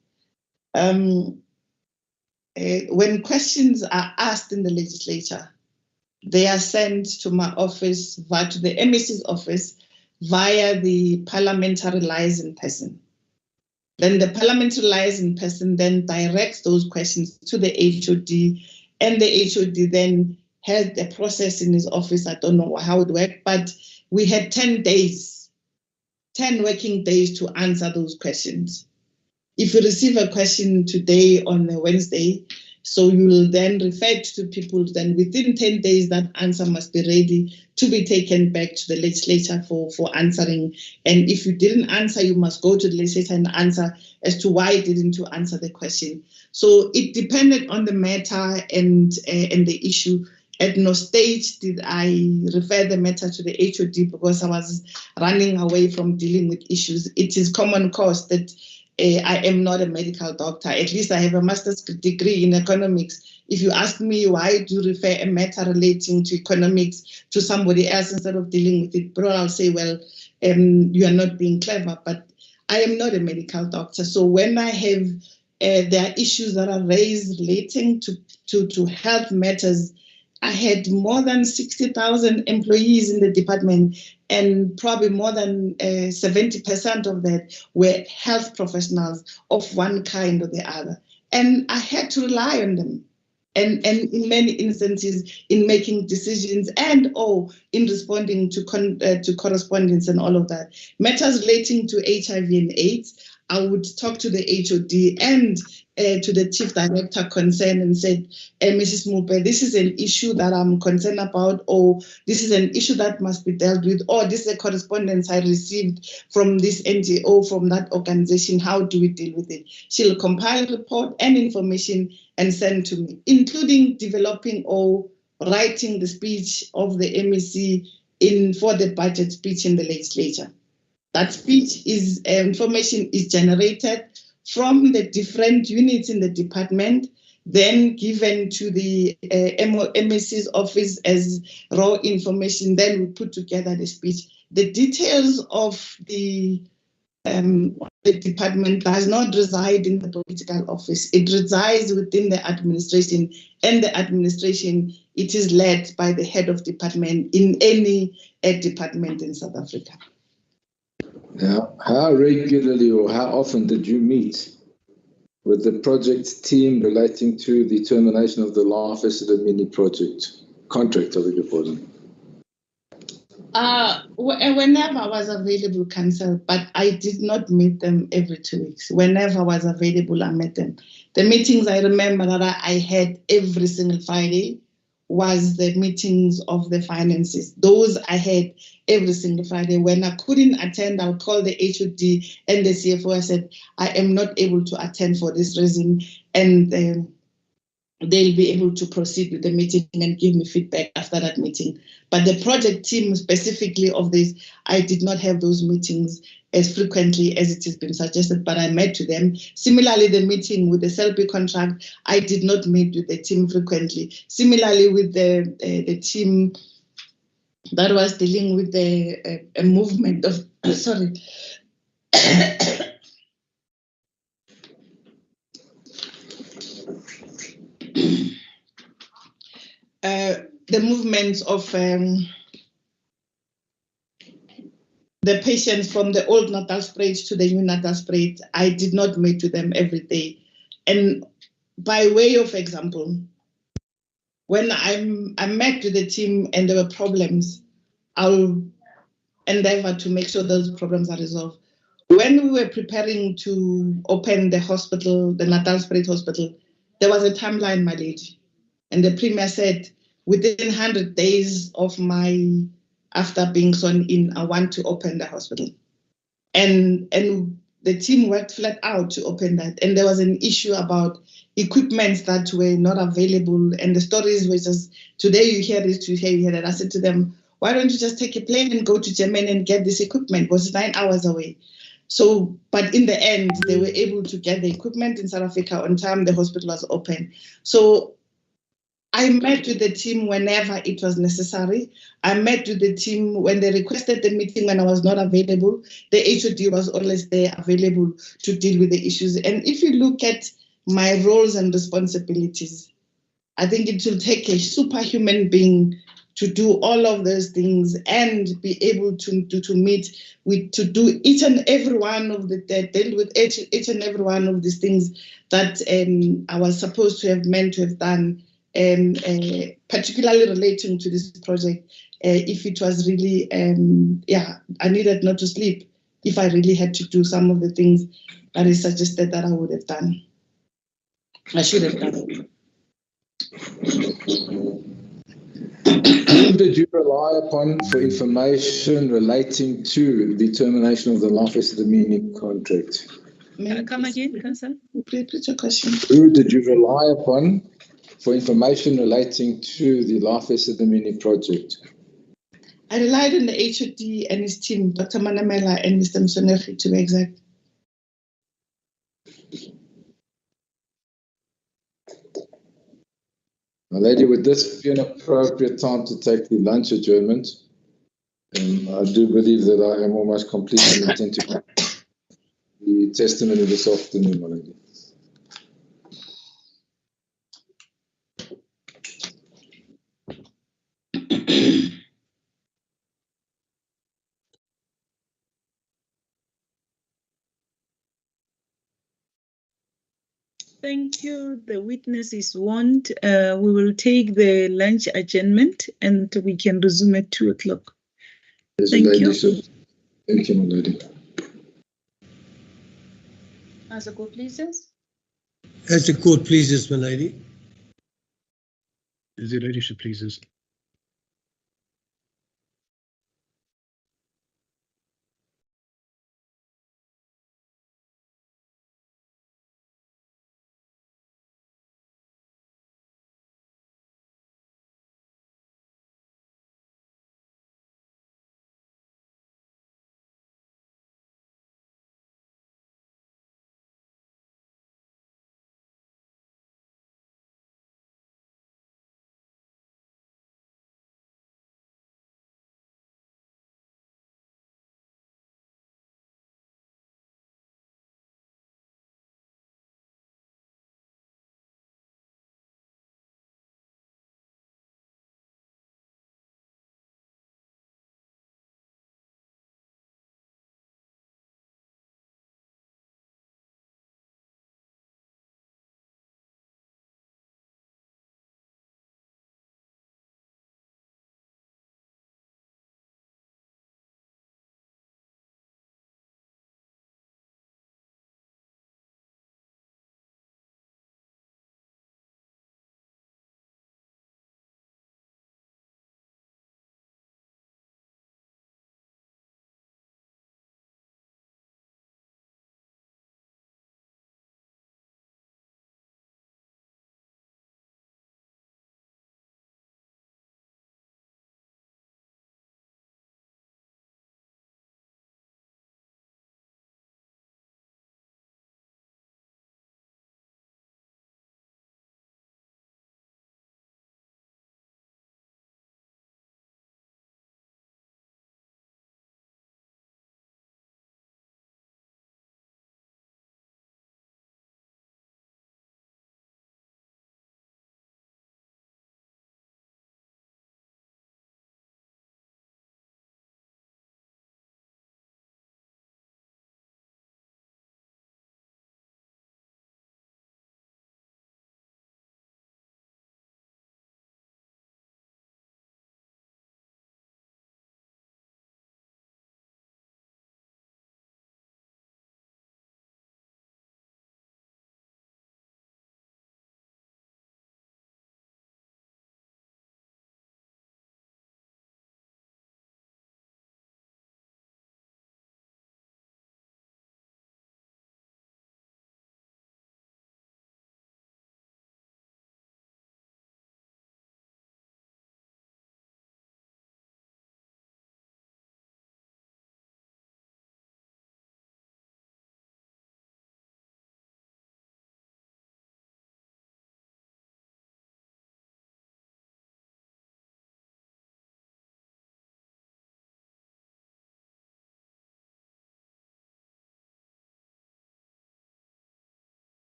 When questions are asked in the legislature, they are sent to my office, to the MEC's office, via the parliamentary liaison person. Then the parliamentary liaison person then directs those questions to the HOD, and the HOD then has the process in his office. I don't know how it worked, but we had 10 working days to answer those questions. If you receive a question today on a Wednesday, so you will then refer it to people, then within 10 days, that answer must be ready to be taken back to the legislature for answering. And if you didn't answer, you must go to the legislature and answer as to why didn't you answer the question. So it depended on the matter and the issue. At no stage did I refer the matter to the HOD because I was running away from dealing with issues. It is common cause that I am not a medical doctor. At least I have a master's degree in economics. If you ask me why do you refer a matter relating to economics to somebody else instead of dealing with it, bro, I'll say, well, you are not being clever, but I am not a medical doctor. So when I have, there are issues that are raised relating to health matters, I had more than 60,000 employees in the department, and probably more than 70% of that were health professionals of one kind or the other. And I had to rely on them. And in many instances, in making decisions and in responding to correspondence and all of that. Matters relating to HIV and AIDS, I would talk to the HOD and to the chief director concerned and said, Mrs. Mupe, this is an issue that I'm concerned about, or this is an issue that must be dealt with, or this is a correspondence I received from this NGO, from that organization. How do we deal with it? She'll compile a report and information and send to me, including developing or writing the speech of the MEC for the budget speech in the legislature. That speech is information is generated from the different units in the department, then given to the MEC's office as raw information. Then we put together the speech. The details of the department does not reside in the political office. It resides within the administration, and the administration, it is led by the head of department in any department in South Africa. Now, how regularly or how often did you meet with the project team relating to the termination of the Life Esidimeni project contract of the pardon? Whenever I was available, Council, but I did not meet them every 2 weeks. Whenever I was available, I met them. The meetings I remember that I had every single Friday was the meetings of the finances. Those I had every single Friday. When I couldn't attend, I'll call the HOD and the CFO. I said, I am not able to attend for this reason. And they'll be able to proceed with the meeting and give me feedback after that meeting. But the project team specifically of this, I did not have those meetings as frequently as it has been suggested, but I met to them. Similarly, the meeting with the CELP contract, I did not meet with the team frequently. Similarly, with the team that was dealing with the movement of, the movements of the patients from the old natal spread to the new natal spread, I did not meet with them every day. And by way of example, when I met with the team and there were problems, I'll endeavor to make sure those problems are resolved. When we were preparing to open the hospital, the Natal Spirit Hospital, there was a timeline, my lady. And the Premier said, within 100 days of after being sworn in, I want to open the hospital. And the team worked flat out to open that. And there was an issue about equipment that were not available. And the stories were just, today you hear this, today you hear that. I said to them, why don't you just take a plane and go to Germany and get this equipment? It was 9 hours away. So, but in the end, they were able to get the equipment in South Africa on time. The hospital was open. So I met with the team whenever it was necessary. I met with the team when they requested the meeting when I was not available. The HOD was always there available to deal with the issues. And if you look at my roles and responsibilities, I think it will take a superhuman being to do all of those things and be able to meet with, to do each and every one of deal with each and every one of these things that I was supposed to have meant to have done, particularly relating to this project. If it was really, I needed not to sleep if I really had to do some of the things that is suggested that I would have done. I should have done. Who did you rely upon for information relating to the termination of the Life Esidimeni contract? Come again, Councillor? Repeat your question. Who did you rely upon for information relating to the Life Esidimeni project? I relied on the HOD and his team, Dr. Manamela and Mr. Msoneri, to be exact. My lady, would this be an appropriate time to take the lunch adjournment? I do believe that I am almost completely intent to the testimony this afternoon, my lady. Thank you. The witness is warned. We will take the lunch adjournment and we can resume at 2 o'clock. Yes, Thank lady, you. sir. Thank you, my lady. As the court pleases. As the court pleases, my lady. As your ladyship pleases.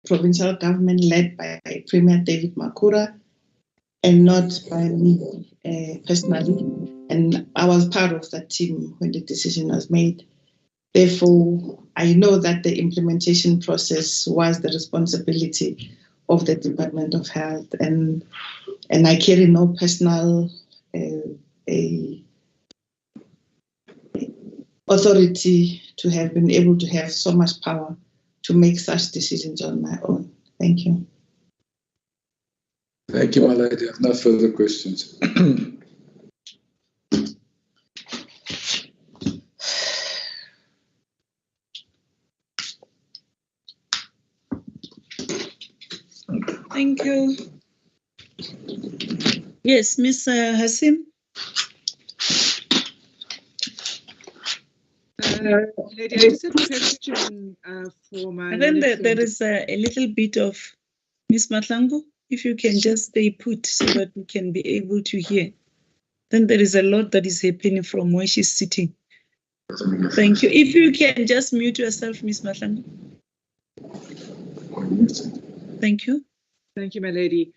provincial government led by Premier David Makura and not by me personally. And I was part of that team when the decision was made. Therefore, I know that the implementation process was the responsibility of the Department of Health, and I carry no personal authority to have been able to have so much power to make such decisions on my own. Thank you. Thank you, my lady. I have no further questions. Thank you. Yes, Ms. Hasim. Lady, I just have a question for my. And then there is a little bit of Ms. Mahlangu, if you can just stay put so that we can be able to hear. Then there is a lot that is happening from where she's sitting. Thank you. If you can just mute yourself, Ms. Mahlangu. Thank you. Thank you, my lady.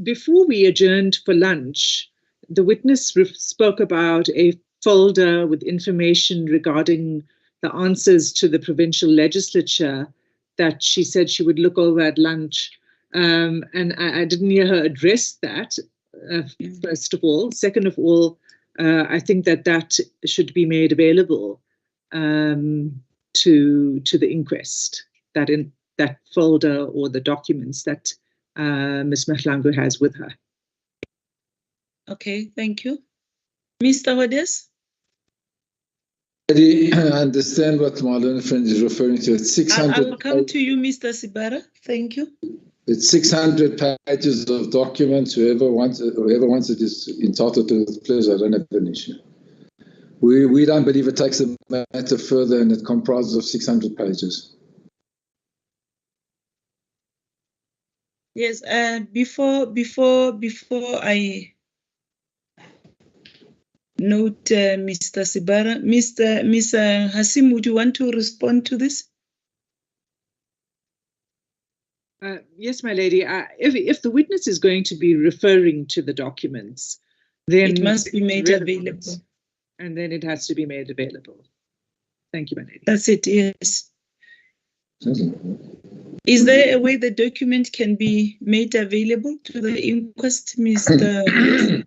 Before we adjourned for lunch, the witness spoke about a folder with information regarding the answers to the provincial legislature that she said she would look over at lunch. And I didn't hear her address that, first of all. Second of all, I think that should be made available to the inquest, that folder or the documents that Ms. Mahlangu has with her. Okay, thank you. Mr. Hodes? I understand what Marlon friend is referring to. It's 600. I'll come to you, Mr. Sibara. Thank you. It's 600 pages of documents. Whoever wants it is entitled to it. Please, I don't have an issue. We don't believe it takes the matter further, and it comprises of 600 pages. Yes, before I note Mr. Sibara, Ms. Hasim, would you want to respond to this? Yes, my lady. If the witness is going to be referring to the documents, then it must be made available. And then it has to be made available. Thank you, my lady. That's it, yes. Is there a way the document can be made available to the inquest, Mr.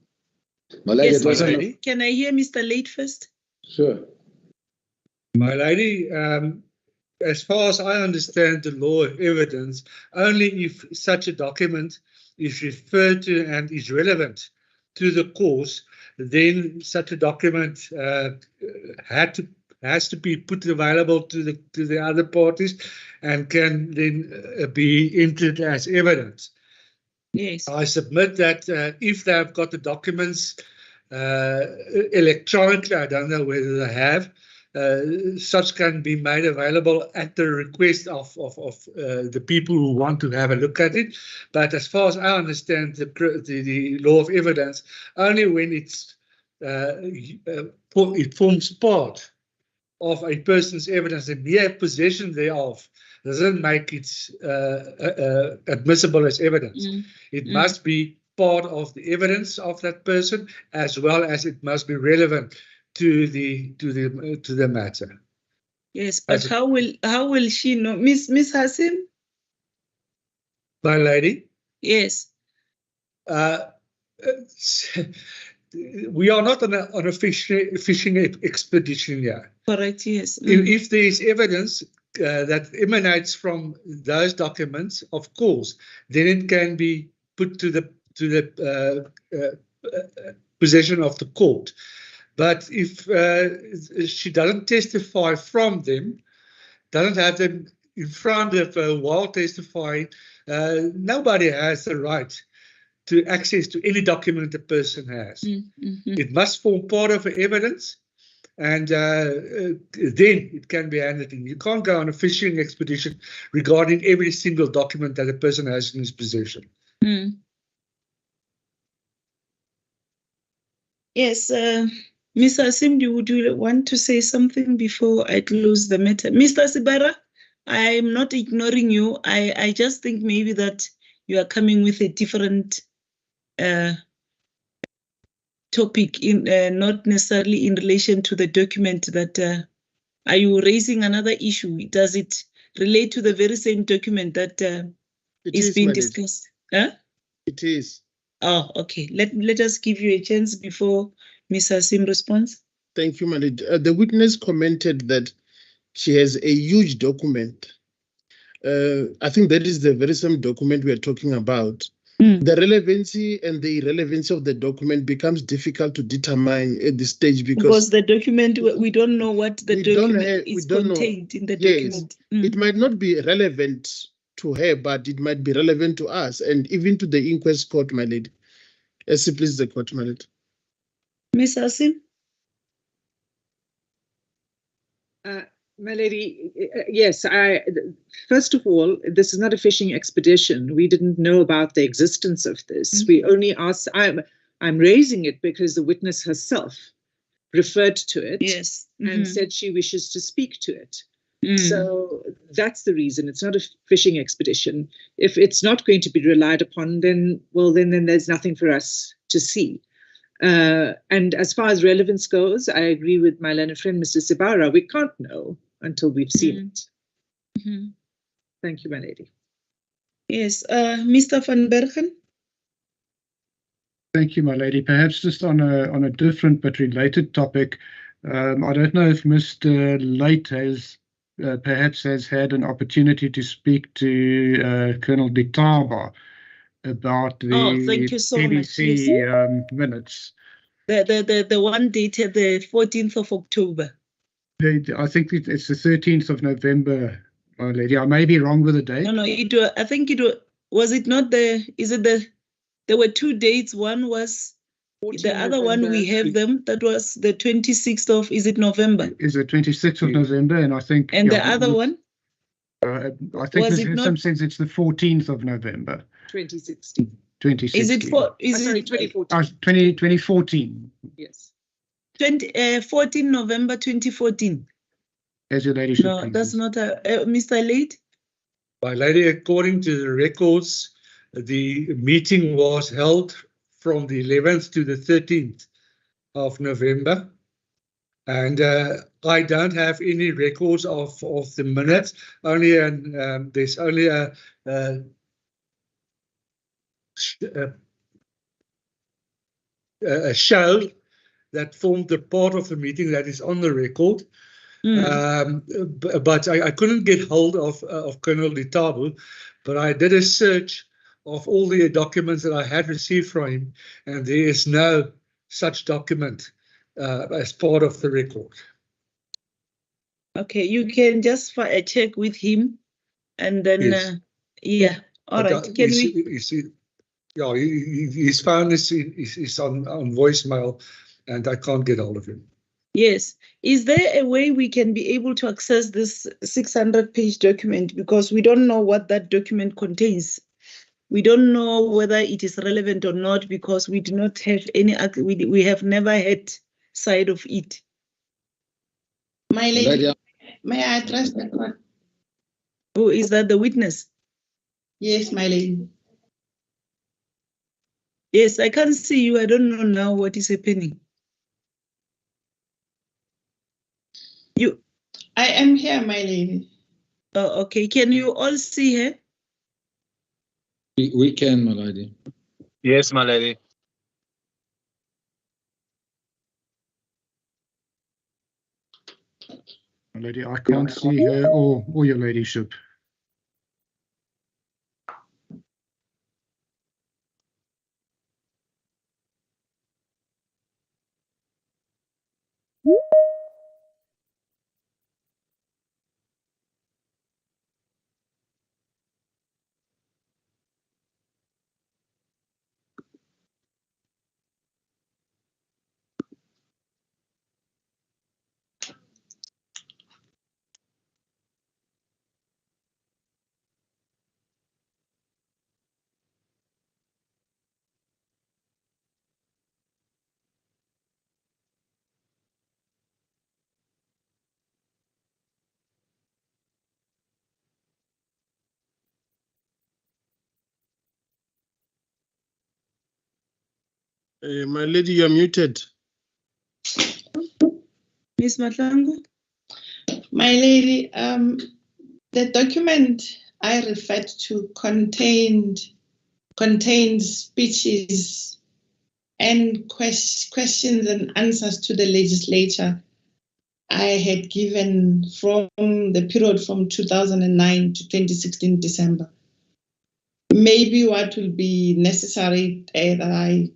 My lady, yes, can I hear Mr. Late first? Sure. My lady, as far as I understand the law of evidence, only if such a document is referred to and is relevant to the cause, then such a document has to be put available to the other parties and can then be entered as evidence. Yes. I submit that if they have got the documents electronically, I don't know whether they have, such can be made available at the request of the people who want to have a look at it. But as far as I understand the law of evidence, only when it forms part of a person's evidence, the mere possession thereof doesn't make it admissible as evidence. It must be part of the evidence of that person, as well as it must be relevant to the matter. Yes, but how will she know, Miss Hasim? My lady? Yes. We are not on a fishing expedition here. Correct, yes. If there is evidence that emanates from those documents, of course, then it can be put to the possession of the court. But if she doesn't testify from them, doesn't have them in front of her while testifying, nobody has the right to access to any document a person has. It must form part of the evidence, and then it can be handed in. You can't go on a fishing expedition regarding every single document that a person has in his possession. Yes, Ms. Hasim, would you want to say something before I close the matter? Mr. Sibara, I'm not ignoring you. I just think maybe that you are coming with a different topic, in not necessarily in relation to the document that. Are you raising another issue? Does it relate to the very same document that is being discussed? Huh? It is. Oh, okay. Let us give you a chance before Ms. Hasim responds. Thank you, Malid. The witness commented that she has a huge document. I think that is the very same document we are talking about. The relevancy and the irrelevancy of the document becomes difficult to determine at this stage because the document, we don't know what the document is contained in the document. It might not be relevant to her, but it might be relevant to us and even to the inquest court, my lady. As it pleases the court, my lady. Ms. Hasim? My lady, yes, first of all, this is not a fishing expedition. We didn't know about the existence of this. We only asked, I'm raising it because the witness herself referred to it and said she wishes to speak to it. So that's the reason. It's not a fishing expedition. If it's not going to be relied upon, then there's nothing for us to see. And as far as relevance goes, I agree with my learned friend, Mr. Sibara. We can't know until we've seen it. Thank you, my lady. Yes, Mr. van Bergen. Thank you, my lady. Perhaps just on a different but related topic. I don't know if Mr. Late has perhaps has had an opportunity to speak to Colonel Ditaba about the thank you so PBC minutes. The one dated the 14th of October. I think it's the 13th of November, my lady. I may be wrong with the date. No, I think it was it not there were two dates. One was the other November. One we have them. That was the 26th of, is it November? Is it 26th of November? And I think. And the other one? I think in some sense it's the 14th of November. 2016. 2016. Is it for? Sorry, 2014. 2014. Yes. 14 November 2014. As your ladyship. No, that's not Mr. Late. My lady, according to the records, the meeting was held from the 11th to the 13th of November. And I don't have any records of the minutes. There's only a show that formed the part of the meeting that is on the record. But I couldn't get hold of Colonel Ditabo, but I did a search of all the documents that I had received from him, and there is no such document as part of the record. Okay, you can just check with him, and then yes. All right. Can his phone is on voicemail, and I can't get hold of him. Yes. Is there a way we can be able to access this 600-page document, because we don't know what that document contains? We don't know whether it is relevant or not, because we do not have any. We have never had sight of it. My lady, may I address the court? Oh, is that the witness? Yes, my lady. Yes, I can't see you. I don't know now what is happening. I am here, my lady. Oh, okay. Can you all see her? We can, my lady. Yes, my lady. My lady, I can't see her or your ladyship. My lady, you're muted. Ms. Mahlangu? My lady, the document I referred to contained speeches and questions and answers to the legislature I had given from the period from 2009 to 2016 December. Maybe what will be necessary that I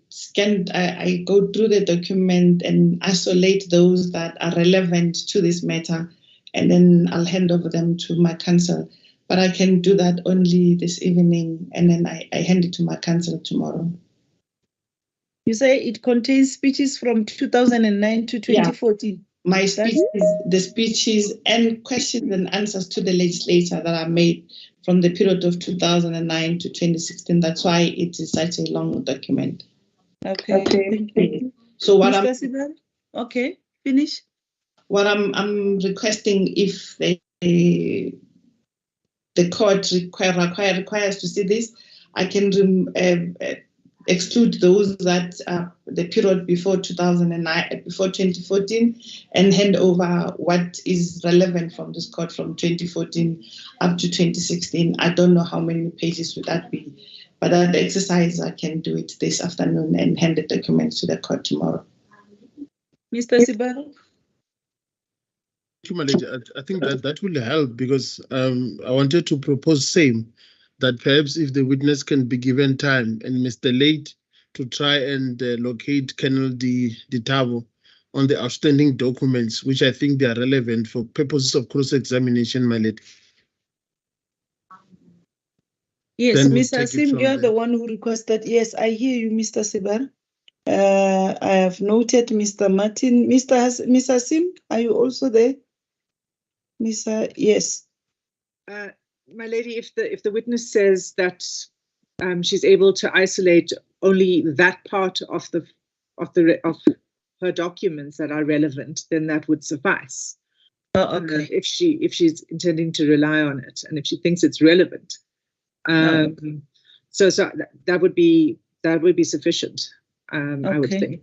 go through the document and isolate those that are relevant to this matter, and then I'll hand over them to my counsel. But I can do that only this evening, and then I hand it to my counsel tomorrow. You say it contains speeches from 2009 to 2014? Yeah. My speeches, the speeches and questions and answers to the legislature that are made from the period of 2009 to 2016. That's why it is such a long document. Okay. Thank you. So what Mr. Sibari? Okay, finish. What I'm requesting, if the court requires to see this, I can exclude those that the period before 2009, before 2014, and hand over what is relevant from this court from 2014 up to 2016. I don't know how many pages would that be, but that exercise, I can do it this afternoon and hand the documents to the court tomorrow. Mr. Sibari? I think that will help, because I wanted to propose same, that perhaps if the witness can be given time and Mr. Late to try and locate Colonel Ditabo on the outstanding documents, which I think they are relevant for purposes of cross-examination, my lady. Yes, Mr. Asim, you are the one who requested. Yes, I hear you, Mr. Sibari. I have noted Mr. Martin. Mr. Asim, are you also there? Mr. Yes. My lady, if the witness says that she's able to isolate only that part of her documents that are relevant, then that would suffice. Okay. If she's intending to rely on it, and if she thinks it's relevant, so that would be sufficient. I would think.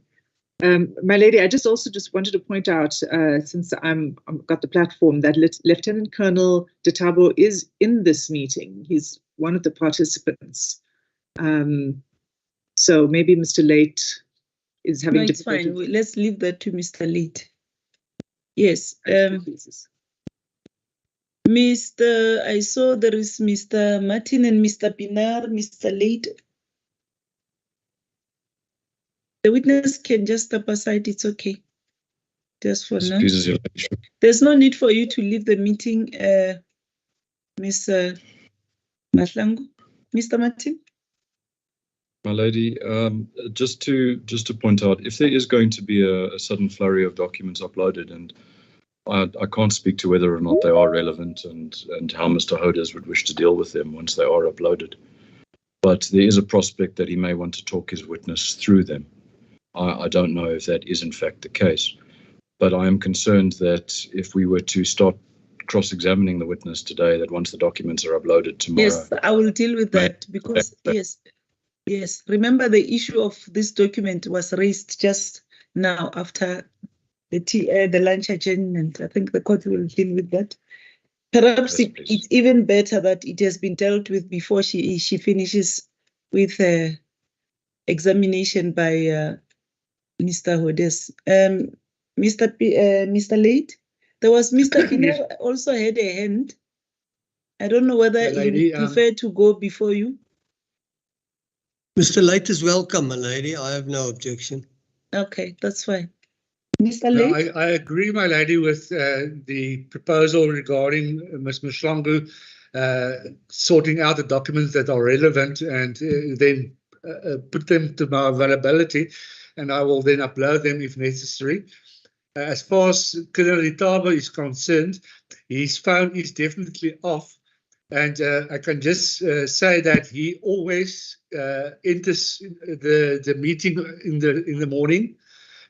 My lady, I just wanted to point out, since I've got the platform, that Lieutenant Colonel Ditabo is in this meeting. He's one of the participants. So maybe Mr. Late is having difficulty. It's fine. Let's leave that to Mr. Late. Yes. I saw there is Mr. Martin and Mr. Pinar, Mr. Late. The witness can just step aside. It's okay. Just for now. There's no need for you to leave the meeting, Ms. Mahlangu. Mr. Martin? My lady, just to point out, if there is going to be a sudden flurry of documents uploaded, and I can't speak to whether or not they are relevant and how Mr. Hodes would wish to deal with them once they are uploaded, but there is a prospect that he may want to talk his witness through them. I don't know if that is in fact the case, but I am concerned that if we were to start cross-examining the witness today, that once the documents are uploaded tomorrow... Yes, I will deal with that, because, yes. Remember, the issue of this document was raised just now after the lunch adjournment. I think the court will deal with that. Perhaps it's even better that it has been dealt with before she finishes with examination by Mr. Hodes. Mr. Late, there was Mr. Pinar also had a hand. I don't know whether he would prefer to go before you. Mr. Late is welcome, my lady. I have no objection. Okay, that's fine. Mr. Late? I agree, my lady, with the proposal regarding Ms. Mahlangu sorting out the documents that are relevant and then put them to my availability, and I will then upload them if necessary. As far as Colonel Ditabo is concerned, his phone is definitely off, and I can just say that he always enters the meeting in the morning,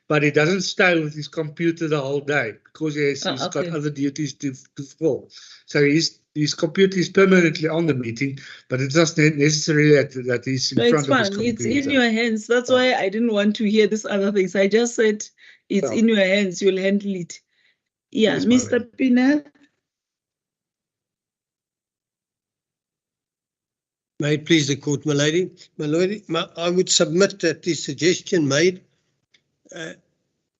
but he doesn't stay with his computer the whole day because he's got other duties to fulfill. So he's his computer is permanently on the meeting, but it's not necessarily that he's in No, front it's of his fine. computer. It's in your hands. That's why I didn't want to hear this other things. I just said it's in your hands. You'll handle it. Yeah, Yes, Mr. Pina. May it please the court, my lady. My lady, I would submit that the suggestion made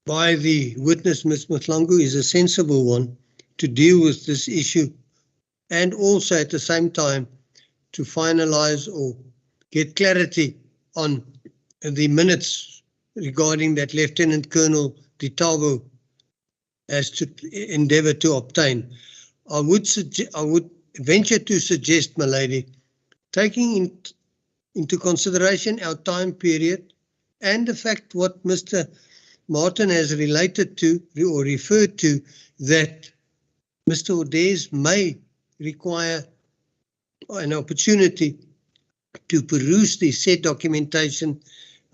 by the witness, Ms. Mahlangu, is a sensible one to deal with this issue, and also at the same time to finalize or get clarity on the minutes regarding that Lieutenant Colonel Ditabo has to endeavour to obtain. I would venture to suggest, my lady, taking into consideration our time period and the fact what Mr. Martin has related to or referred to, that Mr. Odes may require an opportunity to peruse the said documentation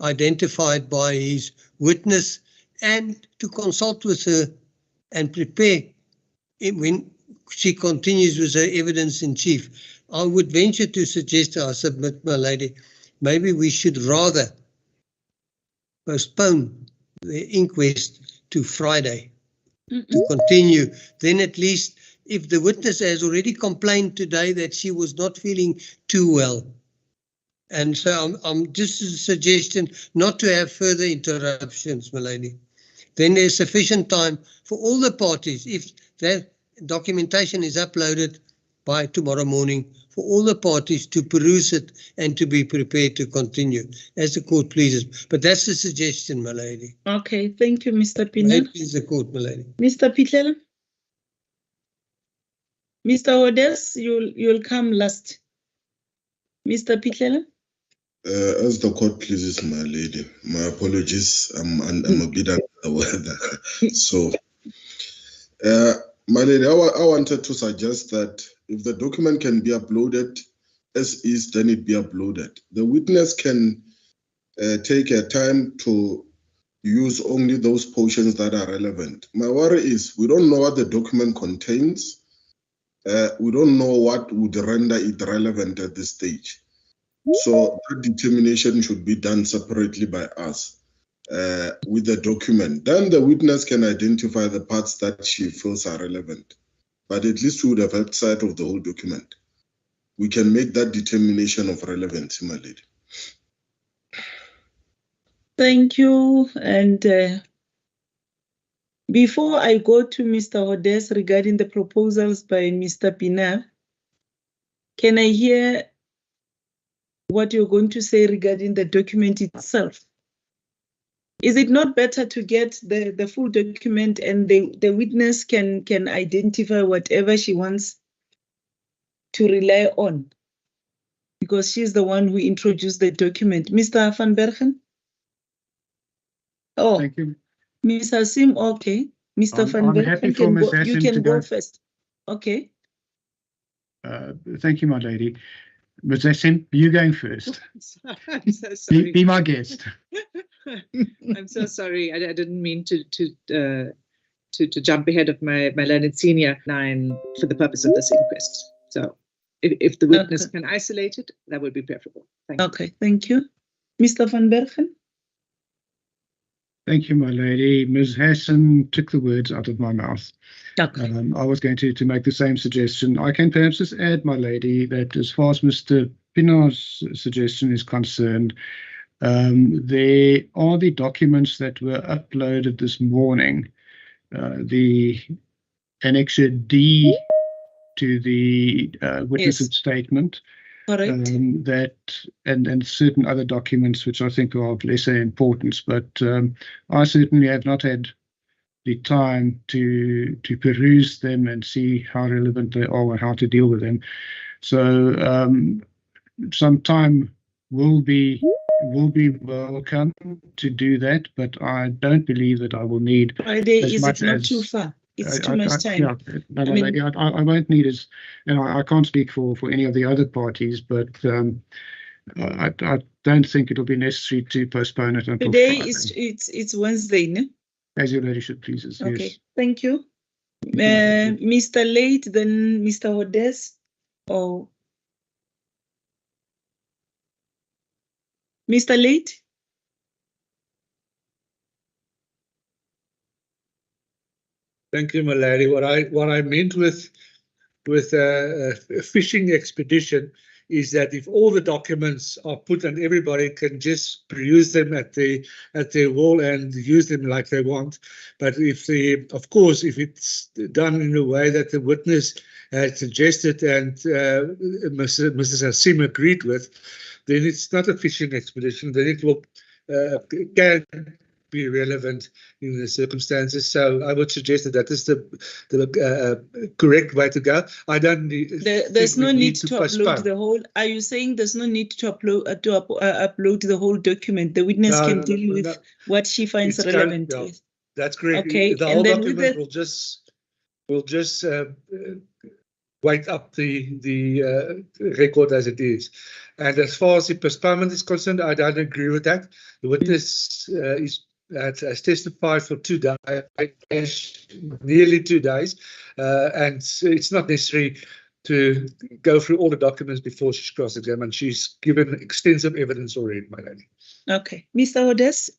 identified by his witness and to consult with her and prepare when she continues with her evidence in chief. I would venture to suggest, I submit, my lady, maybe we should rather postpone the inquest to Friday to continue. Then at least if the witness has already complained today that she was not feeling too well, and so I'm just a suggestion not to have further interruptions, my lady. Then there's sufficient time for all the parties, if that documentation is uploaded by tomorrow morning, for all the parties to peruse it and to be prepared to continue as the court pleases. But that's the suggestion, my lady. Okay, thank you, Mr. Pina. May it please the court, my lady. Mr. Pitlela? Mr. Odes, you'll come last. Mr. Pitlela? As the court pleases, my lady, my apologies. I'm a bit under the weather. So, my lady, I wanted to suggest that if the document can be uploaded as is, then it be uploaded. The witness can take her time to use only those portions that are relevant. My worry is we don't know what the document contains. We don't know what would render it relevant at this stage. So that determination should be done separately by us with the document. Then the witness can identify the parts that she feels are relevant. But at least we would have had sight of the whole document. We can make that determination of relevance, my lady. Thank you. And before I go to Mr. Odes regarding the proposals by Mr. Pina, can I hear what you're going to say regarding the document itself? Is it not better to get the full document and the witness can identify whatever she wants to rely on? Because she's the one who introduced the document. Mr. Van Bergen? Oh, thank you. Ms. Hasim, okay. Mr. Van Bergen, you can go first. Okay. Thank you, my lady. Ms. Hasim, you going first. I'm so sorry. Be my guest. I'm so sorry. I didn't mean to jump ahead of my learned senior line for the purpose of this inquest. So if the witness can isolate it, that would be preferable. Thank you. Okay, thank you. Mr. Van Bergen? Thank you, my lady. Ms. Hassan took the words out of my mouth. Okay. I was going to make the same suggestion. I can perhaps just add, my lady, that as far as Mr. Pina's suggestion is concerned, there are the documents that were uploaded this morning, the Annexure D to the witness's statement. Correct. That and certain other documents which I think are of lesser importance, but I certainly have not had the time to peruse them and see how relevant they are and how to deal with them. So some time will be welcome to do that, but I don't believe that I will need Friday. as Is much it not as, too far? It's too much time. Yeah, no, lady, I won't need as, and I can't speak for any of the other parties, but I don't think it'll be necessary to postpone it until Today Friday. it's Wednesday, no? As your ladyship pleases. Okay, yes. thank you. Mr. Late, then Mr. Odes, or Mr. Late? Thank you, my lady. What I meant with a fishing expedition is that if all the documents are put and everybody can just peruse them at their will and use them like they want, but of course, if it's done in a way that the witness had suggested and Mrs. Hassim agreed with, then it's not a fishing expedition. Then it will can be relevant in the circumstances. So I would suggest that is the correct way to go. I don't need. There's no need to upload the whole. Are you saying there's no need to upload the whole document? The witness can deal with what she finds relevant. That's correct. Okay, the whole document will just wait up the record as it is. And as far as the postponement is concerned, I don't agree with that. The witness has testified for 2 days, nearly 2 days, and it's not necessary to go through all the documents before she's cross-examined. She's given extensive evidence already, my lady. Okay, Mr. Odes,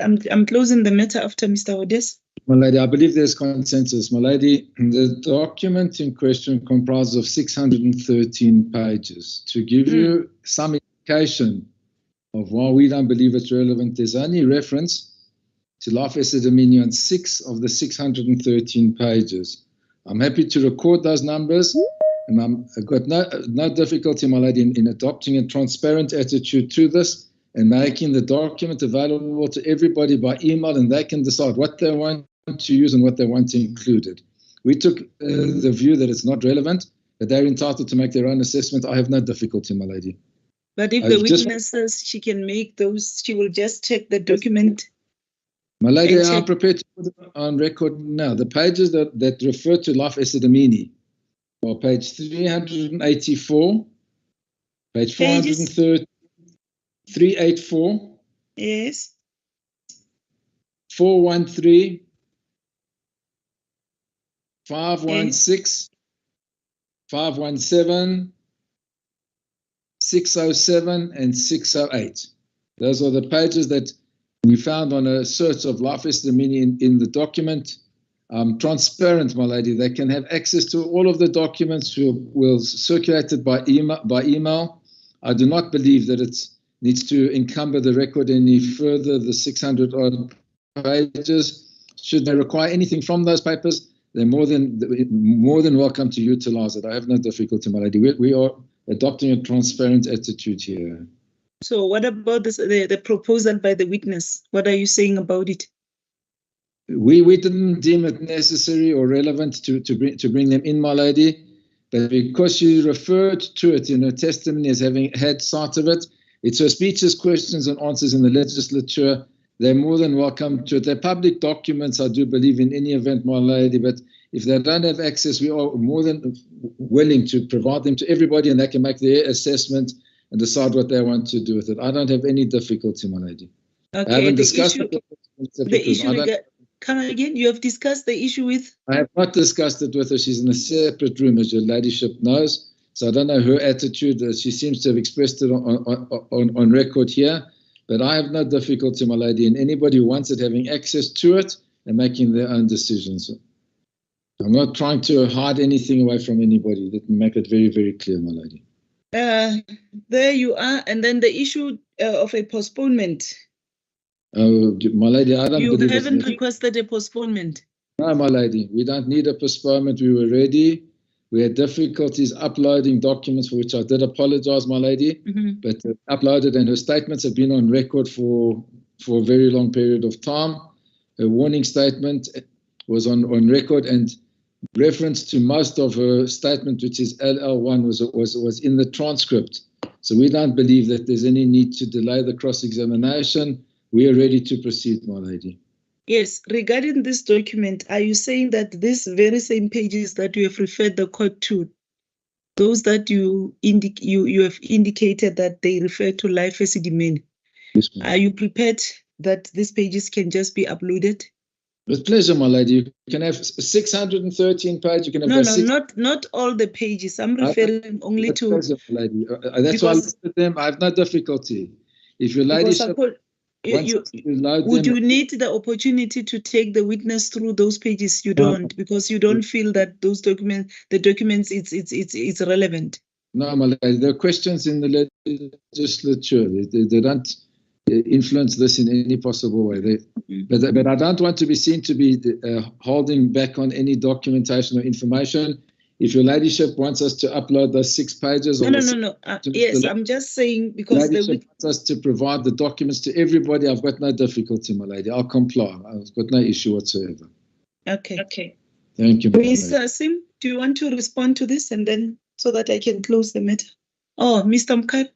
I'm closing the matter after Mr. Odes. My lady, I believe there's consensus. My lady, the document in question comprises of 613 pages. To give you some indication of why we don't believe it's relevant, there's only reference to life Esidimeni on 6 of the 613 pages. I'm happy to record those numbers, and I've got no difficulty, my lady, in adopting a transparent attitude to this and making the document available to everybody by email, and they can decide what they want to use and what they want included. We took the view that it's not relevant, but they're entitled to make their own assessment. I have no difficulty, my lady. But if the witness says she can make those, she will just check the document. My lady, I'm prepared to put it on record now. The pages that refer to life Esidimeni are page 384, page 430, 384. Yes. 413, 516, 517, 607, and 608. Those are the pages that we found on a search of life Esidimeni in the document. Transparent, my lady. They can have access to all of the documents. We'll circulate it by email. I do not believe that it needs to encumber the record any further, the 600 odd pages. Should they require anything from those papers, they're more than welcome to utilize it. I have no difficulty, my lady. We are adopting a transparent attitude here. So what about the proposal by the witness? What are you saying about it? We didn't deem it necessary or relevant to bring them in, my lady. But because she referred to it in her testimony as having had sight of it, it's her speeches, questions, and answers in the legislature. They're more than welcome to it. They're public documents, I do believe, in any event, my lady. But if they don't have access, we are more than willing to provide them to everybody, and they can make their assessment and decide what they want to do with it. I don't have any difficulty, my lady. Okay, I haven't discussed the issue. Come again. You have discussed the issue with? I have not discussed it with her. She's in a separate room, as your ladyship knows. So I don't know her attitude. She seems to have expressed it on record here. But I have no difficulty, my lady, in anybody who wants it having access to it and making their own decisions. I'm not trying to hide anything away from anybody. Let me make it very, very clear, my lady. There you are. And then the issue of a postponement. My lady, I don't believe you haven't requested a postponement. No, my lady, we don't need a postponement. We were ready. We had difficulties uploading documents, for which I did apologize, my lady. But uploaded, and her statements have been on record for a very long period of time. Her warning statement was on record, and reference to most of her statement, which is LL1, was in the transcript. So we don't believe that there's any need to delay the cross-examination. We are ready to proceed, my lady. Yes, regarding this document, are you saying that these very same pages that you have referred the court to, those that you have indicated that they refer to life Esidimeni, are you prepared that these pages can just be uploaded? With pleasure, my lady. You can have 613 pages. You can have not all the pages. I'm referring only with to. pleasure, my lady. That's why I looked at them. I have no difficulty. If your ladyship wants to load would them, you need the opportunity to take the witness through those pages? You don't, because you don't feel that those documents, it's relevant. no, my lady. There are questions in the legislature. They don't influence this in any possible way. But I don't want to be seen to be holding back on any documentation or information. If your ladyship wants us to upload those 6 pages, No. Yes, I'm just saying because the ladyship wants us to provide the documents to everybody. I've got no difficulty, my lady. I'll comply. I've got no issue whatsoever. Okay. Thank you. Mr. Sim, do you want to respond to this and then so that I can close the matter? Oh, Mr. Mkai.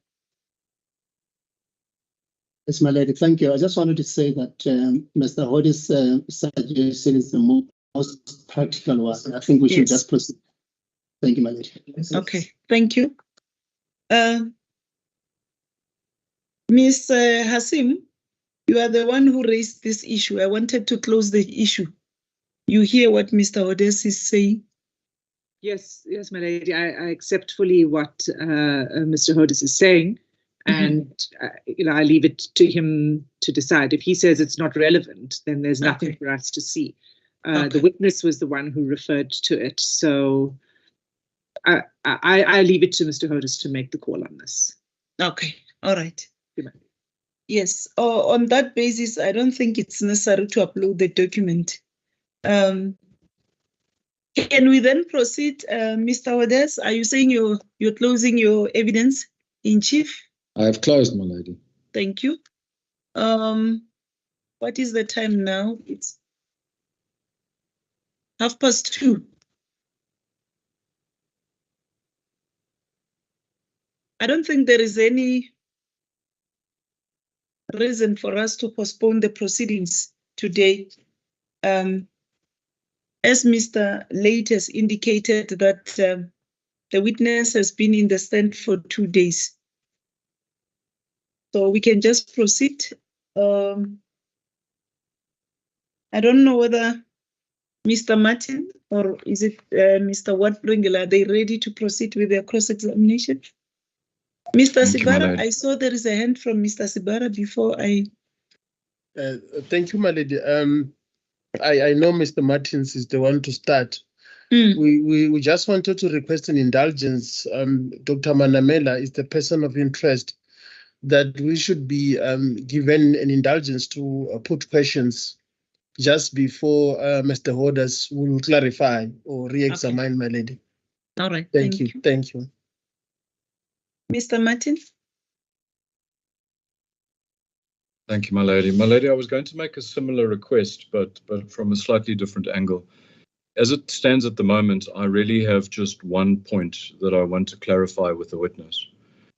Yes, my lady, thank you. I just wanted to say that Mr. Hode's suggestion is the most practical one. I think we should just proceed. Thank you, my lady. Okay, thank you. Ms. Hasim, you are the one who raised this issue. I wanted to close the issue. You hear what Mr. Odes is saying? Yes, my lady. I accept fully what Mr. Hodes is saying. And, I leave it to him to decide. If he says it's not relevant, then there's nothing for us to see. The witness was the one who referred to it. So I leave it to Mr. Hodes to make the call on this. Okay. All right. Yes. On that basis, I don't think it's necessary to upload the document. Can we then proceed, Mr. Odes? Are you saying you're closing your evidence in chief? I have closed, my lady. Thank you. What is the time now? It's 2:30. I don't think there is any reason for us to postpone the proceedings today. As Mr. Late has indicated that the witness has been in the stand for 2 days. So we can just proceed. I don't know whether Mr. Martin or is it Mr. Watblungela, are they ready to proceed with their cross-examination? Mr. Sibara, I saw there is a hand from Mr. Sibara before I... Thank you, my lady. I know Mr. Martins is the one to start. We just wanted to request an indulgence. Dr. Manamela is the person of interest that we should be given an indulgence to put questions just before Mr. Hodes will clarify or re-examine, my lady. All right. Thank you. Thank you. Mr. Martin? Thank you, my lady. My lady, I was going to make a similar request, but from a slightly different angle. As it stands at the moment, I really have just one point that I want to clarify with the witness.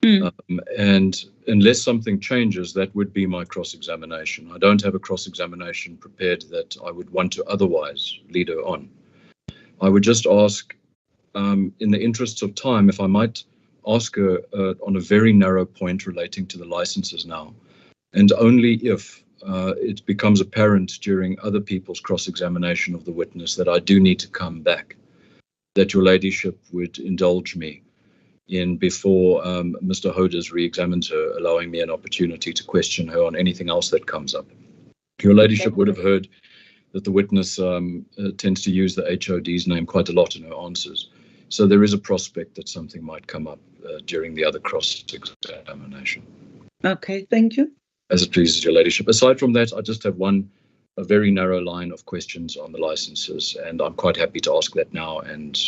And unless something changes, that would be my cross-examination. I don't have a cross-examination prepared that I would want to otherwise lead her on. I would just ask, in the interests of time, if I might ask her on a very narrow point relating to the licenses now, and only if it becomes apparent during other people's cross-examination of the witness that I do need to come back, that your ladyship would indulge me in before Mr. Hodes re-examines her, allowing me an opportunity to question her on anything else that comes up. Your ladyship would have heard that the witness tends to use the HOD's name quite a lot in her answers. So there is a prospect that something might come up during the other cross-examination. Okay, thank you. As it pleases your ladyship. Aside from that, I just have a very narrow line of questions on the licenses, and I'm quite happy to ask that now and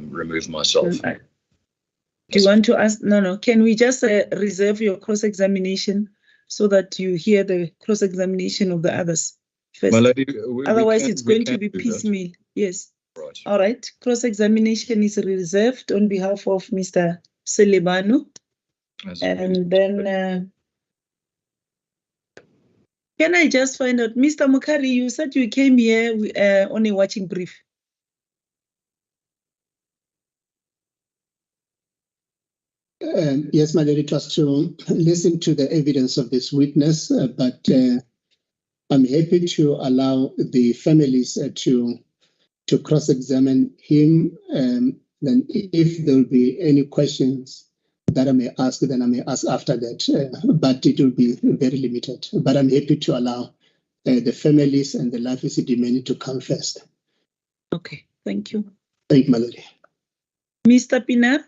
remove myself. Do you want to ask? No. Can we just reserve your cross-examination so that you hear the cross-examination of the others first? My lady, otherwise it's going to be piecemeal. Yes. Right. All right. Cross-examination is reserved on behalf of Mr. Selebano. And then can I just find out, Mr. Mukari, you said you came here on a watching brief. Yes, my lady, it was to listen to the evidence of this witness, but I'm happy to allow the families to cross-examine him. Then if there will be any questions that I may ask, then I may ask after that, but it will be very limited. But I'm happy to allow the families and the Life Esidimeni to come first. Okay, thank you. Thank you, my lady. Mr. Pinar?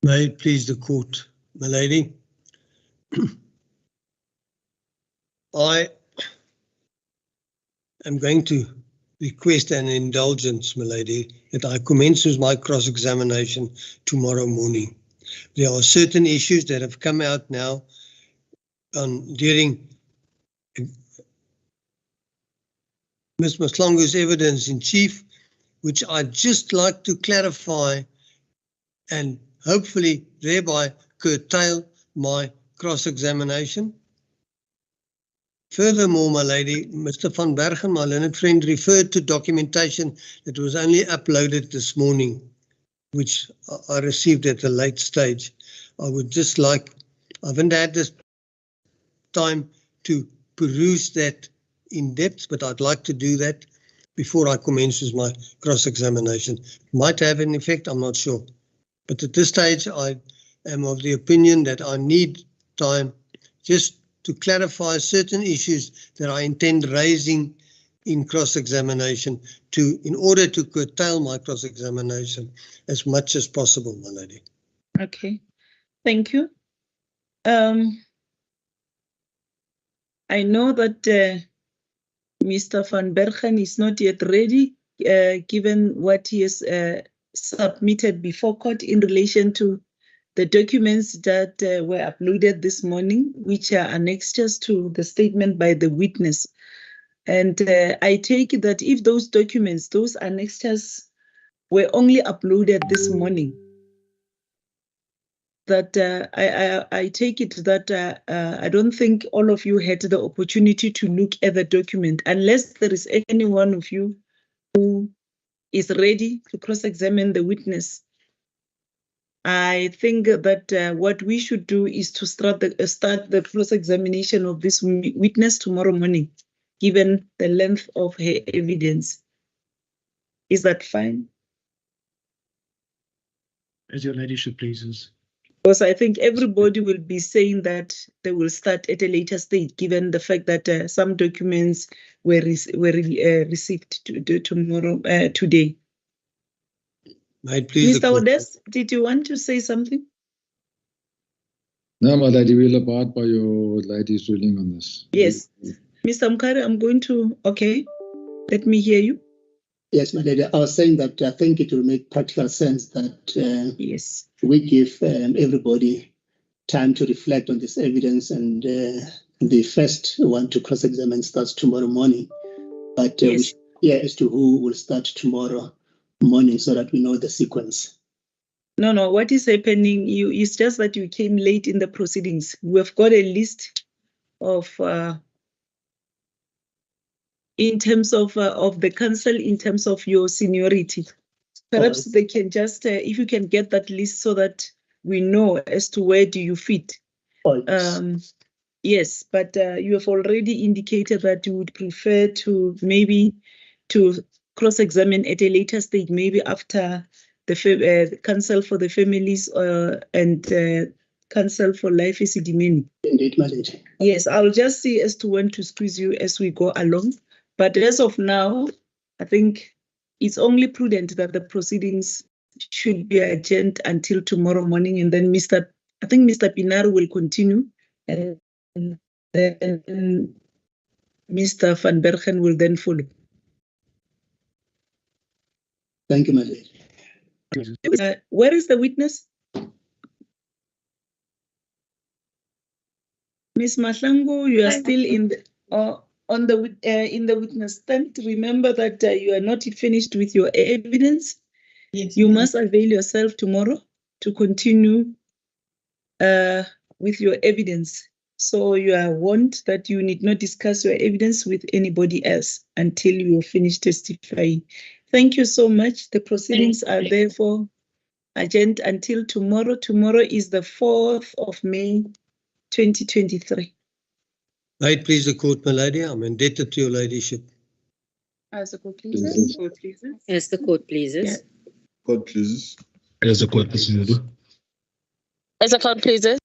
May it please the court, my lady. I am going to request an indulgence, my lady, that I commence with my cross-examination tomorrow morning. There are certain issues that have come out now during Ms. Mahlangu's evidence in chief, which I'd just like to clarify and hopefully thereby curtail my cross-examination. Furthermore, my lady, Mr. van Bergen, my learned friend, referred to documentation that was only uploaded this morning, which I received at a late stage. I would just like, I haven't had this time to peruse that in depth, but I'd like to do that before I commence with my cross-examination. Might have an effect, I'm not sure. But at this stage, I am of the opinion that I need time just to clarify certain issues that I intend raising in cross-examination in order to curtail my cross-examination as much as possible, my lady. Okay, thank you. I know that Mr. van Bergen is not yet ready, given what he has submitted before court in relation to the documents that were uploaded this morning, which are annexures to the statement by the witness. And I take it that if those documents, those annexures were only uploaded this morning, that I take it that I don't think all of you had the opportunity to look at the document, unless there is any one of you who is ready to cross-examine the witness. I think that what we should do is to start the cross-examination of this witness tomorrow morning, given the length of her evidence. Is that fine? As your ladyship pleases. Because I think everybody will be saying that they will start at a later stage, given the fact that some documents were received today. Mr. Odess, did you want to say something? No, my lady, we'll abide by your lady's ruling on this. Yes. Mr. Mkari, I'm going to, okay, let me hear you. Yes, my lady, I was saying that I think it will make practical sense that yes, we give everybody time to reflect on this evidence, and the first one to cross-examine starts tomorrow morning. But yes, as to who will start tomorrow morning so that we know the sequence. No, what is happening, it's just that you came late in the proceedings. We have got a list of, in terms of the council, in terms of your seniority. Perhaps they can just, if you can get that list so that we know as to where do you fit. Yes, but you have already indicated that you would prefer to maybe to cross-examine at a later stage, maybe after the council for the families and council for Life Esidimeni. Indeed, my lady. Yes, I'll just see as to when to squeeze you as we go along. But as of now, I think it's only prudent that the proceedings should be adjourned until tomorrow morning, and then Mr. Pinar will continue, and then Mr. van Bergen will then follow. Thank you, my lady. Where is the witness? Ms. Mahlangu, you are still in the witness stand. Remember that you are not finished with your evidence. Yes, you must avail yourself tomorrow to continue with your evidence. So you are warned that you need not discuss your evidence with anybody else until you finish testifying. Thank you so much. The proceedings are therefore adjourned until tomorrow. Tomorrow is the 4th of May, 2023. May it please the court, my lady, I'm indebted to your ladyship. As the court pleases. As the court pleases. Yeah. Court pleases. As the court pleases. As the court pleases.